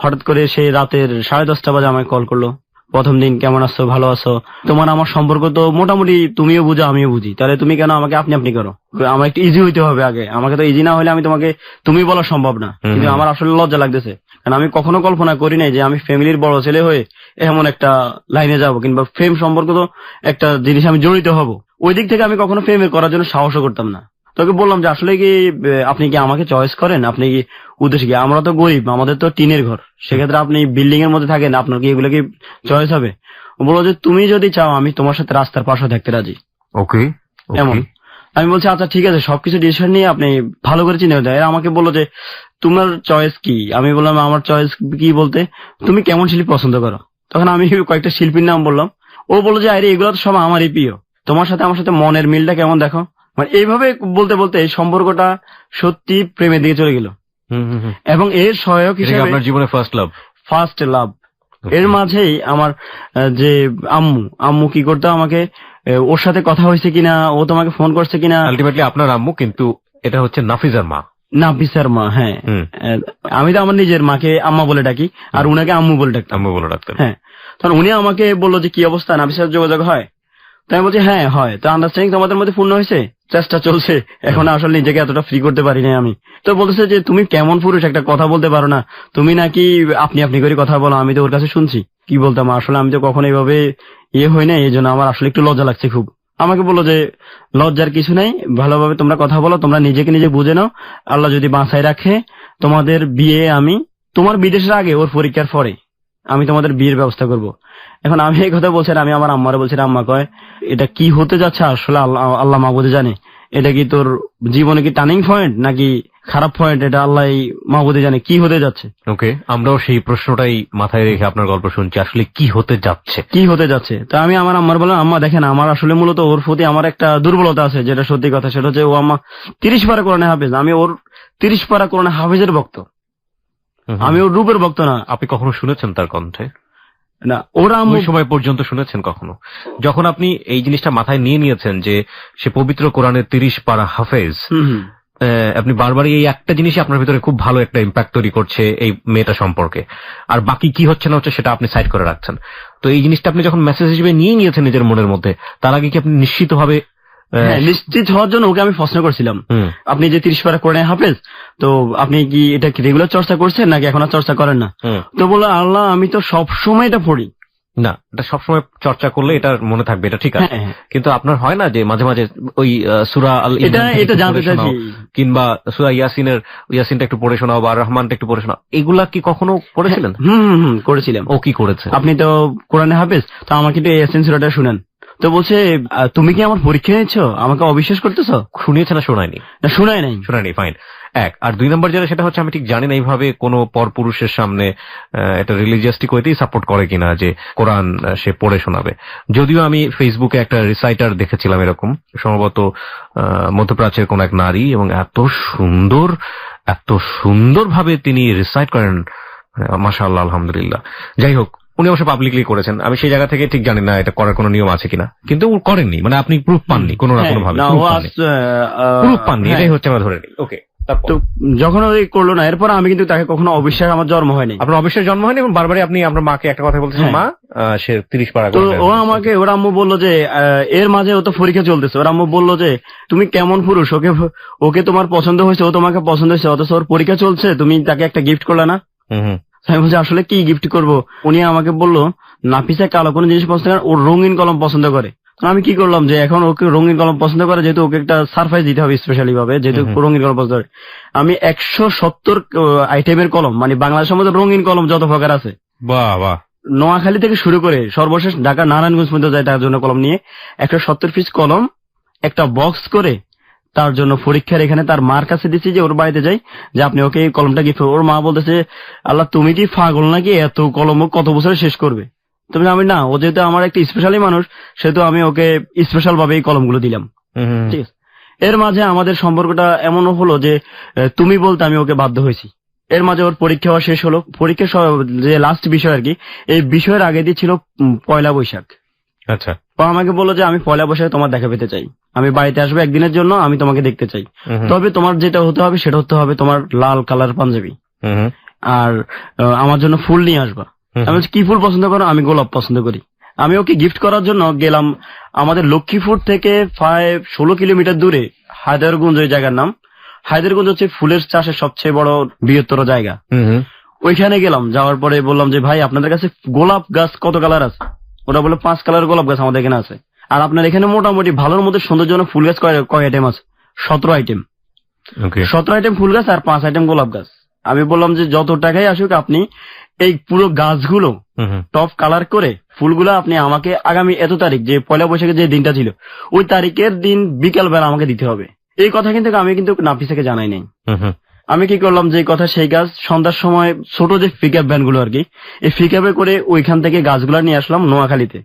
হঠাৎ করে সে রাতের 10:30 বাজে আমাকে কল করলো, প্রথম দিন কেমন আছো, ভালো আছো, তোমার আমার সম্পর্ক তো মোটামুটি তুমিও বুঝো আমিও বুঝি, তাহলে তুমি কেন আমাকে আপনি আপনি করো? আমার একটু ইজি হইতে হবে আগে, আমাকে তো ইজি না হলে আমি তোমাকে তুমি বলা সম্ভব না। কিন্তু আমার আসলে লজ্জা লাগতেছে, কারণ আমি কখনো কল্পনা করি নাই যে আমি ফ্যামিলির বড় ছেলে হয়ে এমন একটা লাইনে যাব, কিংবা প্রেম সম্পর্ক তো একটা জিনিস আমি জড়িত হব। ওই দিক থেকে আমি কখনো প্রেমের করার জন্য সাহসও করতাম না। তোকে বললাম যে আসলে কি আপনি কি আমাকে চয়েস করেন, আপনি কি উদ্দেশ্য কি? আমরা তো গরিব, আমাদের তো টিনের ঘর, সেক্ষেত্রে আপনি বিল্ডিং এর মধ্যে থাকেন, আপনার কি এগুলো কি চয়েস হবে? ও বললো যে তুমি যদি চাও আমি তোমার সাথে রাস্তার পাশে থাকতে রাজি। ওকে, এমন আমি বলছি আচ্ছা ঠিক আছে, সবকিছু ডিসিশন নিয়ে আপনি ভালো করে চিন্তা দেয়। আমাকে বললো যে তোমার চয়েস কি? আমি বললাম আমার চয়েস কি বলতে তুমি কেমন শিল্পী পছন্দ করো? তখন আমি কয়েকটা শিল্পীর নাম বললাম। ও বললো যে আরে এগুলো তো সব আমারই প্রিয়, তোমার সাথে আমার সাথে মনের মিলটা কেমন দেখো। মানে এইভাবে বলতে বলতে এই সম্পর্কটা সত্যি প্রেমের দিকে চলে গেল। এবং এর সহায়ক হিসেবে আপনার জীবনে ফার্স্ট লাভ। এর মাঝেই আমার যে আম্মু কি করতো, আমাকে ওর সাথে কথা হয়েছে কিনা, ও তোমাকে ফোন করছে কিনা। আলটিমেটলি আপনার আম্মু, কিন্তু এটা হচ্ছে নাফিজার মা। নাফিসার মা, হ্যাঁ। আমি তো আমার নিজের মাকে আম্মা বলে ডাকি, আর উনাকে আম্মু বলে ডাকতাম। হ্যাঁ, তখন উনি আমাকে বললো যে কি অবস্থা, নাফিসার যোগাযোগ হয়? তো আমি বলছি হ্যাঁ হয়। তো আন্ডারস্ট্যান্ডিং তোমাদের মধ্যে পূর্ণ হয়েছে? চেষ্টা চলছে, এখন আসলে নিজেকে এতটা ফ্রি করতে পারি না আমি। তো বলতেছে যে তুমি কেমন পুরুষ, একটা কথা বলতে পারো না, তুমি নাকি আপনি আপনি করে কথা বলো। আমি তো ওর কাছে শুনছি, কি বলতাম আসলে, আমি তো কখনো এইভাবে হয় না, এই জন্য আমার আসলে একটু লজ্জা লাগছে খুব। আমাকে বললো যে লজ্জার কিছু নাই, ভালোভাবে তোমরা কথা বলো, তোমরা নিজেকে নিজে বুঝে নাও, আল্লাহ যদি বাঁচায় রাখে তোমাদের বিয়ে, আমি তোমার বিদেশের আগে ওর পরীক্ষার পরে আমি তোমাদের বিয়ের ব্যবস্থা করব। এখন আমি এই কথা বলছি, আমি আমার আম্মারে বলছি, আম্মা কয় এটা কি হতে যাচ্ছে আসলে আল্লাহ মাহবুদে জানে, এটা কি তোর জীবনে কি টার্নিং পয়েন্ট নাকি খারাপ পয়েন্ট, এটা আল্লাহ মাহবুদে জানে কি হতে যাচ্ছে। ওকে, আমরাও সেই প্রশ্নটাই মাথায় রেখে আপনার গল্প শুনছি, আসলে কি হতে যাচ্ছে। তো আমি আমার আম্মার বললাম, আম্মা দেখেন আমার আসলে মূলত ওর প্রতি আমার একটা দুর্বলতা আছে, যেটা সত্যি কথা, সেটা হচ্ছে ও আম্মা 30 পারা কোরআনে হাফেজ, আমি ওর 30 পারা কোরআনে হাফেজের ভক্ত, আমি ওর রূপের ভক্ত না। আপনি কখনো শুনেছেন তার কণ্ঠে? না, ওরা ওই সময় পর্যন্ত শুনেছেন কখনো? যখন আপনি এই জিনিসটা মাথায় নিয়ে নিয়েছেন যে সে পবিত্র কোরআনের 30 পারা হাফেজ, আপনি বারবারই এই একটা জিনিসই আপনার ভিতরে খুব ভালো একটা ইম্প্যাক্ট তৈরি করছে এই মেয়েটা সম্পর্কে, আর বাকি কি হচ্ছে না হচ্ছে সেটা আপনি সাইড করে রাখছেন। তো এই জিনিসটা আপনি যখন মেসেজ হিসেবে নিয়ে নিয়েছেন নিজের মনের মধ্যে, তার আগে কি আপনি নিশ্চিতভাবে নিশ্চিত হওয়ার জন্য ওকে আমি প্রশ্ন করছিলাম, আপনি যে 30 পারা কোরআনে হাফেজ, তো আপনি কি এটা কি রেগুলার চর্চা করছেন নাকি এখন আর চর্চা করেন না? তো বললো আল্লাহ আমি তো সবসময় এটা পড়ি। না, এটা সবসময় চর্চা করলে এটা মনে থাকবে, এটা ঠিক আছে, কিন্তু আপনার হয় না যে মাঝে মাঝে ওই সূরা আল ইমরান এটা জানতে চাইছি, কিংবা সূরা ইয়াসিনটা একটু পড়ে শোনাও বা রহমানটা একটু পড়ে শোনাও, এগুলা কি কখনো করেছিলেন? করেছিলাম। ও কি করেছে? আপনি তো কোরআনে হাফেজ, তো আমাকে একটু ইয়াসিন সূরাটা শুনেন। তো বলছে তুমি কি আমার পরীক্ষা নিচ্ছ, আমাকে অবিশ্বাস করতেছ? শুনিয়েছে না শোনায়নি? না, শোনায়নি। ফাইন। এক আর 2 নম্বর যেটা, সেটা হচ্ছে আমি ঠিক জানি না এইভাবে কোনো পরপুরুষের সামনে এটা রিলিজিয়াসটিক ওয়েতেই সাপোর্ট করে কিনা যে কোরআন সে পড়ে শোনাবে। যদিও আমি ফেসবুকে একটা রিসাইটার দেখেছিলাম এরকম, সম্ভবত মধ্যপ্রাচ্যের কোন এক নারী, এবং এত সুন্দর ভাবে তিনি রিসাইট করেন, মাশাআল্লাহ, আলহামদুলিল্লাহ। যাই হোক, উনি অবশ্য পাবলিকলি করেছেন, আমি সেই জায়গা থেকে ঠিক জানি না এটা করার কোনো নিয়ম আছে কিনা, কিন্তু করেননি, মানে আপনি প্রুফ পাননি কোনো না কোনো ভাবে, প্রুফ পাননি, এটাই হচ্ছে আমরা ধরে নিই। ওকে, তো যখন ওই করলো না, এরপর আমি কিন্তু তাকে কখনো অবিশ্বাস আমার জন্ম হয়নি। আপনার অবিশ্বাস জন্ম হয়নি, এবং বারবারই আপনি আপনার মাকে একটা কথা বলতেছেন, মা সে 30 পারা। তো ও আমাকে, ওর আম্মু বললো যে এর মাঝে ও তো পরীক্ষা চলতেছে, ওর আম্মু বললো যে তুমি কেমন পুরুষ, ওকে তোমার পছন্দ হয়েছে, ও তোমাকে পছন্দ হয়েছে, অথচ ওর পরীক্ষা চলছে, তুমি তাকে একটা গিফট করলে না। আমি বলছি আসলে কি গিফট করবো? উনি আমাকে বললো নাফিসা কালো কোনো জিনিস পছন্দ করে, ওর রঙিন কলম পছন্দ করে। আমি কি করলাম যে এখন ওকে রঙিন কলম পছন্দ করে, যেহেতু ওকে একটা সারপ্রাইজ দিতে হবে স্পেশালি ভাবে, যেহেতু রঙিন কলম পছন্দ করে, আমি 170 আইটেমের কলম, মানে বাংলাদেশের মধ্যে রঙিন কলম যত প্রকার আছে, নোয়াখালী থেকে শুরু করে সর্বশেষ ঢাকা নারায়ণগঞ্জ পর্যন্ত যায়, তার জন্য কলম নিয়ে 170 পিস কলম একটা বক্স করে তার জন্য পরীক্ষার এখানে তার মার কাছে দিচ্ছি, যে ওর বাড়িতে যাই, যে আপনি ওকে এই কলমটা গিফট। ওর মা বলতেছে আল্লাহ তুমি কি পাগল নাকি, এত কলম কত বছরে শেষ করবে? তুমি আমি না, ও যেহেতু আমার একটা স্পেশালি মানুষ, সেহেতু আমি ওকে স্পেশাল ভাবে এই কলমগুলো দিলাম। ঠিক আছে, এর মাঝে আমাদের সম্পর্কটা এমন হলো যে তুমি বলতে আমি ওকে বাধ্য হয়েছি। এর মাঝে ওর পরীক্ষা শেষ হলো, পরীক্ষা যে লাস্ট বিষয় আর কি, এই বিষয়ের আগে দিয়ে ছিল পয়লা বৈশাখ। আচ্ছা, ও আমাকে বললো যে আমি পয়লা বৈশাখে তোমার দেখা পেতে চাই, আমি বাড়িতে আসবো একদিনের জন্য, আমি তোমাকে দেখতে চাই, তবে তোমার যেটা হতে হবে সেটা হতে হবে তোমার লাল কালার পাঞ্জাবি, আর আমার জন্য ফুল নিয়ে আসবা। আমি বলছি কি ফুল পছন্দ করো? আমি গোলাপ পছন্দ করি। আমি ওকে গিফট করার জন্য গেলাম আমাদের লক্ষ্মীপুর থেকে 16 কিলোমিটার দূরে হায়দারগঞ্জ, ওই জায়গার নাম। হায়দারগঞ্জ হচ্ছে ফুলের চাষের সবচেয়ে বড় বৃহত্তর জায়গা। ওইখানে গেলাম, যাওয়ার পরে বললাম যে ভাই আপনাদের কাছে গোলাপ গাছ কত কালার আছে? ওরা বলে 5 কালারের গোলাপ গাছ আমাদের এখানে আছে। আর আপনার এখানে মোটামুটি ভালোর মধ্যে সৌন্দর্যজনক ফুল গাছ কয় আইটেম আছে? 17 আইটেম। 17 আইটেম ফুল গাছ আর 5 আইটেম গোলাপ গাছ। আমি বললাম যে যত টাকাই আসুক আপনি এই পুরো গাছগুলো টপ কালার করে ফুলগুলো আপনি আমাকে আগামী এত তারিখ, যে পয়লা বৈশাখের যে দিনটা ছিল ওই তারিখের দিন বিকাল বেলা আমাকে দিতে হবে। এই কথা কিন্তু নাফিসাকে জানাই নাই। আমি কি করলাম, যে কথা সেই গাছ সন্ধ্যার সময় ছোট যে পিকআপ ভ্যান গুলো আর কি, এই পিকআপে করে ওইখান থেকে গাছগুলা নিয়ে আসলাম নোয়াখালীতে।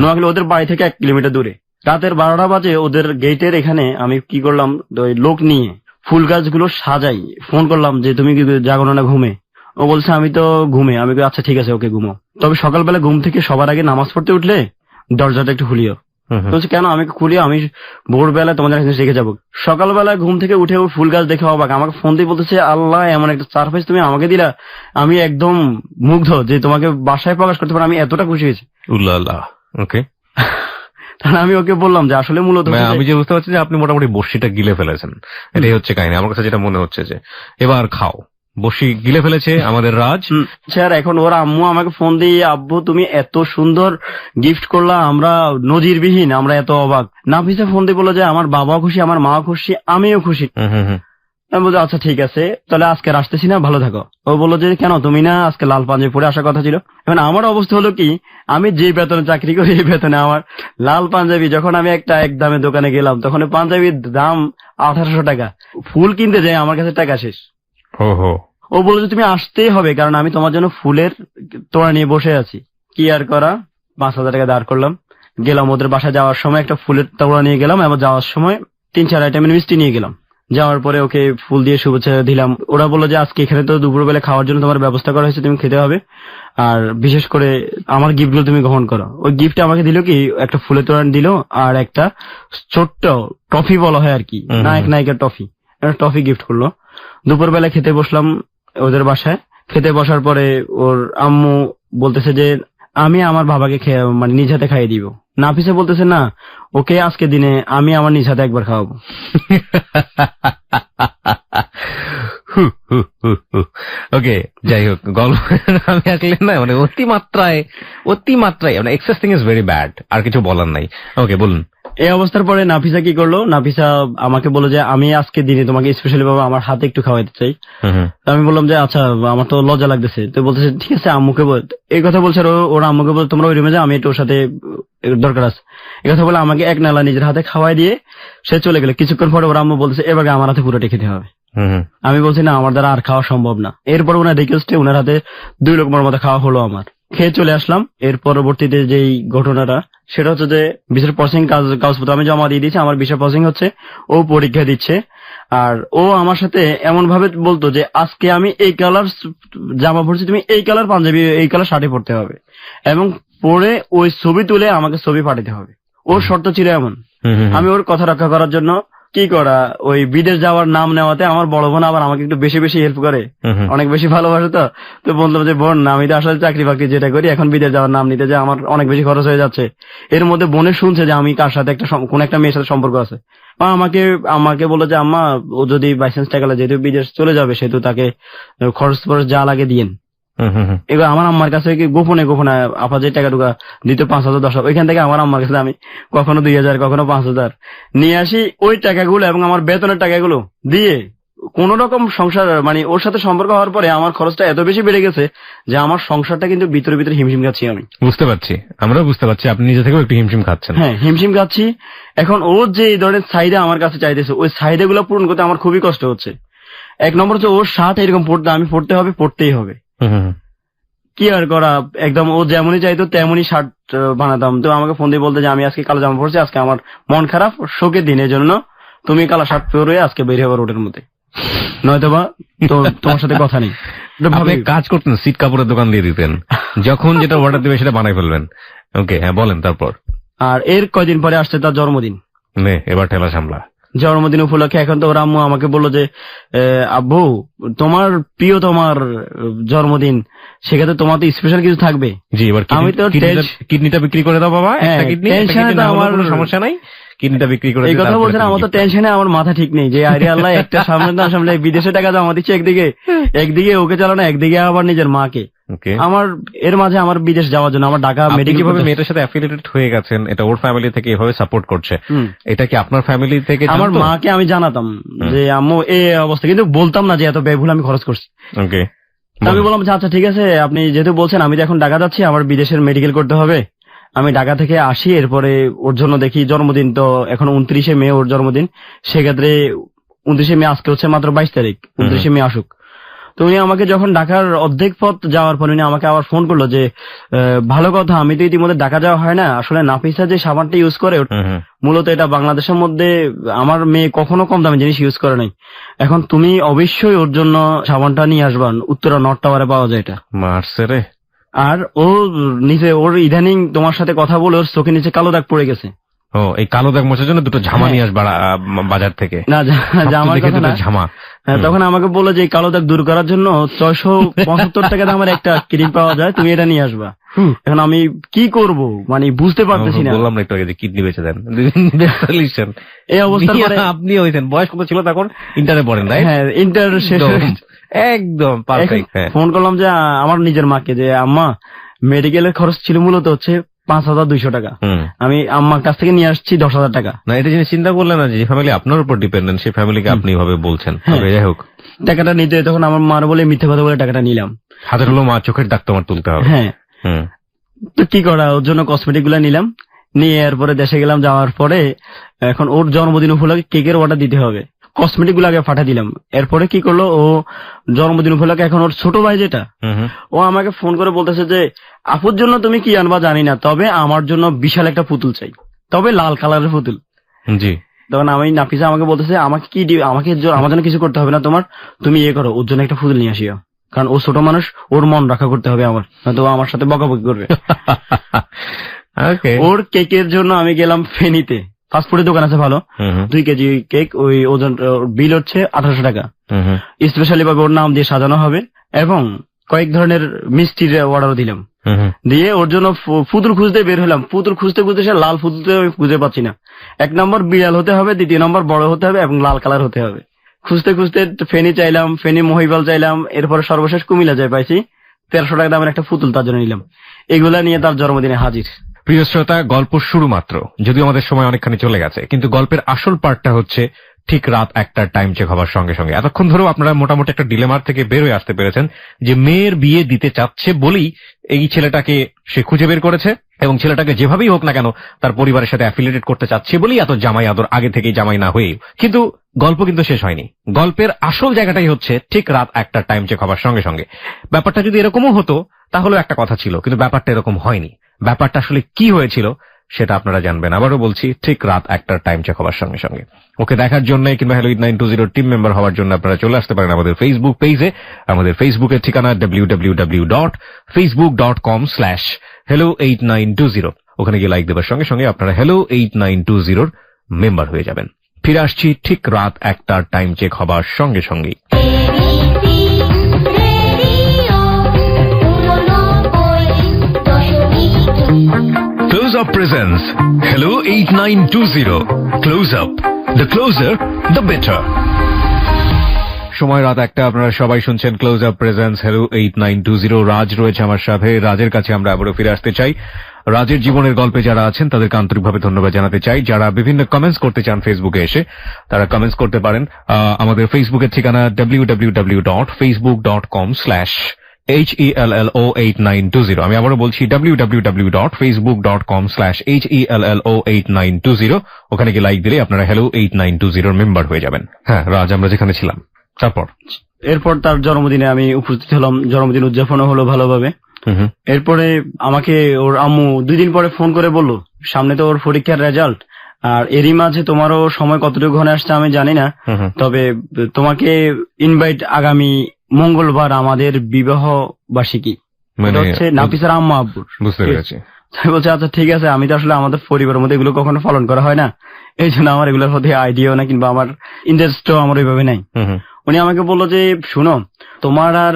নোয়াখালী ওদের বাড়ি থেকে 1 কিলোমিটার দূরে। রাতের 12টা বাজে ওদের গেটের এখানে আমি কি করলাম, ওই লোক নিয়ে ফুল গাছগুলো সাজাই। ফোন করলাম যে তুমি কি জাগো না ঘুমে? ও বলছে আমি তো ঘুমে। আমি আচ্ছা ঠিক আছে, ওকে ঘুমো। তবে সকালবেলা ঘুম থেকে সবার আগে নামাজ পড়তে উঠলে দরজাটা একটু খুলিও। বলছে কেন? আমি খুলিও, আমি ভোরবেলা তোমাদের কাছে শিখে যাবো। সকালবেলা ঘুম থেকে উঠে ও ফুল গাছ দেখে অবাক, আমাকে ফোন দিয়ে বলতেছে আল্লাহ এমন একটা সারপ্রাইজ তুমি আমাকে দিলা, আমি একদম মুগ্ধ যে তোমাকে বাসায় প্রকাশ করতে পারো, আমি এতটা খুশি হয়েছি। ওকে। তাহলে আমি ওকে বললাম যে আসলে মূলত আমি যে বুঝতে পারছি যে আপনি মোটামুটি বড়শিটা গিলে ফেলেছেন, এটাই হচ্ছে কাহিনী। আমার কাছে যেটা মনে হচ্ছে যে এবার খাও, বড়শি গিলে ফেলেছে আমাদের রাজ স্যার। এখন ওর আম্মু আমাকে ফোন দিয়ে আব্বু তুমি এত সুন্দর গিফট করলা, আমরা নজিরবিহীন, আমরা এত অবাক। নাফিসা ফোন দিয়ে বললো যে আমার বাবাও খুশি, আমার মা খুশি, আমিও খুশি। আমি বলছি আচ্ছা ঠিক আছে, তাহলে আজকে আসতেছি না, ভালো থাকো। ও বললো যে কেন, তুমি না আজকে লাল পাঞ্জাবি পরে আসার কথা ছিল? এখন আমার অবস্থা হলো কি, আমি যে বেতনে চাকরি করি এই বেতনে আমার লাল পাঞ্জাবি, যখন আমি একটা এক দামে দোকানে গেলাম তখন পাঞ্জাবির দাম 1800 টাকা। ফুল কিনতে যাই আমার কাছে টাকা শেষ। ও বললো যে তুমি আসতেই হবে, কারণ আমি তোমার জন্য ফুলের তোড়া নিয়ে বসে আছি। কি আর করা, 5000 টাকা দাঁড় করলাম, গেলাম ওদের বাসায়। যাওয়ার সময় একটা ফুলের তোড়া নিয়ে গেলাম, এবং যাওয়ার সময় 3-4 আইটেমের মিষ্টি নিয়ে গেলাম। যাওয়ার পরে ওকে ফুল দিয়ে শুভেচ্ছা দিলাম। ওরা বললো যে আজকে এখানে তো দুপুরবেলা খাওয়ার জন্য তোমার ব্যবস্থা করা হয়েছে, তুমি খেতে হবে, আর বিশেষ করে আমার গিফট গুলো তুমি গ্রহণ করো। ওই গিফট আমাকে দিল কি, একটা ফুলের তোড়া দিল আর একটা ছোট্ট টফি বলা হয় আর কি, নায়ক নায়িকার টফি, একটা টফি গিফট করলো। দুপুরবেলা খেতে বসলাম ওদের বাসায়। খেতে বসার পরে ওর আম্মু বলতেছে যে আমি আমার বাবাকে মানে নিজ হাতে খাইয়ে দিব। নাফিসা বলতেছে না, ওকে আজকে দিনে আমি আমার নিজ হাতে একবার খাওয়াবো। ওকে, যাই হোক, গল্প আমি আসলে না মানে অতিমাত্রায় মানে এক্সেসিং ইজ ভেরি ব্যাড, আর কিছু বলার নাই। ওকে, বলুন। এই অবস্থার পরে নাফিসা কি করলো, নাফিসা আমাকে বললো যে আমি আজকে দিনে তোমাকে স্পেশালি ভাবে আমার হাতে একটু খাওয়াইতে চাই। আমি বললাম যে আচ্ছা, আমার তো লজ্জা লাগতেছে। তো বলতেছে ঠিক আছে আম্মুকে বল। এই কথা বলছে, ওরা আম্মুকে বল তোমরা ওই রুমে যাও, আমি একটু ওর সাথে দরকার আছে। এই কথা বলে আমাকে এক নালা নিজের হাতে খাওয়াই দিয়ে সে চলে গেল। কিছুক্ষণ পরে ওরা আম্মু বলতেছে এবার আমার হাতে পুরোটা খেতে হবে। আমি বলছি না, আমার দ্বারা আর খাওয়া সম্ভব না। এরপর ওনার রিকোয়েস্টে ওনার হাতে 2 লোকমার মতো খাওয়া হলো আমার। খেয়ে চলে আসলাম। এর পরবর্তীতে যেই ঘটনাটা সেটা হচ্ছে যে ভিসার প্রসেসিং কাগজপত্র আমি জমা দিয়ে দিয়েছি, আমার ভিসা প্রসেসিং হচ্ছে, ও পরীক্ষা দিচ্ছে। আর ও আমার সাথে এমন ভাবে বলতো যে আজকে আমি এই কালার জামা পড়ছি, তুমি এই কালার পাঞ্জাবি এই কালার শাড়ি পরতে হবে, এবং পরে ওই ছবি তুলে আমাকে ছবি পাঠাতে হবে। ওর শর্ত ছিল এমন। আমি ওর কথা রক্ষা করার জন্য কি করা, ওই বিদেশ যাওয়ার নাম নেওয়াতে আমার বড় বোন আবার আমাকে একটু বেশি বেশি হেল্প করে, অনেক বেশি ভালোবাসে। তো বললাম যে বোন, আমি তো আসলে চাকরি বাকরি যেটা করি, এখন বিদেশ যাওয়ার নাম নিতে যে আমার অনেক বেশি খরচ হয়ে যাচ্ছে। এর মধ্যে বোনে শুনছে যে আমি কার সাথে কোন একটা মেয়ের সাথে সম্পর্ক আছে। আমাকে বললো যে আম্মা, ও যদি বাইচান্স টাকা যেহেতু বিদেশ চলে যাবে, সেহেতু তাকে খরচ যা লাগে দিয়েন। এবার আমার আম্মার কাছে গোপনে আপা যে টাকা টুকা দিত 5,000 10,000, ওইখান থেকে আমার আম্মার কাছে আমি কখনো 2,000 কখনো 5,000 নিয়ে আসি। ওই টাকাগুলো এবং আমার বেতনের টাকাগুলো দিয়ে কোন রকম সংসার, মানে ওর সাথে সম্পর্ক হওয়ার পরে আমার খরচটা এত বেশি বেড়ে গেছে যে আমার সংসারটা কিন্তু ভিতরে ভিতরে হিমশিম খাচ্ছি। আমি বুঝতে পারছি, আমরা বুঝতে পারছি আপনি নিজে থেকেও একটু হিমশিম খাচ্ছেন। হ্যাঁ, হিমশিম খাচ্ছি। এখন ওর যে এই ধরনের চাহিদা আমার কাছে চাইতেছে, ওই চাহিদা গুলো পূরণ করতে আমার খুবই কষ্ট হচ্ছে। 1 নম্বর হচ্ছে ওর শার্ট এরকম আমি পড়তেই হবে। কি আর করা, একদম ও যেমনই চাইতো তেমনই শার্ট বানাতাম। তো আমাকে ফোন দিয়ে বলতে যে আমি আজকে কালো জামা পড়ছি, আজকে আমার মন খারাপ, শোকের দিনের জন্য তুমি কালো শার্ট পরে আজকে বের হবার রোডের মধ্যে, নয়তোবা তো তোমার সাথে কথা নেই। ভাবে কাজ করতেন, সিট কাপড়ের দোকান দিয়ে দিতেন, যখন যেটা অর্ডার দেবে সেটা বানাই ফেলবেন। ওকে, হ্যাঁ বলেন তারপর। আর এর কয়দিন পরে আসছে তার জন্মদিন। এবার ঠেলা সামলা। জন্মদিন উপলক্ষে এখন তো ওর আম্মু আমাকে বললো যে আব্বু তোমার প্রিয় তোমার জন্মদিন, সেক্ষেত্রে তোমার তো স্পেশাল কিছু থাকবে। জি, এবার আমি তো কিডনিটা বিক্রি করে দাও বাবা, একটা কিডনি, আমার কোনো সমস্যা নাই, কিডনিটা বিক্রি করে। এই কথা বলছেন, আমার তো টেনশনে আমার মাথা ঠিক নেই যে আরে আল্লাহ একটা সামনে বিদেশে টাকা জমা দিচ্ছে, একদিকে ওকে চালানো, একদিকে আবার নিজের মাকে। আমার এর মাঝে আমার বিদেশ যাওয়ার জন্য আমার ঢাকা মেডিকেল। কিভাবে মেয়েটার সাথে অ্যাফিলিয়েটেড হয়ে গেছেন, এটা ওর ফ্যামিলি থেকে এভাবে সাপোর্ট করছে, এটা কি আপনার ফ্যামিলি থেকে? আমার মাকে আমি জানাতাম যে আম্মু এই অবস্থা, কিন্তু বলতাম না যে এত ব্যয়বহুল আমি খরচ করছি। ওকে, আমি বললাম যে আচ্ছা ঠিক আছে, আপনি যেহেতু বলছেন, আমি তো এখন ঢাকা যাচ্ছি, আমার বিদেশের মেডিকেল করতে হবে, আমি ঢাকা থেকে আসি, এরপরে ওর জন্য দেখি জন্মদিন তো এখন 29শে মে ওর জন্মদিন, সেক্ষেত্রে 29শে মে আজকে হচ্ছে মাত্র 22 তারিখ, 29শে মে আসুক। তো উনি আমাকে যখন ঢাকার অর্ধেক পথ যাওয়ার পর উনি আমাকে আবার ফোন করলো যে ভালো কথা, আমি তো ইতিমধ্যে ঢাকা যাওয়া হয় না, আসলে নাফিসা যে সাবানটা ইউজ করে মূলত এটা বাংলাদেশের মধ্যে আমার মেয়ে কখনো কম দামি জিনিস ইউজ করে নাই, এখন তুমি অবশ্যই ওর জন্য সাবানটা নিয়ে আসবা, উত্তরা নর্থ টাওয়ারে পাওয়া যায় এটা। মারছে রে। আর ও নিচে ওর ইদানিং তোমার সাথে কথা বলে ওর চোখে নিচে কালো দাগ পড়ে গেছে। ও, এই কালো দাগ মোছার জন্য দুটো ঝামা নিয়ে আসবা বাজার থেকে। না, ঝামা। তখন আমাকে বললো যে এই কালো দাগ দূর করার জন্য 675 টাকা দামের একটা ক্রিম পাওয়া যায়, তুমি এটা নিয়ে আসবা। এখন আমি কি করব মানে বুঝতে পারতেছি না। বললাম না একটু আগে যে কিডনি বেঁচে দেন। এই অবস্থার পরে আপনি হয়েছেন, বয়স কত ছিল তখন? ইন্টারে পড়েন, তাই? হ্যাঁ, ইন্টার শেষ। একদম পারফেক্ট। ফোন করলাম যে আমার নিজের মাকে যে আম্মা মেডিকেলের খরচ ছিল মূলত হচ্ছে 5200 টাকা, আমি আম্মার কাছ থেকে নিয়ে আসছি 10,000 টাকা। না, এটা জিনিস চিন্তা করলেন না যে ফ্যামিলি আপনার উপর ডিপেন্ডেন্ট, সেই ফ্যামিলিকে আপনি ভাবে বলছেন। যাই হোক, টাকাটা নিতে তখন আমার মার বলে মিথ্যে কথা বলে টাকাটা নিলাম। হাতের হলো মা, চোখের দাগ তোমার তুলতে হবে। হ্যাঁ, তো কি করা, ওর জন্য কসমেটিক গুলা নিলাম, নিয়ে এরপরে দেশে গেলাম। যাওয়ার পরে এখন ওর জন্মদিন উপলক্ষে কেকের অর্ডার দিতে হবে, কসমেটিক গুলো আগে পাঠা দিলাম। এরপরে কি করলো, ও জন্মদিন উপলক্ষে এখন ওর ছোট ভাই যেটা, ও আমাকে ফোন করে বলতেছে যে আপুর জন্য তুমি কি আনবা জানি না, তবে আমার জন্য বিশাল একটা পুতুল চাই, তবে লাল কালারের পুতুল। জি। তখন আমি নাফিসা আমাকে বলতেছে আমাকে কি আমাকে আমার জন্য কিছু করতে হবে না তোমার, তুমি ইয়ে করো, ওর জন্য একটা পুতুল নিয়ে আসিও, কারণ ও ছোট মানুষ, ওর মন রক্ষা করতে হবে আমার, নয়তো ও আমার সাথে বকাবকি করবে। ওর কেকের জন্য আমি গেলাম ফেনীতে, ফাস্টফুডের দোকান আছে ভালো, 2 কেজি কেক, ওই ওজন বিল হচ্ছে 1800 টাকা। স্পেশালি ভাবে ওর নাম দিয়ে সাজানো হবে এবং কয়েক ধরনের মিষ্টির অর্ডারও দিলাম। দিয়ে ওর জন্য পুতুল খুঁজতে বের হলাম, পুতুল খুঁজতে সে লাল পুতুল খুঁজে পাচ্ছি না। 1 নম্বর বিড়াল হতে হবে, 2 নম্বর বড় হতে হবে এবং লাল কালার হতে হবে। খুঁজতে ফেনী চাইলাম, ফেনী মহিবাল চাইলাম, এরপরে সর্বশেষ কুমিল্লা যাই পাইছি, 1300 টাকা দামের একটা পুতুল তার জন্য নিলাম। এগুলা নিয়ে তার জন্মদিনে হাজির। প্রিয় শ্রোতা, গল্প শুরু মাত্র, যদিও আমাদের সময় অনেকখানি চলে গেছে, কিন্তু গল্পের আসল পার্টটা হচ্ছে ঠিক রাত 1টার টাইম চেক হওয়ার সঙ্গে সঙ্গে। এতক্ষণ ধরেও আপনারা মোটামুটি একটা ডিলেমার থেকে বের হয়ে আসতে পেরেছেন যে মেয়ের বিয়ে দিতে চাচ্ছে বলেই এই ছেলেটাকে সে খুঁজে বের করেছে, এবং ছেলেটাকে যেভাবেই হোক না কেন তার পরিবারের সাথে অ্যাফিলিয়েটেড করতে চাচ্ছে বলেই এত জামাই আদর, আগে থেকেই জামাই না হয়ে। কিন্তু গল্প কিন্তু শেষ হয়নি। গল্পের আসল জায়গাটাই হচ্ছে ঠিক রাত 1টার টাইম চেক হওয়ার সঙ্গে সঙ্গে। ব্যাপারটা যদি এরকমও হতো তাহলেও একটা কথা ছিল, কিন্তু ব্যাপারটা এরকম হয়নি। ব্যাপারটা আসলে কি হয়েছিল সেটা আপনারা জানবেন, আবারও বলছি, ঠিক রাত 1টার টাইম চেক হওয়ার সঙ্গে সঙ্গে। ওকে দেখার জন্য কিংবা হেলোইট 920 টিম মেম্বার হওয়ার জন্য আপনারা চলে আসতে পারেন আমাদের ফেসবুক পেজে। আমাদের ফেসবুকের ঠিকানা www.facebook.com/hello8920। ওখানে গিয়ে লাইক দেওয়ার সঙ্গে সঙ্গে আপনারা hello8920 মেম্বার হয়ে যাবেন। ফিরে আসছি ঠিক রাত 1টার টাইম চেক হবার সঙ্গে সঙ্গেই। Close Up presents Hello 8920 Close Up, the closer the better। সময় রাত 1টা, আপনারা সবাই শুনছেন ক্লোজ আপ প্রেজেন্টস Hello 8920। রাজ রয়েছে আমার সাথে, রাজের কাছে আমরা আবারও ফিরে আসতে চাই। রাজের জীবনের গল্পে যারা আছেন তাদেরকে আন্তরিকভাবে ধন্যবাদ জানাতে চাই। যারা বিভিন্ন কমেন্টস করতে চান ফেসবুকে এসে, তারা কমেন্টস করতে পারেন। আমাদের ফেসবুকের ঠিকানা www.facebook.com/HELLO8920। আমি আবারও বলছি www.facebook.com/HELLO8920। ওখানে গিয়ে লাইক দিলে আপনারা Hello 8920 মেম্বার হয়ে যাবেন। হ্যাঁ রাজ, আমরা যেখানে ছিলাম এরপর তার জন্মদিনে আমি উপস্থিত হলাম, জন্মদিন উদযাপনও হলো ভালোভাবে। এরপরে আমাকে ওর আম্মু 2 দিন পরে ফোন করে বলল সামনে তো ওর পরীক্ষার রেজাল্ট, আর এরই মাঝে তোমারও সময় কতটুকু ঘনে আসছে আমি জানি না, তবে তোমাকে ইনভাইট আগামী মঙ্গলবার আমাদের বিবাহ বার্ষিকী, হচ্ছে নাফিসার আম্মা আব্বুর। বুঝতে পেরেছি। তাই বলছে আচ্ছা ঠিক আছে, আমি তো আসলে আমাদের পরিবারের মধ্যে এগুলো কখনো পালন করা হয় না, এই জন্য আমার এগুলোর প্রতি আইডিয়াও না কিংবা আমার ইন্টারেস্টও আমার ওইভাবে নাই। উনি আমাকে বললো যে শুনো, তোমার আর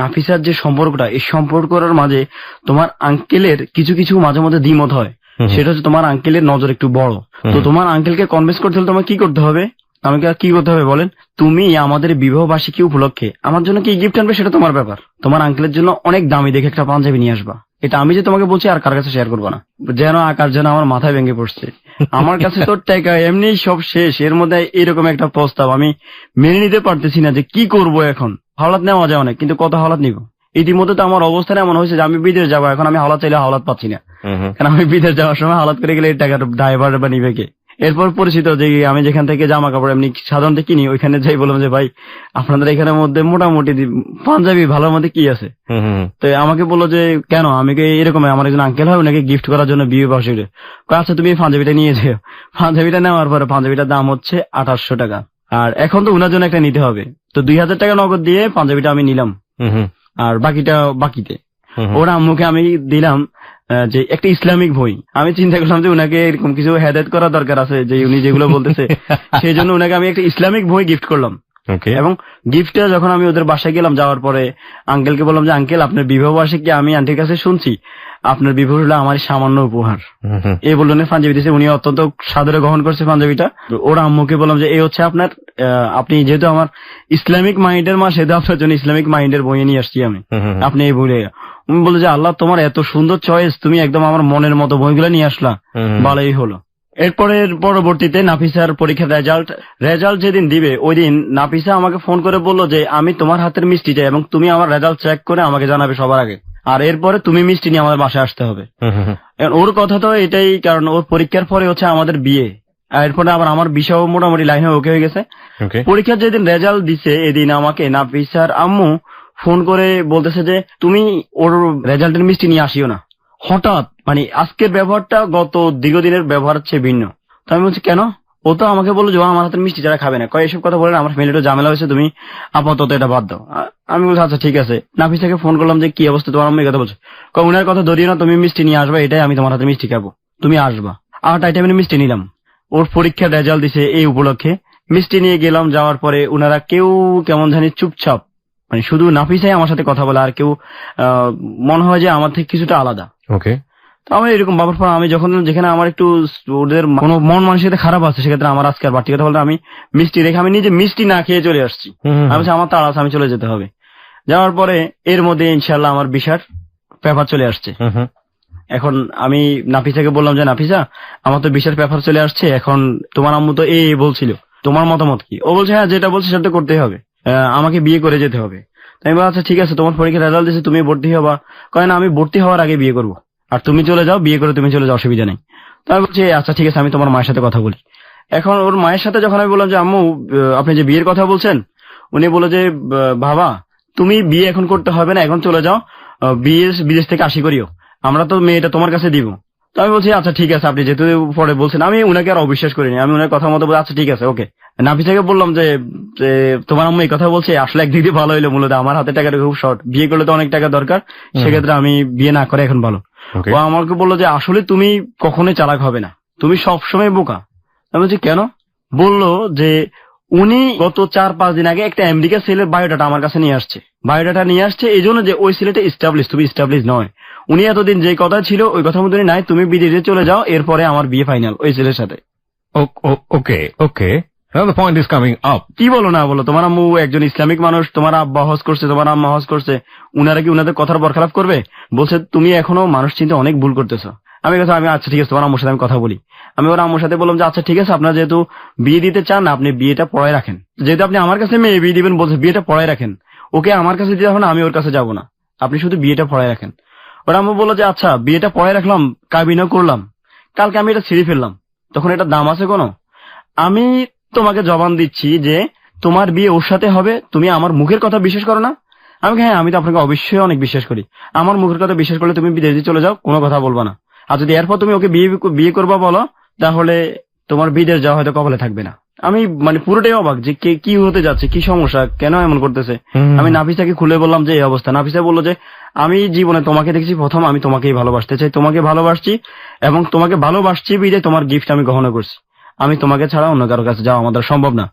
নাফিসার যে সম্পর্কটা, এই সম্পর্কের মাঝে তোমার আঙ্কেলের কিছু কিছু মাঝে মধ্যে দ্বিমত হয়। সেটা হচ্ছে তোমার আঙ্কেলের নজর একটু বড়, তো তোমার আঙ্কেলকে কনভিন্স করতে হলে তোমার কি করতে হবে? আমাকে কি করতে হবে বলেন? তুমি আমাদের বিবাহ বার্ষিকী উপলক্ষে আমার জন্য কি গিফট আনবে সেটা তোমার ব্যাপার। তোমার আঙ্কেলের জন্য অনেক দামি দেখে একটা পাঞ্জাবি নিয়ে আসবা। এটা আমি যে তোমাকে বলছি আর কার কাছে শেয়ার করবো না। যেন আকার যেন আমার মাথায় ভেঙে পড়ছে। আমার কাছে তো টাকা এমনি সব শেষ, এর মধ্যে এরকম একটা প্রস্তাব আমি মেনে নিতে পারতেছি না যে কি করব এখন। হাওলাত নেওয়া যায় অনেক, কিন্তু কত হাওলাত নিব? ইতিমধ্যে তো আমার অবস্থাটা এমন হয়েছে যে আমি বিদেশ যাবো, এখন আমি হাওলাত চাইলে হাওলাত পাচ্ছি না, কারণ আমি বিদেশ যাওয়ার সময় হাওলাত করে গেলে এই টাকার ড্রাইভার বা নিবে কে? এরপর পরিচিত যে আমি যেখান থেকে জামা কাপড় এমনি সাধারণত কিনি, ওইখানে যাই বললাম যে ভাই আপনাদের এখানের মধ্যে মোটামুটি পাঞ্জাবি ভালোর মধ্যে কি আছে? তো আমাকে বললো যে কেন, আমি কি এরকম আমার একজন আঙ্কেল হয় ওনাকে গিফট করার জন্য বিয়ে বার্ষিকী। আচ্ছা তুমি পাঞ্জাবিটা নিয়ে যেও। পাঞ্জাবিটা নেওয়ার পরে পাঞ্জাবিটার দাম হচ্ছে 2800 টাকা, আর এখন তো উনার জন্য একটা নিতে হবে, তো 2000 টাকা নগদ দিয়ে পাঞ্জাবিটা আমি নিলাম, আর বাকিটা বাকিতে। ওর আম্মুকে আমি দিলাম যে একটা ইসলামিক বই। আমি চিন্তা করলাম যে উনাকে এরকম কিছু হেদায়েত করা দরকার আছে, যে উনি যেগুলো বলতেছে সেই জন্য উনাকে আমি একটা ইসলামিক বই গিফট করলাম। এবং গিফটটা যখন আমি ওদের বাসায় গেলাম, যাওয়ার পরে আঙ্কেলকে বললাম যে আঙ্কেল আপনার বিবাহ বার্ষিকী আমি আন্টির কাছে শুনছি, আপনার বিবাহ হলো আমার সামান্য উপহার। এই বললেন পাঞ্জাবি দিয়েছে, উনি অত্যন্ত সাদরে গ্রহণ করছে পাঞ্জাবিটা। ওর আম্মুকে বললাম যে এই হচ্ছে আপনার, আপনি যেহেতু আমার ইসলামিক মাইন্ডের মা, সেহেতু আপনার জন্য ইসলামিক মাইন্ডের বই নিয়ে আসছি আমি, আপনি এই বই। উনি বলে যে আল্লাহ তোমার এত সুন্দর চয়েস, তুমি একদম আমার মনের মতো বইগুলো নিয়ে আসলা, ভালোই হলো। এরপরে পরবর্তীতে নাফিসার পরীক্ষার রেজাল্ট যেদিন দিবে ওই দিন নাফিসা আমাকে ফোন করে বললো যে আমি তোমার হাতের মিষ্টি চাই এবং তুমি আমার রেজাল্ট চেক করে আমাকে জানাবে সবার আগে, আর এরপরে তুমি মিষ্টি নিয়ে আমাদের বাসায় আসতে হবে। ওর কথা তো এটাই, কারণ ওর পরীক্ষার পরে হচ্ছে আমাদের বিয়ে, এরপরে আবার আমার বিষয় মোটামুটি লাইনে ওকে হয়ে গেছে। পরীক্ষার যেদিন রেজাল্ট দিছে এদিন আমাকে নাফিসার আম্মু ফোন করে বলতেছে যে তুমি ওর রেজাল্টের মিষ্টি নিয়ে আসিও না। হঠাৎ মানে আজকের ব্যবহারটা গত দীর্ঘদিনের ব্যবহার চেয়ে ভিন্ন। তো আমি বলছি কেন? ও তো আমাকে বললো যে আমার হাতের মিষ্টি যারা খাবে না, কয় এসব কথা বলে না, আমার ফ্যামিলিটা ঝামেলা হয়েছে, তুমি আপাতত এটা বাদ দাও। আমি বলছি আচ্ছা ঠিক আছে। নাফিসাকে ফোন করলাম যে কি অবস্থা, তোমার আম্মু এই কথা বলছে। উনার কথা ধরিও না, তুমি মিষ্টি নিয়ে আসবা, এটাই আমি তোমার হাতে মিষ্টি খাবো, তুমি আসবা। 8 আইটেমের মিষ্টি নিলাম। ওর পরীক্ষার রেজাল্ট দিছে এই উপলক্ষে, মিষ্টি নিয়ে গেলাম। যাওয়ার পরে উনারা কেউ কেমন জানি চুপচাপ, মানে শুধু নাফিসাই আমার সাথে কথা বলে, আর কেউ মনে হয় যে আমার থেকে কিছুটা আলাদা। ওকে, তো আমার এরকম বাবার পর আমি যখন যেখানে আমার একটু ওদের কোনো মন মানসিকতা খারাপ আছে, সেক্ষেত্রে আমার আজকে আর বাড়তি কথা বলতে আমি মিষ্টি রেখে আমি নিজে মিষ্টি না খেয়ে চলে আসছি। আমি আমার তাড়া আছে, আমি চলে যেতে হবে। যাওয়ার পরে এর মধ্যে ইনশাল্লাহ আমার ভিসার পেপার চলে আসছে। এখন আমি নাফিসাকে বললাম যে নাফিসা আমার তো ভিসার পেপার চলে আসছে, এখন তোমার আম্মু তো এই বলছিল, তোমার মতামত কি? ও বলছে হ্যাঁ যেটা বলছে সেটা করতেই হবে, আমাকে বিয়ে করে যেতে হবে। আমি বলছি আচ্ছা ঠিক আছে, তোমার পরীক্ষার রেজাল্ট দিয়েছে, তুমি ভর্তি হবা। কয় না আমি ভর্তি হওয়ার আগে বিয়ে করবো, আর তুমি চলে যাও, বিয়ে করে তুমি চলে যাও, অসুবিধা নেই। তো আমি বলছি আচ্ছা ঠিক আছে, আমি তোমার মায়ের সাথে কথা বলি। এখন ওর মায়ের সাথে যখন আমি বললাম যে আম্মু আপনি যে বিয়ের কথা বলছেন, উনি বলল যে বাবা তুমি বিয়ে এখন করতে হবে না, এখন চলে যাও, বিদেশ থেকে আসি করিও, আমরা তো মেয়েটা তোমার কাছে দিব। তো আমি বলছি আচ্ছা ঠিক আছে, আপনি যেহেতু পরে বলছেন, আমি উনাকে আর অবিশ্বাস করিনি, আমি উনার কথা মতো বলছি আচ্ছা ঠিক আছে ওকে। নাফিসাকে বললাম যে তোমার আম্মু এই কথা বলছে, আসলে একদিক দিয়ে ভালো হইলো, মূলত আমার হাতে টাকাটা খুব শর্ট, বিয়ে করলে তো অনেক টাকা দরকার, সেক্ষেত্রে আমি বিয়ে না করে এখন ভালো। ও আমাকে বললো যে আসলে তুমি কখনোই চালাক হবে না, তুমি সবসময় বোকা। আমি বলছি কেন? বললো যে উনি গত 4-5 দিন আগে একটা আমেরিকা ছেলের বায়োডাটা আমার কাছে নিয়ে আসছে, বায়োডাটা নিয়ে আসছে এই জন্য যে ওই ছেলেটা এস্টাবলিশ, তুমি এস্টাবলিশ নয়। উনি এতদিন যে কথা ছিল ওই কথা মতো নাই, তুমি বিদেশে চলে যাও, এরপরে আমার বিয়ে ফাইনাল ওই ছেলের সাথে। ওকে ওকে, পয়েন্ট ইজ কামিং আপ। কি বলো না বলো, তোমার আম্মু একজন ইসলামিক মানুষ, তোমার আব্বা হজ করছে, তোমার আম্মা হজ করছে, উনারা কি উনাদের কথার বরখেলাপ করবে? বলছে তুমি এখনো মানুষ চিন্তা অনেক ভুল করতেছো। আমি আচ্ছা ঠিক আছে, তোমার আম্মুর সাথে আমি কথা বলি। আমি ওর আম্মুর সাথে বললাম যে আচ্ছা ঠিক আছে, আপনার যেহেতু বিয়ে দিতে চান না, আপনি বিয়েটা পড়ায় রাখেন, যেহেতু আপনি আমার কাছে মেয়ে বিয়ে দিবেন বলছে, বিয়েটা পড়ায় রাখেন, ওকে আমার কাছে দিতে হবে না, আমি ওর কাছে যাবো না, আপনি শুধু বিয়েটা পড়ায় রাখেন। ওর আম্মু বললো যে আচ্ছা বিয়েটা পড়ায় রাখলাম, কাবিনও করলাম, কালকে আমি এটা ছিঁড়ে ফেললাম, তখন এটা দাম আছে কোনো? আমি তোমাকে জবান দিচ্ছি যে তোমার বিয়ে ওর সাথে হবে, তুমি আমার মুখের কথা বিশ্বাস করো না? আমি হ্যাঁ, আমি তো আপনাকে অবশ্যই অনেক বিশ্বাস করি, আমার মুখের কথা বিশ্বাস করলে তুমি বিদেশে চলে যাও, কোনো কথা বলবা না, আর যদি এরপর তুমি ওকে বিয়ে করবা বলো, তাহলে তোমার বিদেশ যাওয়া হয়তো কপালে থাকবে না। আমি মানে পুরোটাই অবাক যে কি হতে যাচ্ছে, কি সমস্যা, কেন এমন করতেছে। আমি নাফিসাকে খুলে বললাম যে এই অবস্থা। নাফিসা বললো যে আমি জীবনে তোমাকে দেখছি প্রথম, আমি তোমাকেই ভালোবাসতে চাই, তোমাকে ভালোবাসছি এবং তোমাকে ভালোবাসছি বিদে তোমার গিফট আমি গ্রহণ করছি। আমি তোমাকে ছাড়া অন্য কারোর কাছে যাওয়া আমাদের সম্ভব না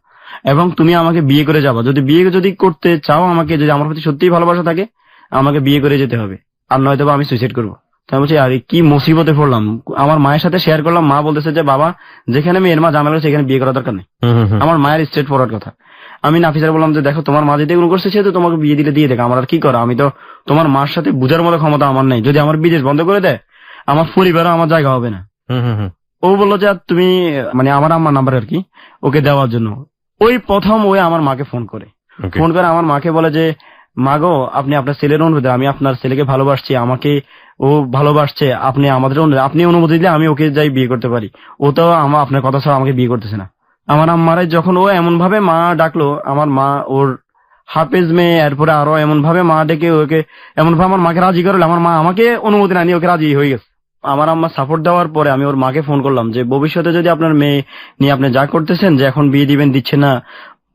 এবং তুমি আমাকে বিয়ে করে যাবা। বিয়ে যদি করতে চাও, আমাকে যদি আমার প্রতি সত্যিই ভালোবাসা থাকে, আমাকে বিয়ে করে যেতে হবে, আর নয়তো আমি সুইসাইড করবো। তাই বলছি আরে কি মুসিবতে পড়লাম। আমার মায়ের সাথে শেয়ার করলাম, মা বলতেছে যে বাবা যেখানে মেয়ের মা ঝামেলা সেখানে বিয়ে করার দরকার নেই। আমার মায়ের স্ট্রেট ফরওয়ার্ড কথা। আমি নাফিসার বললাম যে দেখো তোমার মা যদি এগুলো করছে সে তো তোমাকে বিয়ে দিলে দিয়ে দেখ, আমার আর কি করা, আমি তো তোমার মার সাথে বুঝার মতো ক্ষমতা আমার নেই। যদি আমার বিদেশ বন্ধ করে দেয় আমার পরিবারও আমার জায়গা হবে না। ও বললো যে তুমি মানে আমার আম্মার নাম্বার আর কি ওকে দেওয়ার জন্য। ওই প্রথম ওই আমার মাকে ফোন করে আমার মাকে বলে যে মা গো, আপনি আপনার ছেলের অনুরোধে, আমি আপনার ছেলেকে ভালোবাসছি, আমাকে ও ভালোবাসছে, আপনি আমাদের আপনি অনুমতি দিলে আমি ওকে যাই বিয়ে করতে পারি। ও তো আপনার কথা ছাড়া আমাকে বিয়ে করতেছে না। আমার আম্মারে যখন ও এমন ভাবে মা ডাকলো, আমার মা ওর হাফেজ মেয়ে, এরপরে আরো এমন ভাবে মা ডেকে ওকে এমন ভাবে আমার মাকে রাজি করলো, আমার মা আমাকে অনুমতি না নিয়ে ওকে রাজি হয়ে গেছে। আমার আম্মা সাপোর্ট দেওয়ার পরে আমি ওর মাকে ফোন করলাম যে ভবিষ্যতে যদি আপনার মেয়ে নিয়ে আপনি যা করতেছেন যে এখন বিয়ে দিবেন দিচ্ছে না,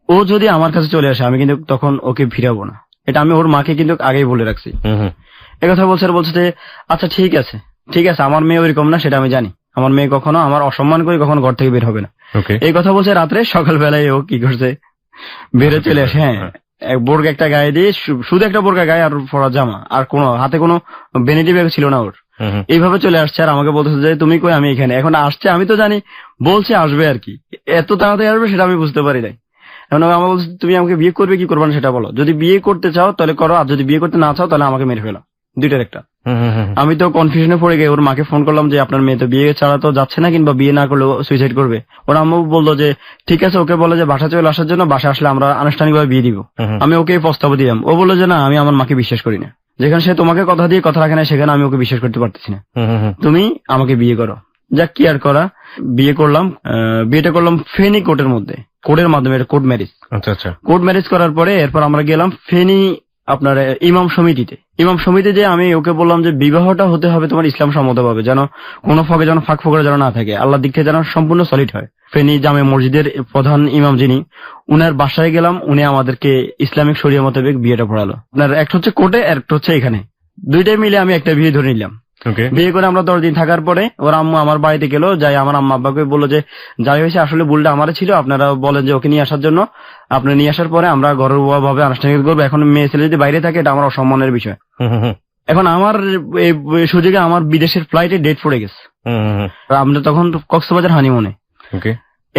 ও যদি আমার কাছে চলে আসে আমি কিন্তু তখন ওকে ফিরাবো না। এটা আমি ওর মাকে কিন্তু আগেই বলে রাখছি। একথা বলছে যে আচ্ছা ঠিক আছে আমার মেয়ে ওইরকম না, সেটা আমি জানি। আমার মেয়ে কখনো আমার অসম্মান করে কখনো ঘর থেকে বের হবে না। এই কথা বলছে রাত্রে। সকালবেলায় ও কি করছে, বেড়ে চলে আসে। হ্যাঁ, বোরকা একটা গায়ে দিয়ে, শুধু একটা বোরকা গায়ে আর পরা জামা, আর কোনো হাতে কোনো বেনিটি ব্যাগ ছিল না ওর। এইভাবে চলে আসছে আর আমাকে বলতেছে যে তুমি কই, আমি এখানে। এখন আসছে আমি তো জানি, বলছে আসবে আর কি, এত তাড়াতাড়ি আসবে সেটা আমি বুঝতে পারি নাই। এখন আমার বলছে তুমি আমাকে বিয়ে করবে কি করবে না সেটা বলো, যদি বিয়ে করতে চাও তাহলে করো, আর যদি বিয়ে করতে না চাও তাহলে আমাকে মেরে ফেলো, দুইটার একটা। আমি তো কনফিউশনে পড়ে গিয়ে ওর মাকে ফোন করলাম যে আপনার মেয়ে তো বিয়ে ছাড়া তো যাচ্ছে না, কিংবা বিয়ে না করলেও সুইসাইড করবে। ওর আম্মু বললো যে ঠিক আছে, ওকে বলে যে বাসা চলে আসার জন্য, বাসা আসলে আমরা আনুষ্ঠানিকভাবে বিয়ে দিব। আমি ওকে প্রস্তাব দিলাম। ও বললো যে না, আমি আমার মাকে বিশ্বাস করি না, যেখানে সে তোমাকে কথা দিয়ে কথা রাখে না সেখানে আমি ওকে বিশ্বাস করতে পারতেছি না, তুমি আমাকে বিয়ে করো। যাক কি আর করা, বিয়ে করলাম। বিয়েটা করলাম ফেনী কোর্টের মধ্যে, কোর্টের মাধ্যমে, কোর্ট ম্যারেজ। আচ্ছা, কোর্ট ম্যারেজ করার পরে এরপর আমরা গেলাম ফেনী আপনার ইমাম সমিতিতে যে আমি ওকে বললাম যে বিবাহটা হতে হবে তোমার ইসলাম সম্মতভাবে, যেন কোনো ফাঁকে যেন ফাঁক ফোকরা যেন না থাকে, আল্লাহর দিক থেকে যেন সম্পূর্ণ সলিড হয়। ফেনী জামে মসজিদের প্রধান ইমাম যিনি, উনার বাসায় গেলাম, উনি আমাদেরকে ইসলামিক শরিয়া মোতাবেক বিয়েটা পড়ালো। আপনার একটা হচ্ছে কোর্টে, একটা হচ্ছে এখানে, দুইটাই মিলে আমি একটা বিয়ে ধরে নিলাম। বিয়ে করে আমরা 10 দিন থাকার পরে ওর আম্মু আমার বাড়িতে গেল, যাই আমার আম্মা আব্বাকে বললো যে যাই হয়েছে আসলে ভুলটা আমারই ছিল, আপনারা বলেন যে ওকে নিয়ে আসার জন্য, আপনি নিয়ে আসার পরে আমরা ঘরোয়া ভাবে আনুষ্ঠানিক করবো। এখন মেয়ে ছেলে যদি বাইরে থাকে এটা আমার অসম্মানের বিষয়। এখন আমার এই সুযোগে আমার বিদেশের ফ্লাইটে ডেট পড়ে গেছে। আমরা তখন কক্সবাজার হানিমুনে।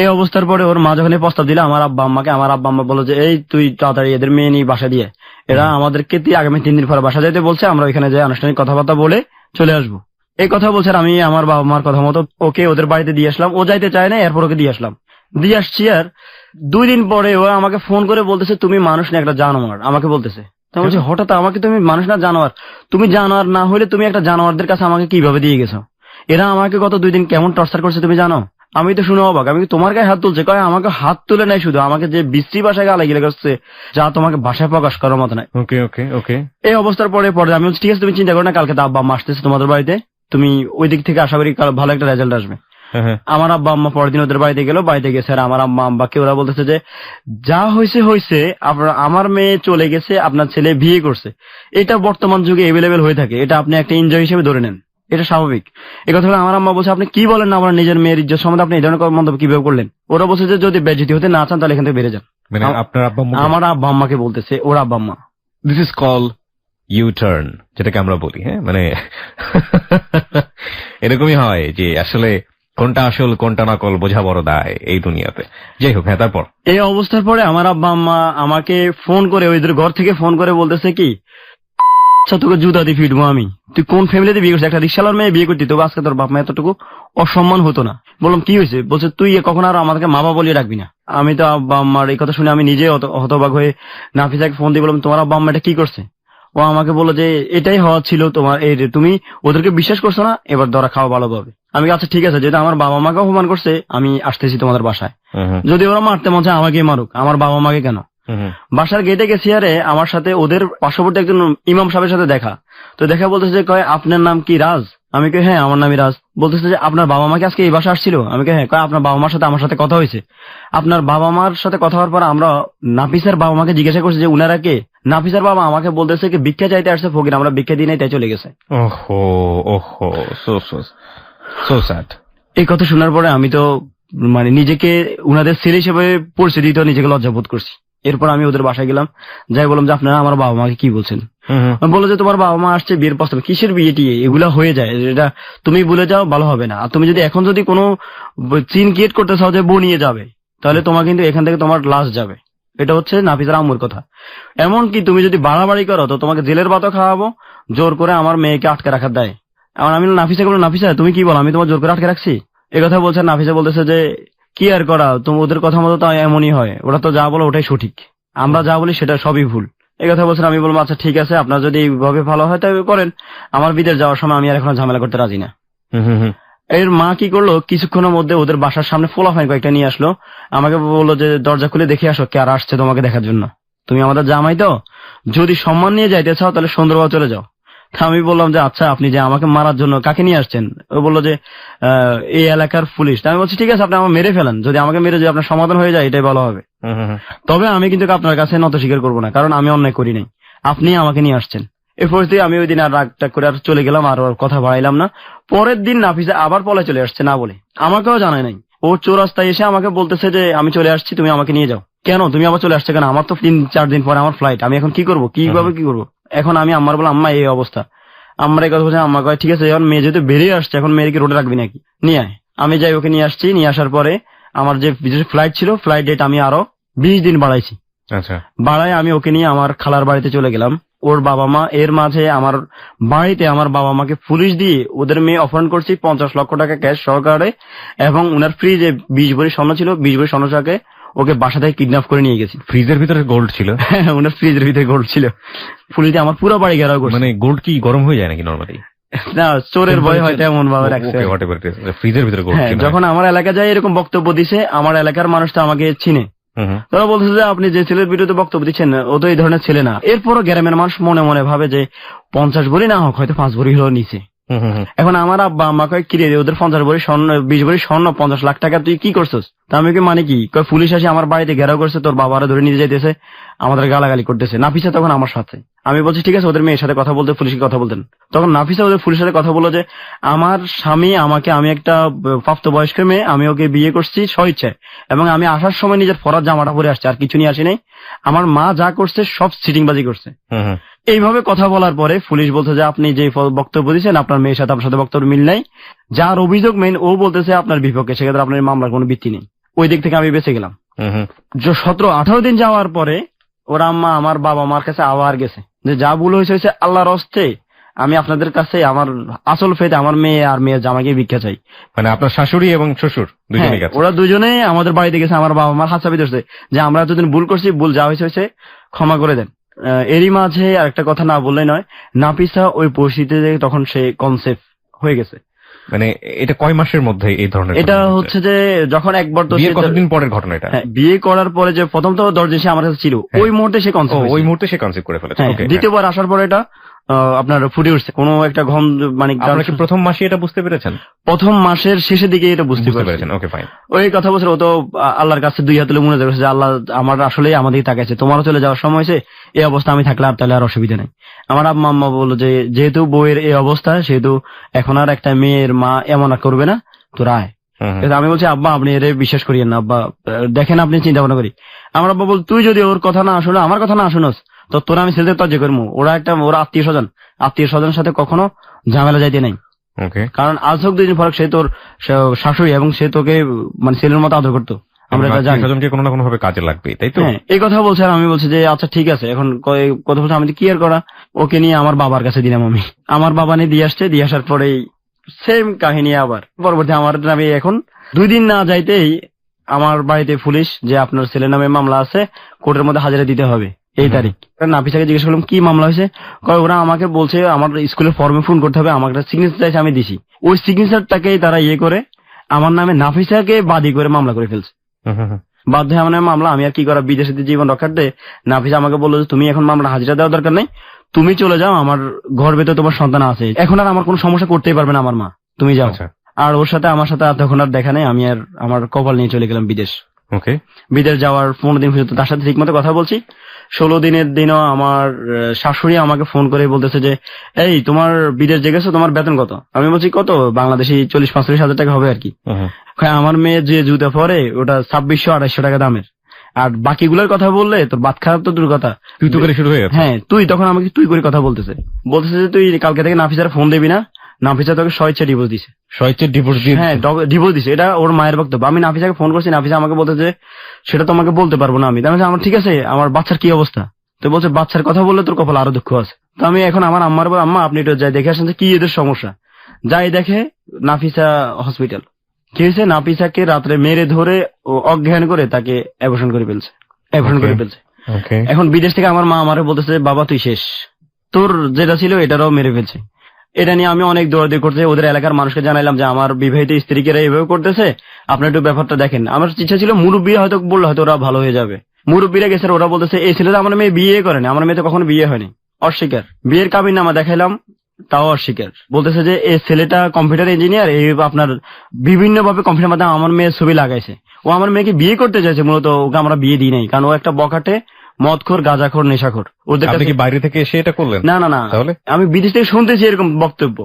এই অবস্থার পরে ওর মা যখন প্রস্তাব দিল আমার আব্বা আম্মা বললো যে এই তুই তাড়াতাড়ি এদের মেয়ে নিয়ে বাসা দিয়ে, এরা আমাদেরকে আগামী 3 দিন পরে বাসা যেতে বলছে, আমরা ওইখানে যাই আনুষ্ঠানিক কথাবার্তা বলে চলে আসবো। এই কথা বলছে। আমি আমার বাবা মার কথা মতো ওকে ওদের বাড়িতে দিয়ে আসলাম। ও যাইতে চায় না, এরপর ওকে দিয়ে আসছি। আর 2 দিন পরে ও আমাকে ফোন করে বলতেছে তুমি মানুষ না একটা জানোয়ার, আমাকে বলতেছে। তা বলছি হঠাৎ আমাকে তুমি মানুষ না জানোয়ার, তুমি জানোয়ার না হলে তুমি একটা জানোয়ারদের কাছে আমাকে কিভাবে দিয়ে গেছো? এরা আমাকে গত 2 দিন কেমন টর্চার করছে তুমি জানো? আমি তো শুনে অবাক। আমি তোমার গায়ে হাত তুলছে, কয় আমাকে হাত তুলে নাই, শুধু আমাকে যে বিশ্রী ভাষায় গালাগালি করছে যা তোমাকে ভাষায় প্রকাশ করার মতো নাই। ওকে। এই অবস্থার পরে আমি বলছি ঠিক আছে তুমি চিন্তা করো না, কালকে তো আব্বা আম্মা আসতেছে তোমাদের বাড়িতে, তুমি ওই দিক থেকে আশা করি ভালো একটা রেজাল্ট আসবে। আমার আব্বা আম্মা পরের দিন ওদের বাড়িতে গেল। বাড়িতে গেছে আর আমার আম্মা আব্বাকে ওরা বলতেছে যে যা হয়েছে আমার মেয়ে চলে গেছে, আপনার ছেলে বিয়ে করছে, এটা বর্তমান যুগে এভেলেবেল হয়ে থাকে, এটা আপনি একটা এনজয় হিসেবে ধরে নেন, এটা স্বাভাবিক। এই কথা আমার আম্মা বলছে আপনি কি বলেন না, আমার নিজের মেয়ের ইজ্জত সম্বন্ধে আপনি এই ধরনের মন্তব্য কিভাবে করলেন? ওরা বলছে যে যদি বেজ্জতি হতে না চান তাহলে এখান থেকে বেড়ে যান। আপনার আব্বা আমার আব্বা আম্মাকে বলতেছে, ওর আব্বা আম্মা। This is call U turn, যেটাকে আমরা বলি। হ্যাঁ, মানে এরকমই হয় যে আসলে কোনটা আসল কোনটা নকল বোঝা বড় দায় এই দুনিয়াতে। যাই হোক, হ্যাঁ তারপর এই অবস্থার পরে আমার আব্বা আম্মা আমাকে ফোন করে, ওইদের ঘর থেকে ফোন করে বলতেছে কি তোকে জুতা দিয়ে ফিটবো আমি, তুই কোন ফ্যামিলিতে বিয়ে করছিস? একটা রিক্সাওয়ালার মেয়ে বিয়ে করতি, তোকে আজকে তোর বাপ মা এতটুকু অসম্মান হতো না। বললাম কি হয়েছে? বলছে তুই কখন আর আমাদেরকে মা বাবা বলিয়ে রাখবি না। আমি তো আব্বা আম্মার এই কথা শুনে আমি নিজে হতবাক হয়ে নাফিসাকে ফোন দিয়ে বললাম তোমার আব্বা আম্মা এটা কি করছে? ও আমাকে বললো যে এটাই হওয়া ছিল তোমার, এই তুমি ওদেরকে বিশ্বাস করছো না, এবার ধরা খাওয়া ভালোভাবে। আমি আচ্ছা ঠিক আছে, যেহেতু আমার বাবা মাকে অপমান করছে আমি আসতেছি তোমাদের বাসায়, যদি ওরা মারতে মন চায় আমাকে মারুক, আমার বাবা মাকে কেন? বাসার গেটে গেছি, আরে আমার সাথে ওদের পার্শ্ববর্তী একজন ইমাম সাহেবের সাথে দেখা। তো দেখা বলতেছে যে কয় আপনার নাম কি রাজ? আমি কে হ্যাঁ আমার নামই রাজ। বলতেছে যে আপনার বাবা মা কি আজকে এই বাসা আসছিল? আমি কে হ্যাঁ। আপনার বাবা মার সাথে আমার সাথে কথা হয়েছে। আপনার বাবা মার সাথে কথা হওয়ার পর আমরা নাফিসার বাবা মাকে জিজ্ঞাসা করছি যে উনারা কে। নাফিসার বাবা আমাকে বলতেছে কি ভিক্ষা চাইতে আসছে ফকির, আমরা ভিক্ষা দিই নাই তাই চলে গেছে। ওহো ওহো, সো স্যাড। এই কথা শোনার পরে আমি তো মানে নিজেকে উনাদের ছেলে হিসেবে পরিচয় দিতে নিজেকে লজ্জাবোধ করছি। এরপর আমি ওদের বাসায় গেলাম, যাই বললাম যে আপনারা আমার বাবা মাকে কি বলছেন। বললো যে তোমার বাবা মা আসছে বিয়ের প্রস্তাব। কিসের বিয়ে টিয়ে এগুলা হয়ে যায়, এটা তুমি ভুলে যাও, ভালো হবে না। আর তুমি যদি এখন যদি কোনো চিন ক্রিয়েট করতে চাও যে বউ নিয়ে যাবে, তাহলে তোমার কিন্তু এখান থেকে তোমার লাশ যাবে। এটা হচ্ছে নাফিসার আম্মুর কথা। এমনকি তুমি যদি বাড়াবাড়ি করো তো তোমাকে জেলের ভাতও খাওয়াবো, জোর করে আমার মেয়েকে আটকে রাখার দায়। এখন আমি নাফিসাকে বললাম, নাফিসা তুমি কি বলো, আমি তোমার জোর করে আটকে রাখছি? এই কথা বলছে। নাফিসা বলতেছে যে কি আর করা, তুমি ওদের কথা মতো তো এমনই হয়, ওরা তো যা বলো ওটাই সঠিক, আমরা যা বলি সেটা সবই ভুল। এই কথা বলছেন। আমি বললাম আচ্ছা ঠিক আছে, আপনার যদি এইভাবে ভালো হয় তাই করেন, আমার বিদেশ যাওয়ার সময় আমি আর এখন ঝামেলা করতে রাজি না। এর মা কি করলো, কিছুক্ষণের মধ্যে ওদের বাসার সামনে ফোলাফাইন কয়েকটা নিয়ে আসলো, আমাকে বললো যে দরজা খুলে দেখে আসো কে আর আসছে তোমাকে দেখার জন্য, তুমি আমাদের জামাই তো, যদি সম্মান নিয়ে যাইতে চাও তাহলে সুন্দরভাবে চলে যাও। আমি বললাম যে আচ্ছা আপনি যে আমাকে মারার জন্য কাকে নিয়ে আসছেন? ও বললো যে এই এলাকার পুলিশ। আমি বলছি ঠিক আছে আপনি আমাকে মেরে ফেলেন, যদি আমাকে মেরে যদি আপনার সমাধান হয়ে যায় এটাই ভালো হবে। তবে আমি কিন্তু আপনার কাছে নত স্বীকার করবো না, কারণ আমি অন্যায় করি নাই, আপনি আমাকে নিয়ে আসছেন। এই পরিস্থিতি আমি ওই দিন আর রাগটা করে আর চলে গেলাম, আর ওর কথা বাড়াইলাম না। পরের দিন নাফিসা আবার পলায় চলে আসছে, না বলে, আমাকেও জানায় নাই। ও চৌরাস্তায় এসে আমাকে বলতেছে যে আমি চলে আসছি, তুমি আমাকে নিয়ে যাও। কেন তুমি আবার চলে আসছে কেন? আমার তো 3-4 দিন পরে আমার ফ্লাইট, আমি এখন কি করবো, কিভাবে কি করবো? এখন আমি আম্মার বললাম আম্মা এই অবস্থা। আমরা এই কথা বলছি, আম্মা কয় ঠিক আছে, এখন মেয়ে যেহেতু বেরিয়ে আসছে এখন মেয়েকে রোডে রাখবি নাকি, নিয়ে আয়। আমি যাই ওকে নিয়ে আসছি। নিয়ে আসার পরে আমার যে ফ্লাইট ছিল, ফ্লাইট ডেট আমি আরো 20 দিন বাড়াইছি। আচ্ছা, বাড়ায় আমি ওকে নিয়ে আমার খালার বাড়িতে চলে গেলাম। ওর বাবা মা এর মাঝে আমার বাড়িতে আমার বাবা মাকে পুলিশ দিয়ে ওদের মেয়ে অপহরণ করছি 50 লক্ষ টাকা ক্যাশ সহকারে, এবং উনার ফ্রিজে 20 ভরি স্বর্ণ ছিল, 20 ভরি স্বর্ণ টাকা ওকে বাসা থেকে কিডন্যাপ করে নিয়ে গেছি। ফ্রিজের ভিতরে গোল্ড ছিল? ওনার ফ্রিজের ভিতরে গোল্ড ছিল। পুলিশ আমার পুরো বাড়ি ঘেরাও করছে। মানে গোল্ড কি গরম হয়ে যায় নাকি নরমালি? না, চোরের ভয় হয়তো এমন ভাবে রাখছে। ফ্রিজের ভিতরে গোল্ড ছিল। যখন আমার এলাকা যায় এরকম বক্তব্য দিছে, আমার এলাকার মানুষ তো আমাকে চিনে, তারা বলতেছে যে আপনি যে ছেলের বিরুদ্ধে বক্তব্য দিচ্ছেন ও তো এই ধরনের ছেলে না। এরপরও গ্রামের মানুষ মনে মনে ভাবে যে 50 ভরি না হোক হয়তো 5 ভরি হলো নিচে। এখন আমার আব্বা আম্মা কয় কিরে ওদের 50 ভরি স্বর্ণ, 20 ভরি স্বর্ণ, 50 লাখ টাকা তুই কি করছিস? তা আমি কি মানে কি কয় পুলিশ আসে আমার বাড়িতে ঘেরাও করছে, তোর বাবারা ধরে নিয়ে যাইতেছে, আমাদের গালাগালি করতেছে। নাফিসা তখন আমার সাথে, আমি বলছি ঠিক আছে ওদের মেয়ের সাথে কথা বলতে, পুলিশকে কথা বলতেন। তখন নাফিসা ওদের পুলিশের সাথে কথা বললো যে আমার স্বামী আমাকে, আমি একটা প্রাপ্তবয়স্ক মেয়ে, আমি ওকে বিয়ে করছি স্বইচ্ছায়, এবং আমি আসার সময় নিজের ফরাজ জামাটা পরে আসছে, আর কিছু নিয়ে আসি নাই। আমার মা যা করছে সব সিটিংবাজি করছে। এইভাবে কথা বলার পরে পুলিশ বলছে যে আপনি যে বক্তব্য দিচ্ছেন আপনার মেয়ের সাথে আপনার সাথে বক্তব্য মিল নাই, যার অভিযোগ মেইন ও বলতেছে আপনার বিপক্ষে, সেক্ষেত্রে আপনার মামলার কোনো ভিত্তি নেই। ওই দিক থেকে আমি বেঁচে গেলাম। 17-18 দিন যাওয়ার পরে ওর আম্মা আমার বাবা মার কাছে আবার গেছে যে যা ভুল হয়েছে আল্লাহর হস্তে, আমি আপনাদের কাছে আমার আসল ফেতে আমার মেয়ে আর মেয়ের জামাইকে ভিক্ষা চাই। মানে আপনার শাশুড়ি এবং শ্বশুর দুজনেই গেছে? ওরা দুজনে আমাদের বাড়িতে গেছে, আমার বাবা মার হাত চাপি ধরছে যে আমরা এতদিন ভুল করছি, ভুল যা হয়েছে ক্ষমা করে দেন। এরই মাঝে আরেকটা কথা না বললেই নয়, নাফিসা ওই পরিস্থিতিতে তখন সে কনসেপ্ট হয়ে গেছে। মানে এটা কয় মাসের মধ্যে এই ধরনের? এটা হচ্ছে যে যখন একবার তো কতদিন পরের ঘটনা এটা? বিয়ে করার পরে যে প্রথম তো 10 দিন সে আমার কাছে ছিল, ওই মুহূর্তে সে কনসেপ্ট করে ফেলেছে। দ্বিতীয়বার আসার পরে এটা আপনার ফুটে উঠছে কোনো একটা ঘন, মানে প্রথম মাসে এটা বুঝতে পেরেছেন? প্রথম মাসের শেষের দিকে এটা বুঝতে পেরেছেন। Okay fine. ওই কথা বলছে ও তো আল্লাহর কাছে 2 হাত তুলে মনে করেছে যে আল্লাহ আমার আসলে আমাদের তাকাইছে, তোমারও চলে যাওয়ার সময় হয়েছে, এই অবস্থা আমি থাকলে আর তাহলে আর অসুবিধা নেই। আমার আম্মা আম্মা বললো যে যেহেতু বউয়ের এই অবস্থা সেহেতু এখন আর একটা মেয়ের মা এমন করবে না, তো রায়। আমি বলছি আব্বা আপনি এর বিশ্বাস করিয়েন না আব্বা, দেখেন আপনি চিন্তা ভাবনা করি। আমার আব্বা বল তুই যদি ওর কথা না শুনো, আমার কথা না শুনোস, তো তোরা আমি ছেলেদের তর্জ করবো। ওরা আত্মীয় স্বজনের সাথে কখনো ঝামেলা যাইতে নাই, কারণ আজ হোক 2 দিন পর সে তোর শাশুড়ি এবং সে তোকে মানে ছেলের মতো আদর করতো। আমরা কোনো না কোনো ভাবে কাজে লাগবে, তাই তো? এই কথা বলছে। আর আমি বলছি যে আচ্ছা ঠিক আছে, এখন কথা বলছে আমি কি আর করা, ওকে নিয়ে আমার বাবার কাছে দিলাম। আমি আমার বাবা নিয়ে দিয়ে আসছে, দিয়ে আসার পরেই সেম কাহিনী আবার পরবর্তী আমার নামে। এখন 2 দিন না যাইতেই আমার বাড়িতে পুলিশ যে আপনার ছেলের নামে মামলা আছে, কোর্টের মধ্যে হাজিরা দিতে হবে এই তারিখ। নাফিসাকে জিজ্ঞেস করলাম কি মামলা হয়েছে, ওরা আমাকে বলছে আমার স্কুলের ফর্মে ফোন করতে হবে, আমার একটা সিগনেচার চাইছে, আমি দিছি। ওই সিগনেচারটাকেই তারা করে আমার নামে নাফিসাকে বাদী করে মামলা করে ফেলছে। বাধ্য হয়ে আমার মামলা, আমি আর কি করা, বিদেশে জীবন রক্ষার্থে নাফিসা আমাকে বললো যে তুমি এখন মামলা হাজিরা দেওয়ার দরকার নেই, তুমি চলে যাও, আমার গর্ভে তো তোমার সন্তান আছে, এখন আর আমার কোনো সমস্যা করতেই পারবে না আমার মা, তুমি যাও। আর ওর সাথে আমার সাথে তখন আর দেখা নেই, আমি আর আমার কপাল নিয়ে চলে গেলাম বিদেশ। ওকে, বিদেশ যাওয়ার 15 দিন পর্যন্ত তার সাথে ঠিক মতো কথা বলছি। 16 দিনের দিনও আমার শাশুড়ি আমাকে ফোন করে বলতেছে যে এই তোমার বিদেশ যে গেছো, তোমার বেতন কত? আমি বলছি কত, বাংলাদেশি 40-45 হাজার টাকা হবে আর কি। আমার মেয়ে যে জুতা পরে ওটা 2600-2800 টাকা দামের, আর বাকিগুলোর কথা বললে তোর বাত খারাপ তো দূর কথা, তুই তো করে শুরু হয়ে গেছে। হ্যাঁ, তুই তখন আমাকে তুই করে কথা বলতেছে যে তুই কালকে থেকে নাফিসার ফোন দিবি না, নাফিসা তোকে স্বেচ্ছা ডিভোর্স দিছে। স্বেচ্ছা ডিভোর্স দিছে? হ্যাঁ, ডিভোর্স দিছে, এটা ওর মায়ের বক্তব্য। আমি নাফিসাকে ফোন করছি, নাফিসা আমাকে বলতেছে সেটা তোমাকে বলতে পারবো না আমি। আমার ঠিক আছে, আমার বাচ্চার কি অবস্থা? তো বলছে বাচ্চার কথা বললে তোর কপাল আরো দুঃখ আছে। তো আমি এখন আমার আম্মার বল, আম্মা আপনি একটু যাই দেখে আসেন যে কি এদের সমস্যা। যাই দেখে নাফিসা হসপিটাল। কি হয়েছে, নাফিসাকে রাত্রে মেরে ধরে অজ্ঞান করে তাকে অ্যাবর্শন করে ফেলছে। এখন বিদেশ থেকে আমার মা আমারে বলতেছে বাবা তুই শেষ, তোর যেটা ছিল এটারও মেরে ফেলছে। এটা নিয়ে আমি অনেক দৌড়াদৌড়ি করতে ওদের এলাকার মানুষকে জানাইলাম যে আমার বিবাহিত স্ত্রীকে এইভাবে করতেছে, আপনার একটু ব্যাপারটা দেখেন। আমার ইচ্ছা ছিল মুরব্বী হয়তো বললে হয়তো ওরা ভালো হয়ে যাবে। মুরব্বীরা গেছে, ওরা বলতেছে এই ছেলেটা আমার মেয়ে বিয়ে করেনি, আমার মেয়ে তো কখনো বিয়ে হয়নি, অস্বীকার। বিয়ের কাবিননামা দেখাইলাম, তাও অস্বীকার। বলতেছে যে এই ছেলেটা কম্পিউটার ইঞ্জিনিয়ার, এই আপনার বিভিন্ন ভাবে কম্পিউটার মাধ্যমে আমার মেয়ের ছবি লাগাইছে। ও আমার মেয়েকে বিয়ে করতে চাইছে, মূলত ওকে আমরা বিয়ে দিই নাই, কারণ ও একটা বখাটে মদখোর, গাঁজাখোর, নেশাখোর। ওদের কাছে কি বাইরে থেকে এসে এটা করলেন? না না না, আমি বিদেশ থেকে শুনতেছি এরকম বক্তব্য।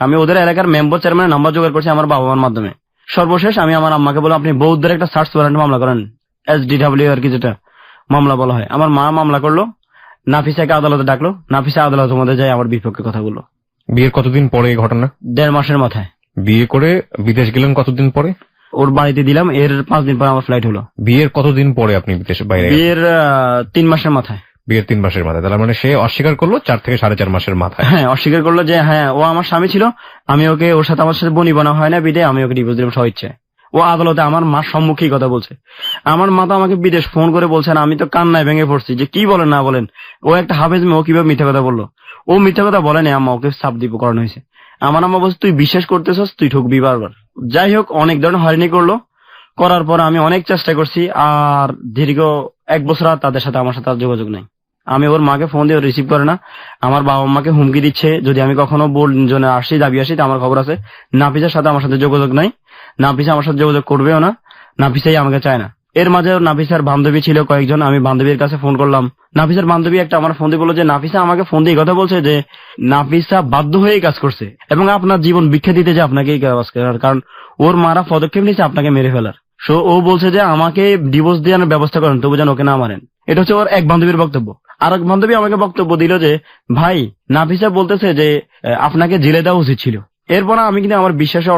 আমি ওদের এলাকার মেম্বার চেয়ারম্যানের নাম্বার জোগাড় করছি আমার বাবা মার মাধ্যমে। সর্বশেষ আমি আমার আম্মাকে বললাম আপনি বৌদ্ধের একটা সার্চ ওয়ারেন্ট মামলা করেন, SDW আর কি যেটা মামলা বলা হয়। আমার মা মামলা করলো, নাফিসাকে আদালতে ডাকলো, নাফিসা আদালতের মধ্যে যায় আমার বিপক্ষে কথা বললো। বিয়ের কতদিন পরে এই ঘটনা? 1.5 মাসের মাথায়। বিয়ে করে বিদেশ গেলেন কতদিন পরে? ওর বাড়িতে দিলাম, এর 5 দিন পর আমার ফ্লাইট হলো। বিয়ের কতদিন পরে আপনি বিদেশে বাইরে? বিয়ের 3 মাসের মাথায়। বিয়ের 3 মাসের মাথায়, তার মানে সে অস্বীকার করলো 4 থেকে 4.5 মাসের মাথায়। হ্যাঁ, অস্বীকার করলো যে হ্যাঁ ও আমার স্বামী ছিল, আমি ওকে, ওর সাথে আমার সাথে বনি বানা হয় না বিদে আমি ওকে ডিভোর্স দিলাম স্বইচ্ছায়। ও আদালতে আমার মার সম্মুখেই কথা বলছে। আমার মা তো আমাকে বিদেশ ফোন করে বলছেন, আমি তো কান্নায় ভেঙে পড়ছি যে কি বলেন না বলেন, ও একটা হাফেজ মেয়ে, ও কিভাবে মিথ্যা কথা বললো? ও মিথ্যা কথা বলেনি আম্মা, ওকে সাপ দিব করানো হয়েছে। আমার আম্মা বলছে তুই বিশ্বাস করতেছস, তুই ঠকবি বারবার। যাই হোক, অনেক ধরনের হয়রানি করলো। করার পর আমি অনেক চেষ্টা করছি, আর দীর্ঘ 1 বছর আর তাদের সাথে আমার সাথে আর যোগাযোগ নাই। আমি ওর মাকে ফোন দিয়ে রিসিভ করে না, আমার বাবা মাকে হুমকি দিচ্ছে যদি আমি কখনো জন্য আসি দাবি আসি, আমার খবর আছে। নাফিসার সাথে আমার সাথে যোগাযোগ নাই, নাফিসা আমার সাথে যোগাযোগ করবেও না, নাফিসাই আমাকে চায় না। এর মাঝে নাফিসার বান্ধবী ছিল কয়েকজন, আমি বান্ধবীর কাছে ফোন করলাম। নাফিসার বান্ধবী একটা আমার ফোন দিয়ে বললো যে নাফিসা আমাকে ফোন দিয়ে কথা বলছে যে নাফিসা বাধ্য হয়ে কাজ করছে এবং আপনার জীবন ভিক্ষা দিতে যে আপনাকে কাজ করার, কারণ ওর মারা পদক্ষেপ নিয়েছে আপনাকে মেরে ফেলার। সো ও বলছে যে আমাকে ডিভোর্স দেওয়ার ব্যবস্থা করেন, তবু যেন ওকে না মারেন। এটা হচ্ছে ওর এক বান্ধবীর বক্তব্য। আর এক বান্ধবী আমাকে বক্তব্য দিল যে ভাই নাফিসা বলতেছে যে আপনাকে জেলে দেওয়া উচিত ছিল। এরপর আমি কিন্তু আমার বিশ্বাসে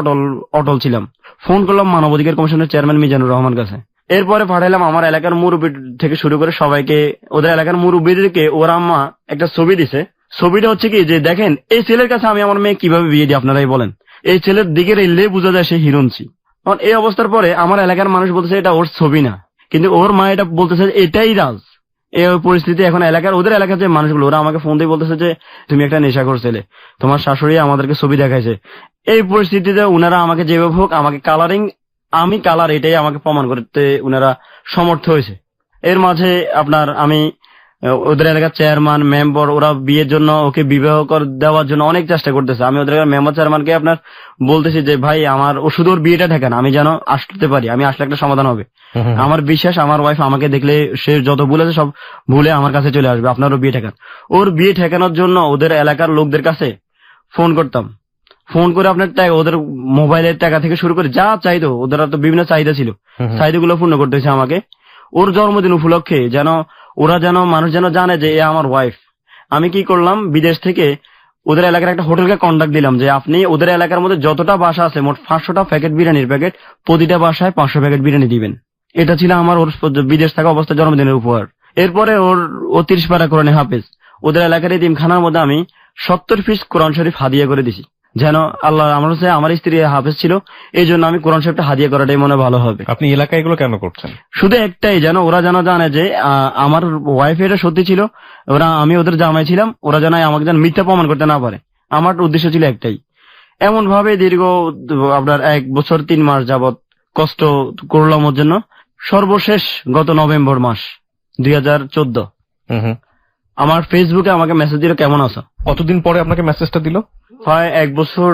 অটল ছিলাম। ফোন করলাম মানবাধিকার কমিশনের চেয়ারম্যান মিজানুর রহমান কাছে। এরপরে পাঠাইলাম আমার এলাকার মুরব্বী থেকে শুরু করে সবাইকে, ওদের এলাকার মুরব্বীদেরকে। ওর আম্মা একটা ছবি দিছে, ছবিটা হচ্ছে কি যে দেখেন এই ছেলের কাছে আমি আমার মেয়ে কিভাবে বিয়ে দিই, আপনারাই বলেন। এই ছেলের দিকে রেললে বোঝা যায় সে হিরোইনছি। এই অবস্থার পরে আমার এলাকার মানুষ বলতেছে এটা ওর ছবি না, কিন্তু ওর মা এটা বলতেছে এটাই রাজ। এই পরিস্থিতি এখন ওদের এলাকার যে মানুষগুলো, ওরা আমাকে ফোন দিয়ে বলতেছে যে তুমি একটা নেশাখোর ছেলে, তোমার শাশুড়ি আমাদেরকে ছবি দেখাইছে। এই পরিস্থিতিতে উনারা আমাকে যেভাবে হোক আমাকে আমি কালার এটাই আমাকে প্রমাণ করতে উনারা সমর্থ হয়েছে। এর মাঝে আমি ওদের এলাকার চেয়ারম্যান মেম্বার, ওরা বিয়ের জন্য ওকে বিবাহ দেওয়ার জন্য অনেক চেষ্টা করতেছে। আমি ওদের এলাকার মেম্বার চেয়ারম্যানকে বলতেছি যে ভাই আমার শুধু ওর বিয়েটা ঠেকান, আমি যেন আসতে পারি, আমি আসলে একটা সমাধান হবে। আমার বিশ্বাস আমার ওয়াইফ আমাকে দেখলে সে যত ভুল আছে সব ভুলে আমার কাছে চলে আসবে, আপনারও বিয়ে ঠেকান। ওর বিয়ে ঠেকানোর জন্য ওদের এলাকার লোকদের কাছে ফোন করতাম, ফোন করে আপনার ওদের মোবাইলের টাকা থেকে শুরু করে যা চাইতো, ওদের তো বিভিন্ন চাহিদা ছিল, চাহিদাগুলো পূর্ণ করতে হয়েছে আমাকে। ওর জন্মদিন উপলক্ষে মানুষ যেন জানে যে এ আমার ওয়াইফ। আমি কি করলাম, বিদেশ থেকে ওদের এলাকার একটা হোটেলকে কন্ট্যাক্ট দিলাম যে আপনি ওদের এলাকার মধ্যে যতটা বাসা আছে মোট 500টা প্যাকেট বিরিয়ানির প্যাকেট, প্রতিটা বাসায় 500 প্যাকেট বিরিয়ানি দিবেন। এটা ছিল আমার ওর বিদেশ থাকা অবস্থা জন্মদিনের উপহার। এরপরে ও 30 পারা কোরআনে হাফেজ। ওদের এলাকার এতিমখানার মধ্যে আমি 70 পিস কোরআন শরীফ হাদিয়া করে দিছি, যেন আল্লাহ আমার স্ত্রী হাফেজ ছিল, এই জন্য আমি কোরআন শরীফটা হাদিয়া করাটাই মনে ভালো হবে। আপনি এলাকায় এগুলো কেন করছেন? শুধু একটাই, যেন ওরা যেন জানে যে আমার ওয়াইফ এটা সত্যি ছিল, আমি ওদের জামাই ছিলাম, ওরা যেন আমাকে যেন মিথ্যা প্রমাণ করতে না পারে। আমার উদ্দেশ্য ছিল একটাই। এমন ভাবে দীর্ঘ 1 বছর 3 মাস যাবৎ কষ্ট করলাম ওর জন্য। সর্বশেষ গত নভেম্বর মাস 2014 আমার ফেসবুকে আমাকে মেসেজ দিল কেমন আছো। কতদিন পরে আপনাকে মেসেজটা দিল? প্রায় 1 বছর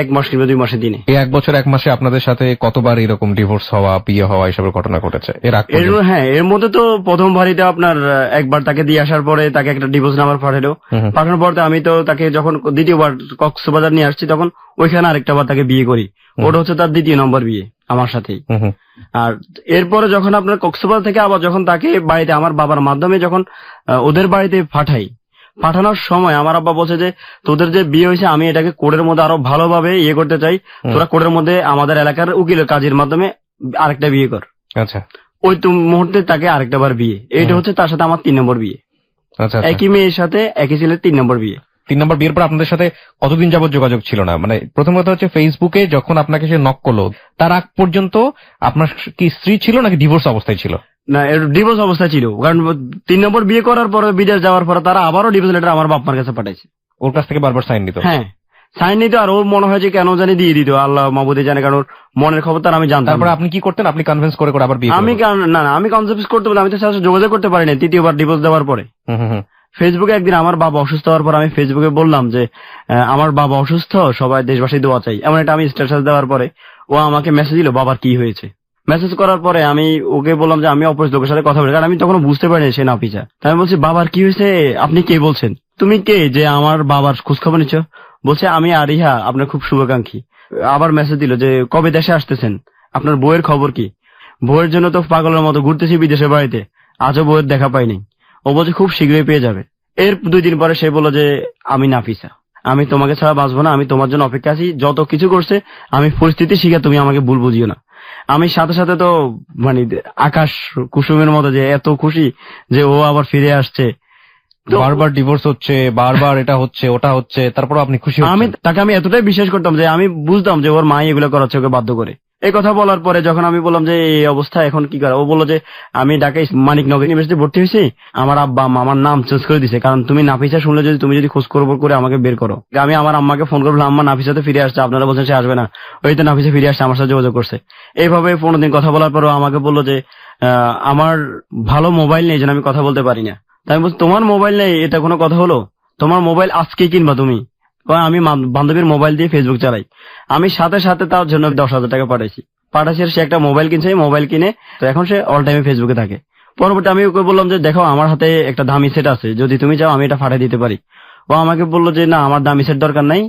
1 মাস কিংবা 2 মাসের দিনে। এই 1 বছর 1 মাসে আপনাদের সাথে কতবার এরকম ডিভোর্স হওয়া, বিয়ে হওয়া এসবের ঘটনা ঘটেছে এর আগে? হ্যাঁ, এর মধ্যে তো প্রথমবারই তো আপনার একবার তাকে দিয়ে আসার পরে তাকে একটা ডিভোর্স নাম্বার পাঠালো। পাঠানোর পর আমি তো তাকে যখন দ্বিতীয়বার কক্সবাজার নিয়ে আসছি তখন ওইখানে আরেকটা বার তাকে বিয়ে করি। ওটা হচ্ছে তার 2য় নম্বর বিয়ে আমার সাথেই। আর এরপরে যখন আপনার কক্সবাজার থেকে আবার যখন তাকে বাড়িতে আমার বাবার মাধ্যমে যখন ওদের বাড়িতে পাঠানোর সময় আমার আব্বা বলছে যে তোদের যে বিয়ে হয়েছে আমি এটাকে কোর্টের মধ্যে আরো ভালোভাবে ইয়ে করতে চাই, তোরা কোর্টের মধ্যে আমাদের এলাকার উকিলের কাজের মাধ্যমে আরেকটা বিয়ে কর। আচ্ছা, ওই মুহূর্তে তাকে আরেকটা বার বিয়ে। এইটা হচ্ছে তার সাথে আমার 3 নম্বর বিয়ে। আচ্ছা, একই মেয়ের সাথে একই ছেলের 3 নম্বর বিয়ে। 3 নম্বর বিয়ের পর আপনাদের সাথে কতদিন যাবত যোগাযোগ ছিল না? মানে প্রথম কথা হচ্ছে ফেসবুকে যখন আপনাকে সে নক করলো তার আগ পর্যন্ত আপনার কি স্ত্রী ছিল নাকি ডিভোর্স অবস্থায় ছিল? না, ডিভোর্স অবস্থায় ছিল। কারণ 3 নম্বর বিয়ে করার পরে বিদেশ যাওয়ার পরে তারা আবারও ডিভোর্স লেটার আমার বাপ মার কাছে পাঠাইছে। ওর কাছ থেকে বারবার সাইন নিত? হ্যাঁ, সাইন নিত। আর ওর মনে হয় যে কেন জানি দিয়ে দিত, আল্লাহ মাহবুদে জানে, কারণ ওর মনের খবর তার আমি জানতাম। তারপরে আপনি কি করতেন? আপনি কনভিন্স করে আবার বিয়ে? আমি কনভিন্স করতে বলে আমি তো সাথে যোগাযোগ করতে পারি না 3য়বার ডিভোর্স দেওয়ার পরে। ফেসবুকে একদিন আমার বাবা অসুস্থ হওয়ার পর আমি ফেসবুকে বললাম যে আমার বাবা অসুস্থ, সবাই দেশবাসী দোয়া চাই, এমন একটা আমি স্ট্যাটাস দেওয়ার পরে ও আমাকে মেসেজ দিল বাবার কি হয়েছে। মেসেজ করার পরে আমি ওকে বললাম যে আমি অপরিচিত লোকের সাথে কথা বলি, কারণ আমি তখন বুঝতে পারিনি সে নাফিসা। তাই আমি বলছি বাবার কি হয়েছে, আপনি কে বলছেন, তুমি কে যে আমার বাবার খোঁজ খবর নিচ্ছ? বলছে আমি আরিহা, আপনার খুব শুভাকাঙ্ক্ষী। আবার মেসেজ দিল যে কবে দেশে আসতেছেন, আপনার বউয়ের খবর কি? বউয়ের জন্য তো পাগলের মতো ঘুরতেছি বিদেশের বাড়িতে, আজও বউয়ের দেখা পাইনি। ও বলছে খুব শীঘ্রই পেয়ে যাবে। এর 2 দিন পরে সে বলল যে আমি নাফিসা, আমি তোমাকে ছাড়া বাঁচবো না, আমি তোমার জন্য অপেক্ষা আছি, যত কিছু করছে আমি পরিস্থিতি শিখে, তুমি আমাকে ভুল বুঝিও না। আমি সাথে সাথে তো মানে আকাশ কুসুমের মতো যে এত খুশি যে ও আবার ফিরে আসছে। বারবার ডিভোর্স হচ্ছে, বারবার এটা হচ্ছে ওটা হচ্ছে, তারপর আপনি খুশি? আমি তাকে আমি এতটাই বিশ্বাস করতাম যে আমি বুঝতাম যে ওর মা এগুলো করাচ্ছে ওকে বাধ্য করে। এই কথা বলার পরে যখন আমি বললাম যে এই অবস্থা এখন কি করে, ও বললো যে আমি ঢাকায় মানিকনগর ইউনিভার্সিটি ভর্তি হয়েছি, আমার আব্বা আম্মা আমার নাম চেঞ্জ করে দিছে, কারণ তুমি নাফিসা শুনলে যদি তুমি যদি খোঁজ খবর করে আমাকে বের করো। আমি আমার আম্মাকে ফোন করলাম, আম্মা নাফিসাতে ফিরে আসছে, আপনারা বলছেন সে আসবে না, ওই তো নাফিসা ফিরে আসছে, আমার সাথে যোগাযোগ করছে। এইভাবে 15 দিন কথা বলার পরও আমাকে বললো যে আমার ভালো মোবাইল নেই যেন আমি কথা বলতে পারি না। তাই আমি বলছি তোমার মোবাইল নেই এটা কোনো কথা হলো? তোমার মোবাইল আজকে কিনবা তুমি? আমি বান্ধবীর মোবাইল দিয়ে ফেসবুক চালাই। আমি সাথে সাথে তার জন্য 10,000 টাকা পাঠাইছি। সে একটা মোবাইল কিনছে, মোবাইল কিনে তো এখন সে অল টাইমে ফেসবুকে থাকে। পরবর্তী আমি ওকে বললাম যে দেখো আমার হাতে একটা দামি সেট আছে, যদি তুমি চাও আমি এটা পাঠিয়ে দিতে পারি। ও আমাকে বললো যে না, আমার দামি সেট দরকার নাই,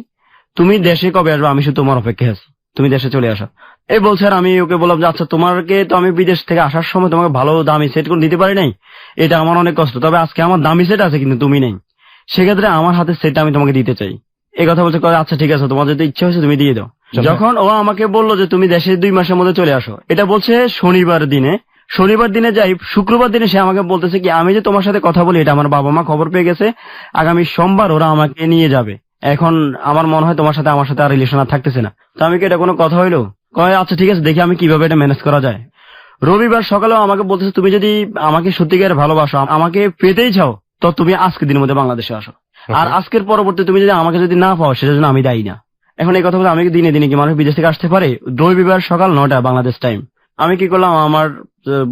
তুমি দেশে কবে আসবে, আমি শুধু তোমার অপেক্ষায় আছি, তুমি দেশে চলে আসো। এই বলছে। আর আমি ওকে বললাম যে আচ্ছা তোমাকে তো আমি বিদেশ থেকে আসার সময় তোমাকে ভালো দামি সেট করে দিতে পারি নাই, এটা আমার অনেক কষ্ট, তবে আজকে আমার দামি সেট আছে কিন্তু তুমি নেই, সেক্ষেত্রে আমার হাতে সেটটা আমি তোমাকে দিতে চাই। এই কথা বলছে। আচ্ছা ঠিক আছে, তোমার যদি ইচ্ছা হয়েছে তুমি দিয়ে দাও। যখন ও আমাকে বললো যে তুমি দেশে 2 মাসের মধ্যে চলে আসো, এটা বলছে শনিবার দিনে যাই, শুক্রবার দিনে সে আমাকে বলতেছে কি আমি যে তোমার সাথে কথা বলি এটা আমার বাবা মা খবর পেয়ে গেছে, আগামী সোমবার ওরা আমাকে নিয়ে যাবে, এখন আমার মনে হয় তোমার সাথে আমার সাথে আর রিলেশন আর থাকতেছে না। তো আমি কি এটা কোনো কথা হইলো? কয় আচ্ছা ঠিক আছে, দেখি আমি কিভাবে এটা ম্যানেজ করা যায়। রবিবার সকালেও আমাকে বলতেছে তুমি যদি আমাকে সত্যিকার ভালোবাসো, আমাকে পেতেই চাও, তো তুমি আজকের দিনের মধ্যে বাংলাদেশে আসো, আর আজকের পরবর্তী তুমি যদি আমাকে যদি না পাও সেটার জন্য আমি দায়ী না। এখন এই কথা বলে আমি দিনে দিনে কি মানুষ বিদেশ থেকে আসতে পারে? রবিবার সকাল 9টা বাংলাদেশ টাইম। আমি কি করলাম,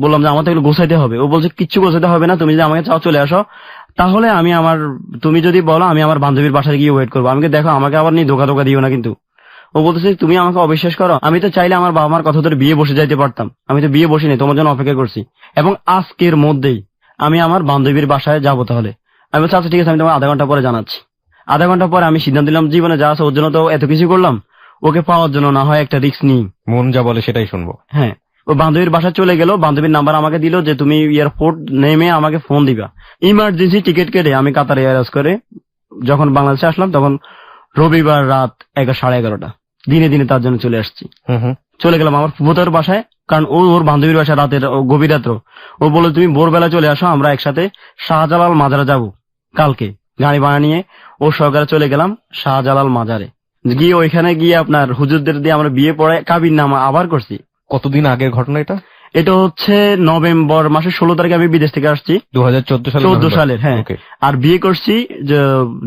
বললাম যে আমার তো এগুলো গোছাইতে হবে। ও বলছে কিচ্ছু গোছাইতে হবে না, তুমি যদি আমাকে চাও চলে আসো, তাহলে আমি তুমি যদি বলো আমি আমার বান্ধবীর বাসায় গিয়ে ওয়েট করবো। আমাকে দেখো, আমাকে আবার নিয়ে ধোকা দিও না কিন্তু। ও বলতেছে তুমি আমাকে অবিশ্বাস করো, আমি তো চাইলে আমার বাবা মার কথা ধরে বিয়ে বসে যাইতে পারতাম, আমি তো বিয়ে বসিনি, তোমার জন্য অপেক্ষা করছি, এবং আজকের মধ্যেই আমি আমার বান্ধবীর বাসায় যাবো। তাহলে আমি বলছি আচ্ছা ঠিক আছে, আমি তোমার আধা ঘন্টা পরে জানাচ্ছি। আধা ঘন্টা পরে আমি সিদ্ধান্ত নিলাম জীবনে যা আছে ওর জন্য তো এত কিছু করলাম, ওকে পাওয়ার জন্য না হয় একটা রিস্ক নিই, মন যা বলে সেটাই শুনবো। হ্যাঁ, ও বান্ধবীর বাসায় চলে গেল, বান্ধবীর নাম্বার আমাকে দিল যে তুমি এয়ারপোর্ট নেমে আমাকে ফোন দিবা, ইমার্জেন্সি টিকিট কেটে আমি কাতার এয়ারওয়েজ করে যখন বাংলাদেশে আসলাম তখন রবিবার রাত 11:30 দিনে দিনে তার জন্য চলে আসছি। চলে গেলাম আমার ফুফুতার বাসায়, কারণ ওর বান্ধবীর বাসায় রাতের গভীর রাত্র। ও বলে তুমি ভোরবেলা চলে আসো, আমরা একসাথে শাহজালাল মাজারে যাব কালকে। গাড়ি ভাড়া নিয়ে ও সহকারে চলে গেলাম শাহজালাল মাজারে। গিয়ে ওইখানে গিয়ে আপনার হুজুরদের দিয়ে আমরা বিয়ে পড়ায় কাবির নামা আবার করছি। কতদিন আগের ঘটনা এটা? এটা হচ্ছে নভেম্বর মাসের 16 তারিখে আমি বিদেশ থেকে আসছি, 2014 সালের। হ্যাঁ, আর বিয়ে করছি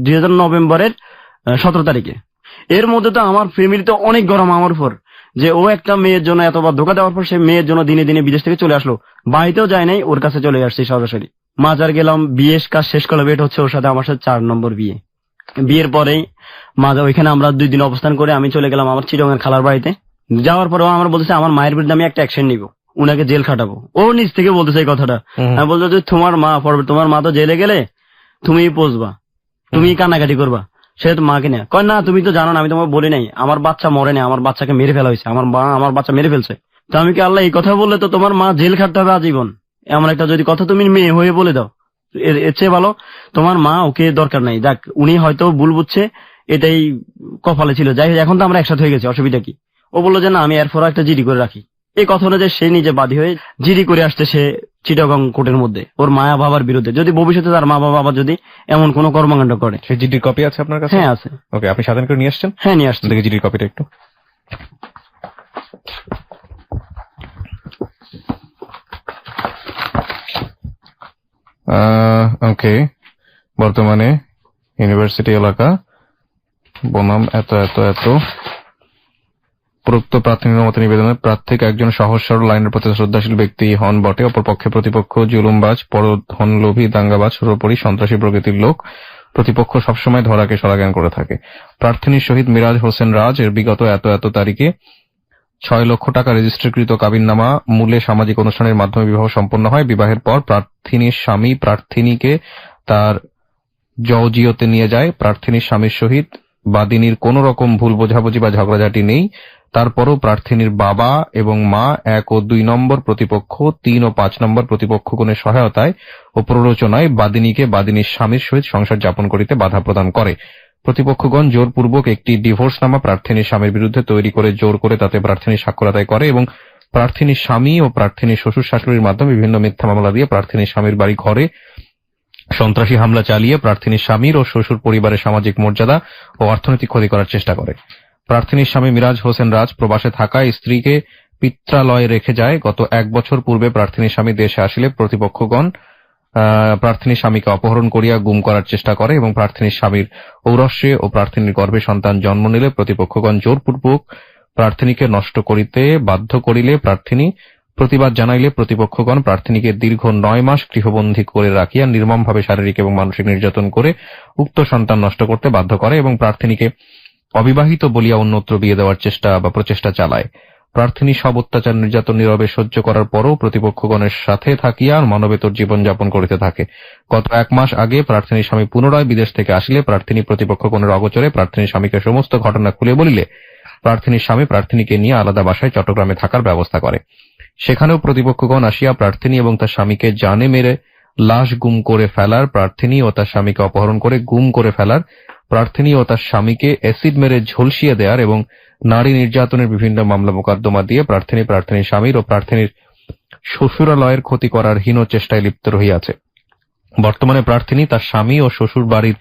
2000 নভেম্বরের 17 তারিখে। এর মধ্যে তো আমার ফ্যামিলিতে অনেক গরম আমার উপর, যে ও একটা মেয়ের জন্য এতবার ধোকা দেওয়ার পর সে মেয়ের জন্য দিনে দিনে বিদেশ থেকে চলে আসলো, বাড়িতেও যায় নাই, ওর কাছে চলে আসছে সরাসরি। মাজার গেলাম, বিয়ের কাজ শেষ করলাম, এটা হচ্ছে ওর সাথে আমার সাথে 4 নম্বর বিয়ে। বিয়ের পরেই মাজার ওইখানে আমরা 2 দিন অবস্থান করে আমি চলে গেলাম আমার চিরঙের খালার বাড়িতে। যাওয়ার পরেও আমার বলতেছে আমার মায়ের বিরুদ্ধে আমি একটা অ্যাকশন নিব, উনাকে জেল খাটাবো। ও নিজ থেকে বলতেছে এই কথাটা। আমি বলতে যে তোমার মা পড়বে, তোমার মা তো জেলে গেলে তুমি পৌঁছবা, তুমি কান্নাকাটি করবা, সে তো মাকে নেয়। কয় না তুমি তো জানো না, আমি তোমাকে বলি নাই, আমার বাচ্চা মরে নাই, আমার বাচ্চাকে মেরে ফেলা হয়েছে, আমার বাচ্চা মেরে ফেলছে। তো আমি কি আল্লাহ এই কথা বললে তো তোমার মা জেল খাটতে হবে আজীবন, এমন একটা যদি কথা তুমি মেয়ে হয়ে বলে দাও, এর চেয়ে ভালো তোমার মা ওকে দরকার নাই। যাক, উনি হয়তো ভুল বুঝছে, এটাই কপালে ছিল। যাই হোক, এখন তো আমরা একসাথে হয়ে গেছি, অসুবিধা কি? ও বললো যে না আমি এরপর একটা জিডি করে রাখি। এই কথা অনুযায়ী সে নিজে বাদী হয়ে জিডি করে আসছে সে চিটাগং কোর্টের মধ্যে ওর মায়া বাবার বিরুদ্ধে, যদি ভবিষ্যতে তার মা বাবা যদি এমন কোন কর্মকাণ্ড করে। সেই জিডির কপি আছে আপনার কাছে? হ্যাঁ আছে। ওকে, আপনি সাধারণ করে নিয়ে আসছেন? হ্যাঁ নিয়ে আসছেন। দেখি জিডির কপিটা একটু। ওকে, বর্তমানে ইউনিভার্সিটি এলাকা বনাম এত এত এত উপরোক্ত প্রার্থীর মত নিবেদনে প্রার্থীকে একজন সহজ সরল আইনের প্রতি শ্রদ্ধাশীল ব্যক্তি হন বটে, অপরপক্ষে প্রতিপক্ষ জুলুমবাজ, পরধনলোভী, দাঙ্গাবাজ, সর্বোপরি সন্ত্রাসী প্রকৃতির লোক। প্রতিপক্ষ সবসময় ধরাকে সরাজ্ঞান করে থাকে। প্রার্থীর শহীদ মিরাজ হোসেন রাজ এর বিগত এত এত তারিখে 6 লক্ষ টাকা রেজিস্ট্রিকৃত কাবিননামা মূলে সামাজিক অনুষ্ঠানের মাধ্যমে বিবাহ সম্পন্ন হয়। বিবাহের পর প্রার্থীর স্বামী প্রার্থিনীকে তার জওজিয়তে নিয়ে যায়। প্রার্থীর স্বামীর সহিত বাদিনীর কোন রকম ভুল বোঝাবুঝি বা ঝগড়াঝাটি নেই। তারপরও প্রার্থীর বাবা এবং মা 1 ও 2 নম্বর প্রতিপক্ষ, 3 ও 5 নম্বর প্রতিপক্ষগণের সহায়তায় ও প্ররোচনায় বাদিনীকে বাদিনীর স্বামীর সহিত সংসার যাপন করিতে বাধা প্রদান করে। প্রতিপক্ষগণ জোরপূর্বক একটি ডিভোর্সনামা প্রার্থীর স্বামীর বিরুদ্ধে তৈরি করে জোর করে তাতে প্রার্থীর স্বাক্ষর আদায় করে এবং প্রার্থীর স্বামী ও প্রার্থীর শ্বশুর শাশুড়ির মাধ্যমে বিভিন্ন মিথ্যা মামলা দিয়ে প্রার্থীর স্বামীর বাড়ি ঘরে সন্ত্রাসী হামলা চালিয়ে প্রার্থীর স্বামীর ও শ্বশুর পরিবারের সামাজিক মর্যাদা ও অর্থনৈতিক ক্ষতি করার চেষ্টা করে। প্রার্থীর স্বামী মিরাজ হোসেন রাজ প্রবাসে থাকা স্ত্রীকে পিত্রালয়ে রেখে যায়। গত 1 বছর পূর্বে প্রার্থীর স্বামী দেশে আসলে প্রতিপক্ষগণ প্রার্থীর স্বামীকে অপহরণ করিয়া গুম করার চেষ্টা করে এবং প্রার্থীর স্বামীর ঔরস্যে ও প্রার্থীর গর্ভে সন্তান জন্ম নিলে প্রতিপক্ষগণ জোরপূর্বক প্রার্থীকে নষ্ট করিতে বাধ্য করিলে প্রার্থিনী প্রতিবাদ জানাইলে প্রতিপক্ষগণ প্রার্থীকে দীর্ঘ 9 মাস গৃহবন্দী করে রাখিয়া নির্মমভাবে শারীরিক এবং মানসিক নির্যাতন করে উক্ত সন্তান নষ্ট করতে বাধ্য করে এবং প্রার্থীকে অবিবাহিত বলিয়া অন্যত্র বিয়ে দেওয়ার চেষ্টা বা প্রচেষ্টা চালায়। প্রার্থী সব অত্যাচার নির্যাতন নীরবে সহ্য করার পরও প্রতিপক্ষগণের সাথে থাকিয়া মানবেতর জীবনযাপন করিতে থাকে। গত 1 মাস আগে প্রার্থীর স্বামী পুনরায় বিদেশ থেকে আসিলে প্রার্থী প্রতিপক্ষগণের অগোচরে প্রার্থীর স্বামীকে সমস্ত ঘটনা খুলে বলিলে প্রার্থীর স্বামী প্রার্থীকে নিয়ে আলাদা বাসায় চট্টগ্রামে থাকার ব্যবস্থা করে। সেখানেও প্রতিপক্ষগণ আসিয়া প্রার্থী এবং তার স্বামীকে জানে মেরে লাশ গুম করে ফেলার, প্রার্থী ও তার স্বামীকে অপহরণ করে গুম করে ফেলার, প্রার্থী ও তার স্বামীকে অ্যাসিড মেরে ঝলসিয়ে দেওয়ার এবং নারী নির্যাতনের বিভিন্ন মামলা মোকদ্দমা দিয়ে প্রার্থীর স্বামীর ও প্রার্থীর শ্বশুরালয়ের ক্ষতি করার হীন চেষ্টায় লিপ্ত রহিয়াছে। বর্তমানে প্রার্থী তার স্বামী ও শ্বশুর বাড়ির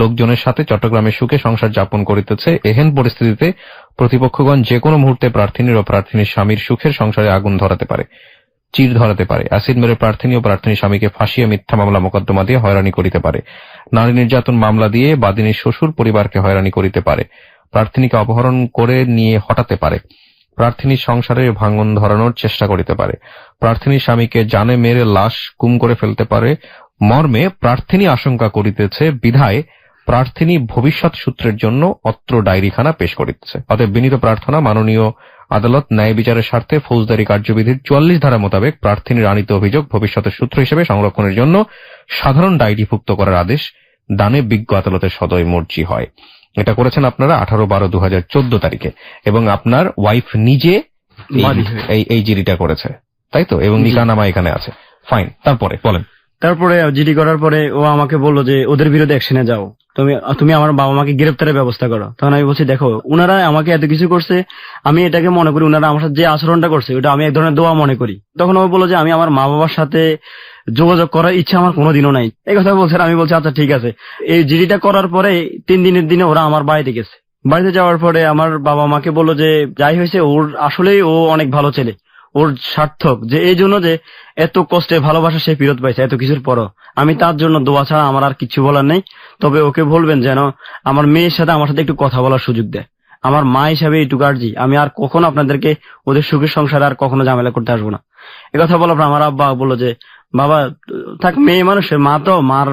লোকজনের সাথে চট্টগ্রামে সুখে সংসার যাপন করিতেছে। এহেন পরিস্থিতিতে প্রতিপক্ষগণ যে কোনো মুহূর্তে প্রার্থীর ও প্রার্থীর স্বামীর সুখের সংসারে আগুন ধরাতে পারে, চির ধরাতে পারে। অ্যাসিড মেরে প্রার্থী ও প্রার্থীর স্বামীকে ফাঁসিয়ে মিথ্যা মামলা মোকদ্দমা দিয়ে হয়রানি করিতে পারে। নারী নির্যাতন মামলা দিয়ে বাদিনীর শ্বশুর পরিবারকে হয়রানি করিতে পারে। প্রার্থীকে অপহরণ করে নিয়ে হটাতে পারে। প্রার্থীর সংসারে ভাঙন ধরানোর চেষ্টা করিতে পারে। প্রার্থীর স্বামীকে জানে মেরে লাশ গুম করে ফেলতে পারে মর্মে প্রার্থী আশঙ্কা করিতেছে বিধায় প্রার্থী ভবিষ্যৎ সূত্রের জন্য অত্র ডায়েরিখানা পেশ করিতেছে। অতএব বিনীত প্রার্থনা মাননীয় আদালত ন্যায় বিচারের স্বার্থে ফৌজদারি কার্যবিধির 44 ধারা মোতাবেক প্রার্থীর আনিত অভিযোগ ভবিষ্যতের সূত্র হিসেবে সংরক্ষণের জন্য সাধারণ ডায়েরিভুক্ত করার আদেশ দানে বিজ্ঞ আদালতের সদয় মর্জি হয়। এটা করেছেন আপনারা 18/12/2014 তারিখে এবং আপনার ওয়াইফ নিজে এই জিডিটা করেছে, তাই তো? এবং নিকানামা এখানে আছে। ফাইন, তারপরে বলেন। তারপরে জিডি করার পরে ও আমাকে বললো যে ওদের বিরুদ্ধে অ্যাকশনে যাও, তুমি আমার বাবা মাকে গ্রেপ্তারের ব্যবস্থা করো। তখন আমি বলছি দেখো উনারা আমাকে এত কিছু করছে, আমি এটাকে মনে করি উনারা আমার সাথে যে আচরণটা করছে ওটা আমি এক ধরনের দোয়া মনে করি। তখন ও বললো যে আমি আমার মা বাবার সাথে যোগাযোগ করার ইচ্ছা আমার কোনোদিনও নাই, এই কথা বলছে। আমি বলছি আচ্ছা ঠিক আছে। এই জিডিটা করার পরে 3 দিনের দিনে ওরা আমার বাড়িতে গেছে। বাড়িতে যাওয়ার পরে আমার বাবা মাকে বললো যে যাই হয়েছে ওর আসলেই ও অনেক ভালো ছেলে, ওর সার্থক যে এই জন্য যে এত কষ্টে ভালোবাসা সে ফেরত পাইছে এত কিছুর পরও। আমি তার জন্য দোয়া ছাড়া আমার আর কিছু বলার নেই। তবে ওকে বলবেন যেন আমার মেয়ের সাথে আমার সাথে একটু কথা বলার সুযোগ দেয়। আমার মা হিসাবে এইটুকু আর্জি, আমি আর কখনো আপনাদেরকে ওদের সুখের সংসারে আর কখনো ঝামেলা করতে আসবো না। একথা বলার পর আমার আব্বা বললো যে বাবা থাক, মেয়ে মানুষের মা তো, মার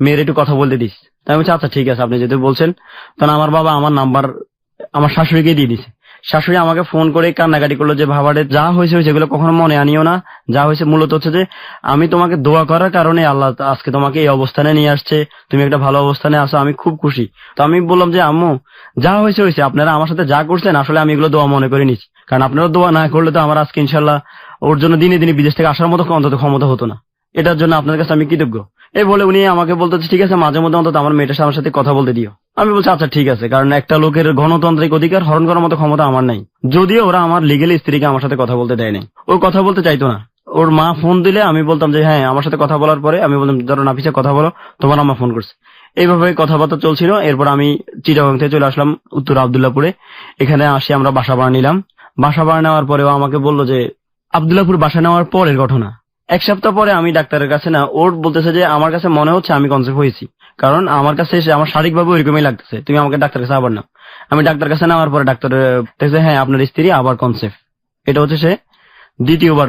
মেয়ের একটু কথা বলতে দিস। তাই আমি বলছি আচ্ছা ঠিক আছে, আপনি যদি বলছেন। তখন আমার বাবা আমার নাম্বার আমার শাশুড়িকে দিয়ে দিছে। শাশুড়ি আমাকে ফোন করে কান্নাকাটি করলো যে বাবারে যা হয়েছে এগুলো কখনো মনে আনিও না, যা হয়েছে মূলত হচ্ছে যে আমি তোমাকে দোয়া করার কারণে আল্লাহ আজকে তোমাকে এই অবস্থানে নিয়ে আসছে, তুমি একটা ভালো অবস্থানে আসো, আমি খুব খুশি। তো আমি বললাম যে আম্মু যা হয়েছে আপনারা আমার সাথে যা করছেন আসলে আমি এগুলো দোয়া মনে করে নিচ্ছি, কারণ আপনারা দোয়া না করলে তো আমার আজকে ইনশাল্লাহ ওর জন্য দিনে দিনে বিদেশ থেকে আসার মতো অন্তত ক্ষমতা হতো না। এটার জন্য আপনার কাছে আমি কৃতজ্ঞ। এই বলে উনি আমাকে বলতে ঠিক আছে মাঝে মধ্যে অন্তত আমার মেয়েটার আমার সাথে কথা বলতে দিও। আমি বলছি আচ্ছা ঠিক আছে, কারণ একটা লোকের গণতান্ত্রিক অধিকার হরণ করার মতো ক্ষমতা আমার নাই। যদিও ওরা আমার লিগেল স্ত্রীকে আমার সাথে কথা বলতে দেয় নাই, ও কথা বলতে চাইতো না। ওর মা ফোন দিলে আমি বলতাম যে হ্যাঁ আমার সাথে কথা বলার পরে আমি বলতাম ধরো নাফিসা কথা বলো, তোমার আম্মা ফোন করছে। এইভাবে কথাবার্তা চলছিল। এরপর আমি চিটাগাং থেকে চলে আসলাম উত্তর আব্দুল্লাহপুরে। এখানে আসি আমরা বাসা ভাড়া নিলাম। বাসা ভাড়া নেওয়ার পরেও আমাকে বললো যে আব্দুল্লাহপুর বাসা নেওয়ার পরের ঘটনা, 1 সপ্তাহ পরে আমি ডাক্তারের কাছে না, ওর বলতেছে যে আমার কাছে মনে হচ্ছে আমি কনসেপ্ট হয়েছি, কারণ আমার কাছে এসে আমার শারীরিকভাবে ওইরকমই লাগতেছে, তুমি আমাকে ডাক্তার কাছে আবার নাও। আমি ডাক্তার কাছে নেওয়ার পরে ডাক্তার দেখছে হ্যাঁ আপনার স্ত্রী আবার কনসেপ্ট। এটা হচ্ছে সে দ্বিতীয়বার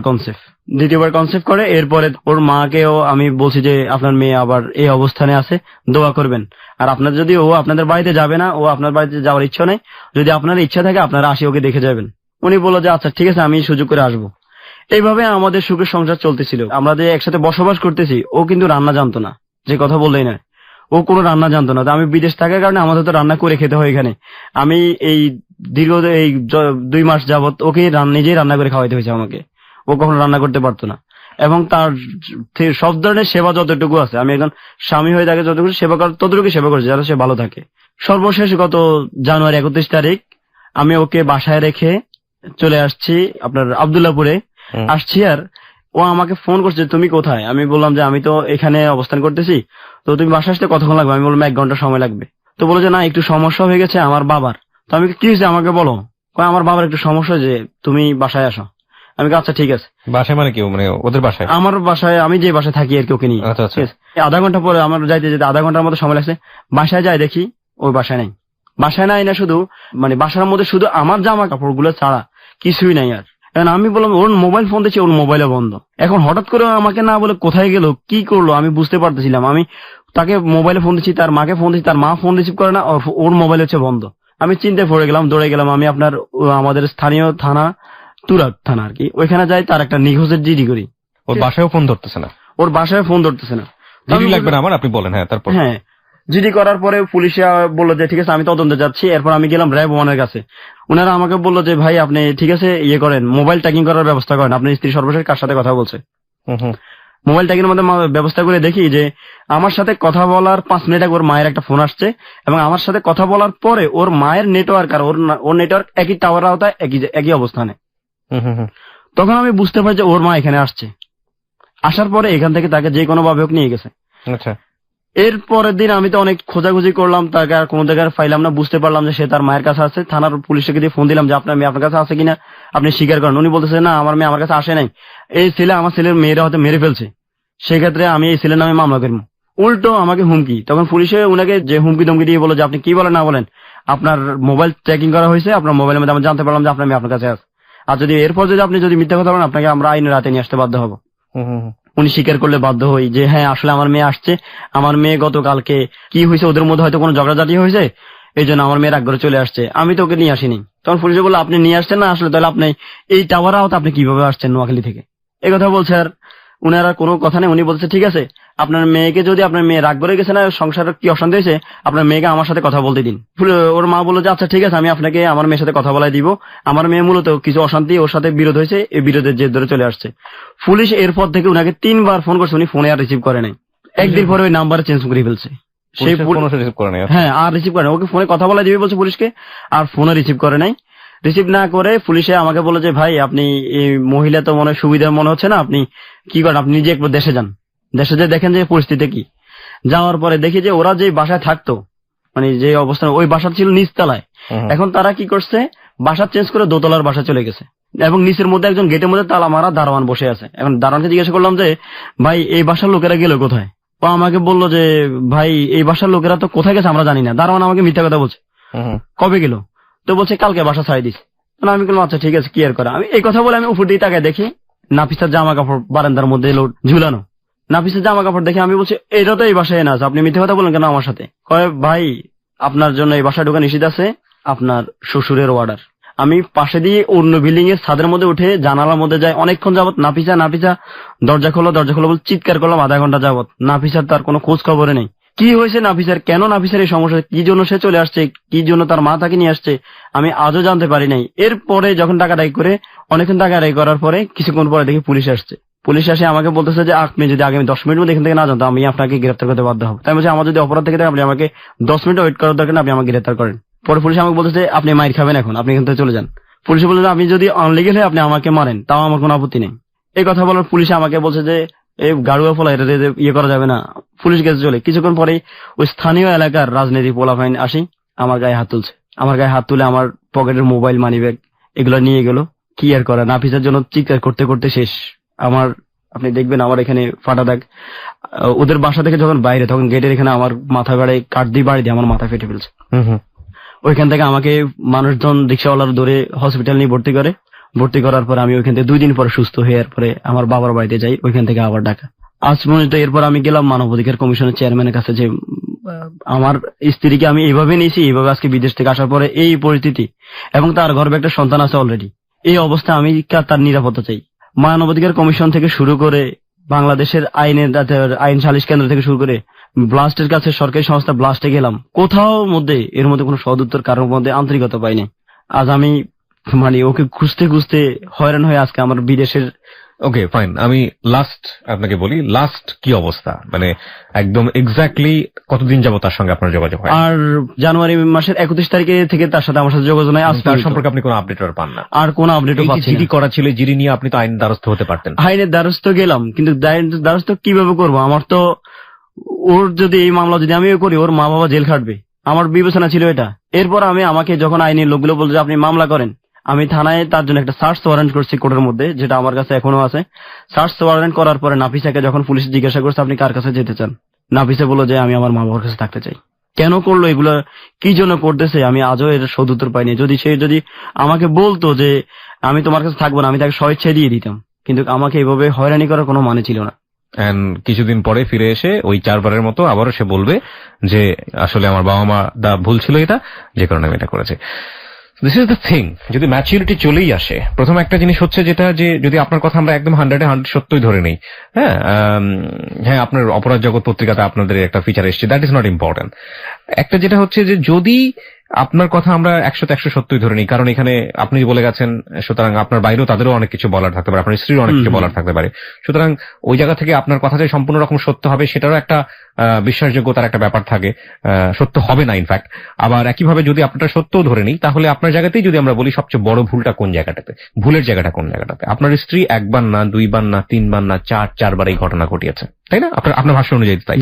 কনসেপ্ট করে। এরপরে ওর মাকেও আমি বলছি যে আপনার মেয়ে আবার এই অবস্থানে আছে, দোয়া করবেন। আর আপনার যদি ও আপনাদের বাড়িতে যাবে না, ও আপনার বাড়িতে যাওয়ার ইচ্ছা নেই, যদি আপনার ইচ্ছা থাকে আপনারা আসি ওকে দেখে যাবেন। উনি বললো যে আচ্ছা ঠিক আছে আমি সুযোগ করে আসবো। এইভাবে আমাদের সুখের সংসার চলতেছিল। আমরা যে একসাথে বসবাস করতেছি, ও কিন্তু রান্না জানতো না, যে কথা বললেই না, ও কোনো রান্না জানতো না। তো আমি বিদেশ থাকার কারণে আমাদের তো রান্না করে খেতে হয় এখানে। আমি এই দীর্ঘ 2 মাস যাবত ওকে নিজেই রান্না করে খাওয়াইতে হয়েছে আমাকে, ও কখনো রান্না করতে পারতো না। এবং তার সব ধরনের সেবা যতটুকু আছে, আমি একজন স্বামী হয়ে তাকে যতটুকু সেবা করার ততটুকু সেবা করেছি যাতে সে ভালো থাকে। সর্বশেষ গত জানুয়ারি 31 তারিখ আমি ওকে বাসায় রেখে চলে আসছি আপনার আব্দুল্লাহপুরে আসছি। আর ও আমাকে ফোন করছে তুমি কোথায়। আমি বললাম যে আমি তো এখানে অবস্থান করতেছি, তো তুমি বাসায় আসতে কতক্ষণ লাগবে। আমি বললাম 1 ঘন্টা সময় লাগবে। তো বলো যে না একটু সমস্যা হয়ে গেছে আমার বাবার। তো আমি কি হয়েছে আমাকে বলো। আমার বাবার একটু সমস্যা, যে তুমি বাসায় আসো। আমি আচ্ছা ঠিক আছে। বাসায় মানে কি, মানে ওদের বাসায়? আমার বাসায়, আমি যে বাসায় থাকি আর কি, ওকে নিয়ে। আধা ঘন্টা পরে আমার যাইতে যেতে আধা ঘন্টার মতো সময় লাগছে। বাসায় যাই দেখি ওই বাসায় নাই। বাসায় নাই না শুধু মানে বাসার মধ্যে শুধু আমার জামা কাপড় গুলো ছাড়া কিছুই নাই। আর এখন আমি বললাম ওর মোবাইল ফোন দিচ্ছে, ওর মোবাইলে বন্ধ। এখন হঠাৎ করে আমাকে না বলে কোথায় গেল কি করলো আমি বুঝতে পারতেছিলাম। আমি তাকে মোবাইলে ফোন দিচ্ছি, তার মাকে ফোন দিচ্ছি, তার মা ফোন রিসিভ করে না, ওর মোবাইল হচ্ছে বন্ধ। আমি চিন্তায় পড়ে গেলাম, দৌড়ে গেলাম। আমি আপনার আমাদের স্থানীয় থানা তুরাগ থানা আর কি, ওইখানে যাই, তার একটা নিখোঁজের জিডি করি। ওর বাসায়ও ফোন ধরতেছে না? ওর বাসায় ফোন ধরতেছে না। জিডি লাগবে না আমার, আপনি বলেন। হ্যাঁ তারপর? হ্যাঁ জিডি করার পরে পুলিশে বললো যে ঠিক আছে আমি তদন্তে যাচ্ছি। এরপর আমি গেলাম র্যাব 1-এর কাছে। ওনারা আমাকে বললো যে ভাই আপনি ঠিক আছে ইয়ে করেন, মোবাইল ট্র্যাকিং করার ব্যবস্থা করেন। আপনার স্ত্রী সর্বশেষ কার সাথে কথা বলছে মোবাইল ট্র্যাকিং এর মধ্যে ব্যবস্থা করে দেখি যে আমার সাথে কথা বলার 5 মিনিট আগে ওর মায়ের একটা ফোন আসছে, এবং আমার সাথে কথা বলার পরে ওর মায়ের নেটওয়ার্ক আর ওর নেটওয়ার্ক একই টাওয়ার আওতায় একই অবস্থানে। তখন আমি বুঝতে পারি যে ওর মা এখানে আসছে। আসার পরে এখান থেকে তাকে যে কোনো ভাবে হোক নিয়ে গেছে। আচ্ছা। এর পরের দিন আমি তো অনেক খোঁজাখুঁজি করলাম, তাকে আর কোনো জায়গায় পাইলাম না। বুঝতে পারলাম যে সে তার মায়ের কাছে আছে। থানার পুলিশকে দিয়ে ফোন দিলাম যে আপনার মেয়ে আপনার কাছে আছে কিনা, আপনি স্বীকার করেন। উনি বলতেছে না আমার মেয়ে আমার কাছে আসে নাই, এই ছেলে আমার ছেলের মেয়েরা হয়তো মেরে ফেলছে, সেক্ষেত্রে আমি এই ছেলের নামে মামলা করবো। উল্টো আমাকে হুমকি। তখন পুলিশে উনাকে যে হুমকি ধমকি দিয়ে বলো যে আপনি কি বলেন না বলেন, আপনার মোবাইল ট্র্যাকিং করা হয়েছে, আপনার মোবাইলের মধ্যে আমি জানতে পারলাম যে আপনার মেয়ে আপনার কাছে আছে। আর যদি এরপর আপনি যদি মিথ্যা কথা বলেন আপনাকে আমরা আইনের রাতে নিয়ে আসতে বাধ্য হবো। উনি স্বীকার করলে বাধ্য হই যে হ্যাঁ আসলে আমার মেয়ে আসছে। আমার মেয়ে গতকালকে কি হয়েছে, ওদের মধ্যে হয়তো কোনো ঝগড়াঝাটি হয়েছে, এই জন্য আমার মেয়ের আগ্রহ চলে আসছে, আমি তো ওকে নিয়ে আসিনি। তখন পুলিশে বললো আপনি নিয়ে আসছেন না, আসলে তাহলে আপনি এই টাওয়ার আওতা আপনি কিভাবে আসছেন নোয়াখালী থেকে, এই কথা বলছে। আর উনারা কোনো কথা নেই। উনি বলছে ঠিক আছে আপনার মেয়েকে, যদি আপনার মেয়ে রাগ করে গেছে না, সংসারের কি অশান্তি হয়েছে, আপনার মেয়েকে আমার সাথে কথা বলতে দিন। ওর মা বললো যে আচ্ছা ঠিক আছে আমি আপনাকে আমার মেয়ের সাথে কথা বলাই দিব। আমার মেয়ে মূলত কিছু অশান্তি, ওর সাথে বিরোধ হয়েছে, এই বিরোধের জের ধরে চলে আসছে। পুলিশ এরপর থেকে উনাকে 3 বার ফোন করছে, উনি ফোনে আর রিসিভ করে নাই। একদিন পরে ওই নাম্বার চেঞ্জ করে ফেলছে। সেই হ্যাঁ আর রিসিভ করে না। ওকে ফোনে কথা বলা দিবে বলছে পুলিশকে, আর ফোনে রিসিভ করে নাই। রিসিভ না করে পুলিশে আমাকে বললো যে ভাই আপনি এই মহিলা তো মনে সুবিধা মনে হচ্ছে না, আপনি কি করেন, আপনি নিজে একবার দেশে যান, দেশে যে দেখেন যে পরিস্থিতি কি। যাওয়ার পরে দেখি যে ওরা যে বাসায় থাকতো, মানে যে অবস্থান, ওই বাসা ছিল নিচতলায়। এখন তারা কি করছে, বাসা চেঞ্জ করে দোতলার বাসা চলে গেছে, এবং নিচের মধ্যে একজন গেটের মধ্যে তালা মারা দারোয়ান বসে আছে। এখন দারোয়ানকে জিজ্ঞাসা করলাম যে ভাই এই বাসার লোকেরা গেল কোথায়। ও আমাকে বললো যে ভাই এই বাসার লোকেরা তো কোথায় গেছে আমরা জানি না। দারোয়ান আমাকে মিথ্যা কথা বলছে, কবে গেল। তো বলছে কালকে বাসা ছাড়ি দিস। আমি বললাম আচ্ছা ঠিক আছে, কি আর করা। আমি এই কথা বলে আমি উপর দিয়ে তাকায় দেখি নাফিসার জামা কাপড় বারান্দার মধ্যে ঝুলানো। নাফিসের জামা কাপড় দেখে আমি বলছি এটা তো এই বাসায় না আছে, আপনি মিথ্যে কথা বলেন কেন আমার সাথে? কয় ভাই আপনার জন্য এই বাসায় ঢোকা নিষেধ আছে, আপনার শ্বশুরের অর্ডার। আমি পাশে দিয়ে অন্য বিল্ডিং এর ছাদের মধ্যে উঠে জানালার মধ্যে যাই, অনেকক্ষণ যাবত নাফিসা নাফিসা দরজা খোলো বলে চিৎকার করলাম আধা ঘন্টা যাবত। নাফিসার তার কোনো খোঁজ খবরে নেই। কি হয়েছে নাফিসার, কেন নাফিসার এই সমস্যা, কি জন্য সে চলে আসছে, কি জন্য তার মা তাকে নিয়ে আসছে, আমি আজও জানতে পারি নাই। এরপরে যখন টাকা আদায় করে অনেকক্ষণ টাকা আদায় করার পরে কিছুক্ষণ পরে দেখি পুলিশ আসছে। পুলিশ আসে আমাকে বলতেছে যে আপনি যদি আগামী 10 মিনিট মধ্যে এখান থেকে না জানতো আমি আপনাকে গ্রেফতার করতে বাধ্য হবো। তাই বলছি আমার যদি অপরাধ থেকে থাকে আপনি আমাকে 10 মিনিট ওয়েট করার দরকার না, আপনি আমাকে গ্রেফতার করেন। পরে পুলিশ আমাকে বলতেছে আপনি মাইর খাবেন এখন, আপনি এখান থেকে চলে যান। পুলিশ বলছে আপনি যদি অনলিগেল হয়ে আপনি আমাকে মারেন তাও আমার কোনো আপত্তি নেই। এই কথা বলার পুলিশ আমাকে বলছে যে এই গাড়ুয়া ফলা এটা ইয়ে করা যাবে না, পুলিশ গেছে চলে। কিছুক্ষণ পরে ওই স্থানীয় এলাকার রাজনীতি পোলাফাইন আসি আমার গায়ে হাত তুলছে। আমার গায়ে হাত তুলে আমার পকেটের মোবাইল মানি ব্যাগ এগুলো নিয়ে গেল। কি আর করা, নাফিসার জন্য চিৎকার করতে করতে শেষ। আমার আপনি দেখবেন আমার এখানে ফাটা দাগ। ওদের বাসা থেকে যখন বাইরে তখন গেটের এখানে আমার মাথা গাড়ে কাঠ দিয়ে বাড়ি দিয়ে আমার মাথা ফেটে ফেলছে। ওইখান থেকে আমাকে মানুষজন রিক্সাওয়ালার ধরে হসপিটাল নিয়ে ভর্তি করার পর আমি ওইখান থেকে 2 দিন পরে সুস্থ হয়ে পরে আমার বাবার বাড়িতে যাই, ওইখান থেকে আবার ঢাকা। আজ পর্যন্ত এরপর আমি গেলাম মানবাধিকার কমিশনের চেয়ারম্যানের কাছে যে আমার স্ত্রীকে আমি এইভাবে নিয়েছি, এইভাবে আজকে বিদেশ থেকে আসার পরে এই পরিস্থিতি এবং তার গর্ভে একটা সন্তান আছে অলরেডি, এই অবস্থায় আমি তার নিরাপত্তা চাই। মানবাধিকার কমিশন থেকে শুরু করে বাংলাদেশের আইন সালিশ কেন্দ্র থেকে শুরু করে ব্লাস্টের কাছে সরকারি সংস্থা ব্লাস্টে গেলাম, কোথাও মধ্যে এর মধ্যে কোনো সদুত্তর কারোর মধ্যে আন্তরিকতা পাইনি। আজ আমি ওকে খুঁজতে খুঁজতে হয়রান হয়ে আজকে আমার বিদেশের। ওকে ফাইন, আমি লাস্ট আপনাকে বলি, লাস্ট কি অবস্থা, মানে একদম এক্স্যাক্টলি কতদিন যাবো তার সঙ্গে আপনার যোগাযোগ হয়? আর জানুয়ারি মাসের 31 তারিখে থেকে তার সাথে আমার সাথে যোগাযোগ নাই। তার সম্পর্কে আপনি কোনো আপডেট পান না? আর কোনো আপডেটও পাচ্ছি না। জিডি করা ছিল, জিডি নিয়ে আপনি তো আইনের দ্বারস্থ হতে পারতেন। আইনের দ্বারস্থ গেলাম, কিন্তু দ্বারস্থ কিভাবে করবো? আমার তো ওর যদি এই মামলা যদি আমিও করি ওর মা বাবা জেল খাটবে, আমার বিবেচনা ছিল এটা। এরপর আমাকে যখন আইনের লোকগুলো বলছে আপনি মামলা করেন, আমি থানায় তার জন্য একটা সার্চ ওয়ারেন্ট করছি কোর্টের মধ্যে, যেটা আমার কাছে এখনো আছে। সার্চ ওয়ারেন্ট করার পরে নাফিসাকে যখন পুলিশ জিজ্ঞাসা করছে আপনি কার কাছে যেতে চান, নাফিসা বললো যে আমি আমার মা বাবার কাছে থাকতে চাই। কেন করলো এগুলো, কি জন্য করতেছে, আমি আজও এর সদুত্তর পাইনি। যদি আমাকে বলতো যে আমি তোমার কাছে থাকবো না, আমি তাকে স্বেচ্ছায় দিয়ে দিতাম, কিন্তু আমাকে এইভাবে হয়রানি করার কোনো মানে ছিল না। কিছুদিন পরে ফিরে এসে ওই 4বারের মতো আবারও সে বলবে যে আসলে আমার বাবা মা ভুল ছিল, এটা যে কারণে আমি এটা করেছি। দিস ইজ দ্য থিং, যদি ম্যাচুরিটি চলেই আসে, প্রথম একটা জিনিস হচ্ছে যেটা যে যদি আপনার কথা আমরা একদম 100 সত্যই ধরে নেই, হ্যাঁ আপনার অপরাধ জগৎ পত্রিকাতে আপনাদের একটা ফিচার এসছে, দ্যাট ইজ নট ইম্পর্টেন্ট। একটা যেটা হচ্ছে যে যদি আপনার কথা আমরা 100 সত্যই ধরে নিই, কারণ এখানে আপনি বলে গেছেন, সুতরাং আপনার বাইরেও তাদেরও অনেক কিছু বলার থাকতে পারে, আপনার স্ত্রীর অনেক কিছু বলার থাকতে পারে, সুতরাং ওই জায়গা থেকে আপনার কথা যে সম্পূর্ণ রকম সত্য হবে সেটারও একটা বিশ্বাসযোগ্যতার একটা ব্যাপার থাকে, সত্য হবে না ইনফ্যাক্ট। আবার একইভাবে যদি আপনারা সত্যও ধরে নিই, তাহলে আপনার জায়গাতেই যদি আমরা বলি সবচেয়ে বড় ভুলটা কোন জায়গাটাতে, ভুলের জায়গাটা কোন জায়গাটাতে? আপনার স্ত্রী 1 বার না 2 বার না 3 বার না 4 বার এই ঘটনা ঘটিয়েছে, তাই না? আপনার ভাষ্য অনুযায়ী তাই।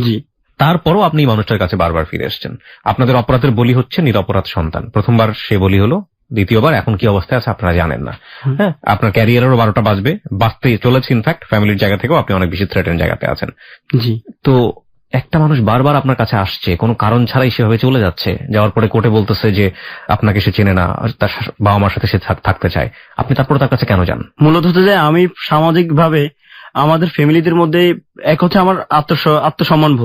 তারপরও আপনি মানুষটার কাছে বারবার ফিরে এসেছেন। আপনাদের অপরাধের বলি হচ্ছে নিরপরাধ সন্তান। প্রথমবার সে বলি হলো, দ্বিতীয়বার এখন কি অবস্থায় আছে আপনারা জানেন না। হ্যাঁ, আপনার ক্যারিয়ারেরও 12টা বাজতে চলেছে, ইনফ্যাক্ট ফ্যামিলির জায়গা থেকেও আপনি অনেক বেশি থ্রেটেন জায়গাতে আছেন। জি, তো একটা মানুষ বারবার আপনার কাছে আসছে, কোনো কারণ ছাড়াই সেভাবে চলে যাচ্ছে, যাওয়ার পরে কোর্টে বলতেছে যে আপনাকে সে চেনে না, তার বাবা মার সাথে সে থাকতে চায়, আপনি তারপরে তার কাছে কেন যান? মূলত হচ্ছে যে আমি সামাজিক ভাবে আমাদের ফ্যামিলিদের মধ্যে এক হচ্ছে আমার আত্মসম্মান বোধ।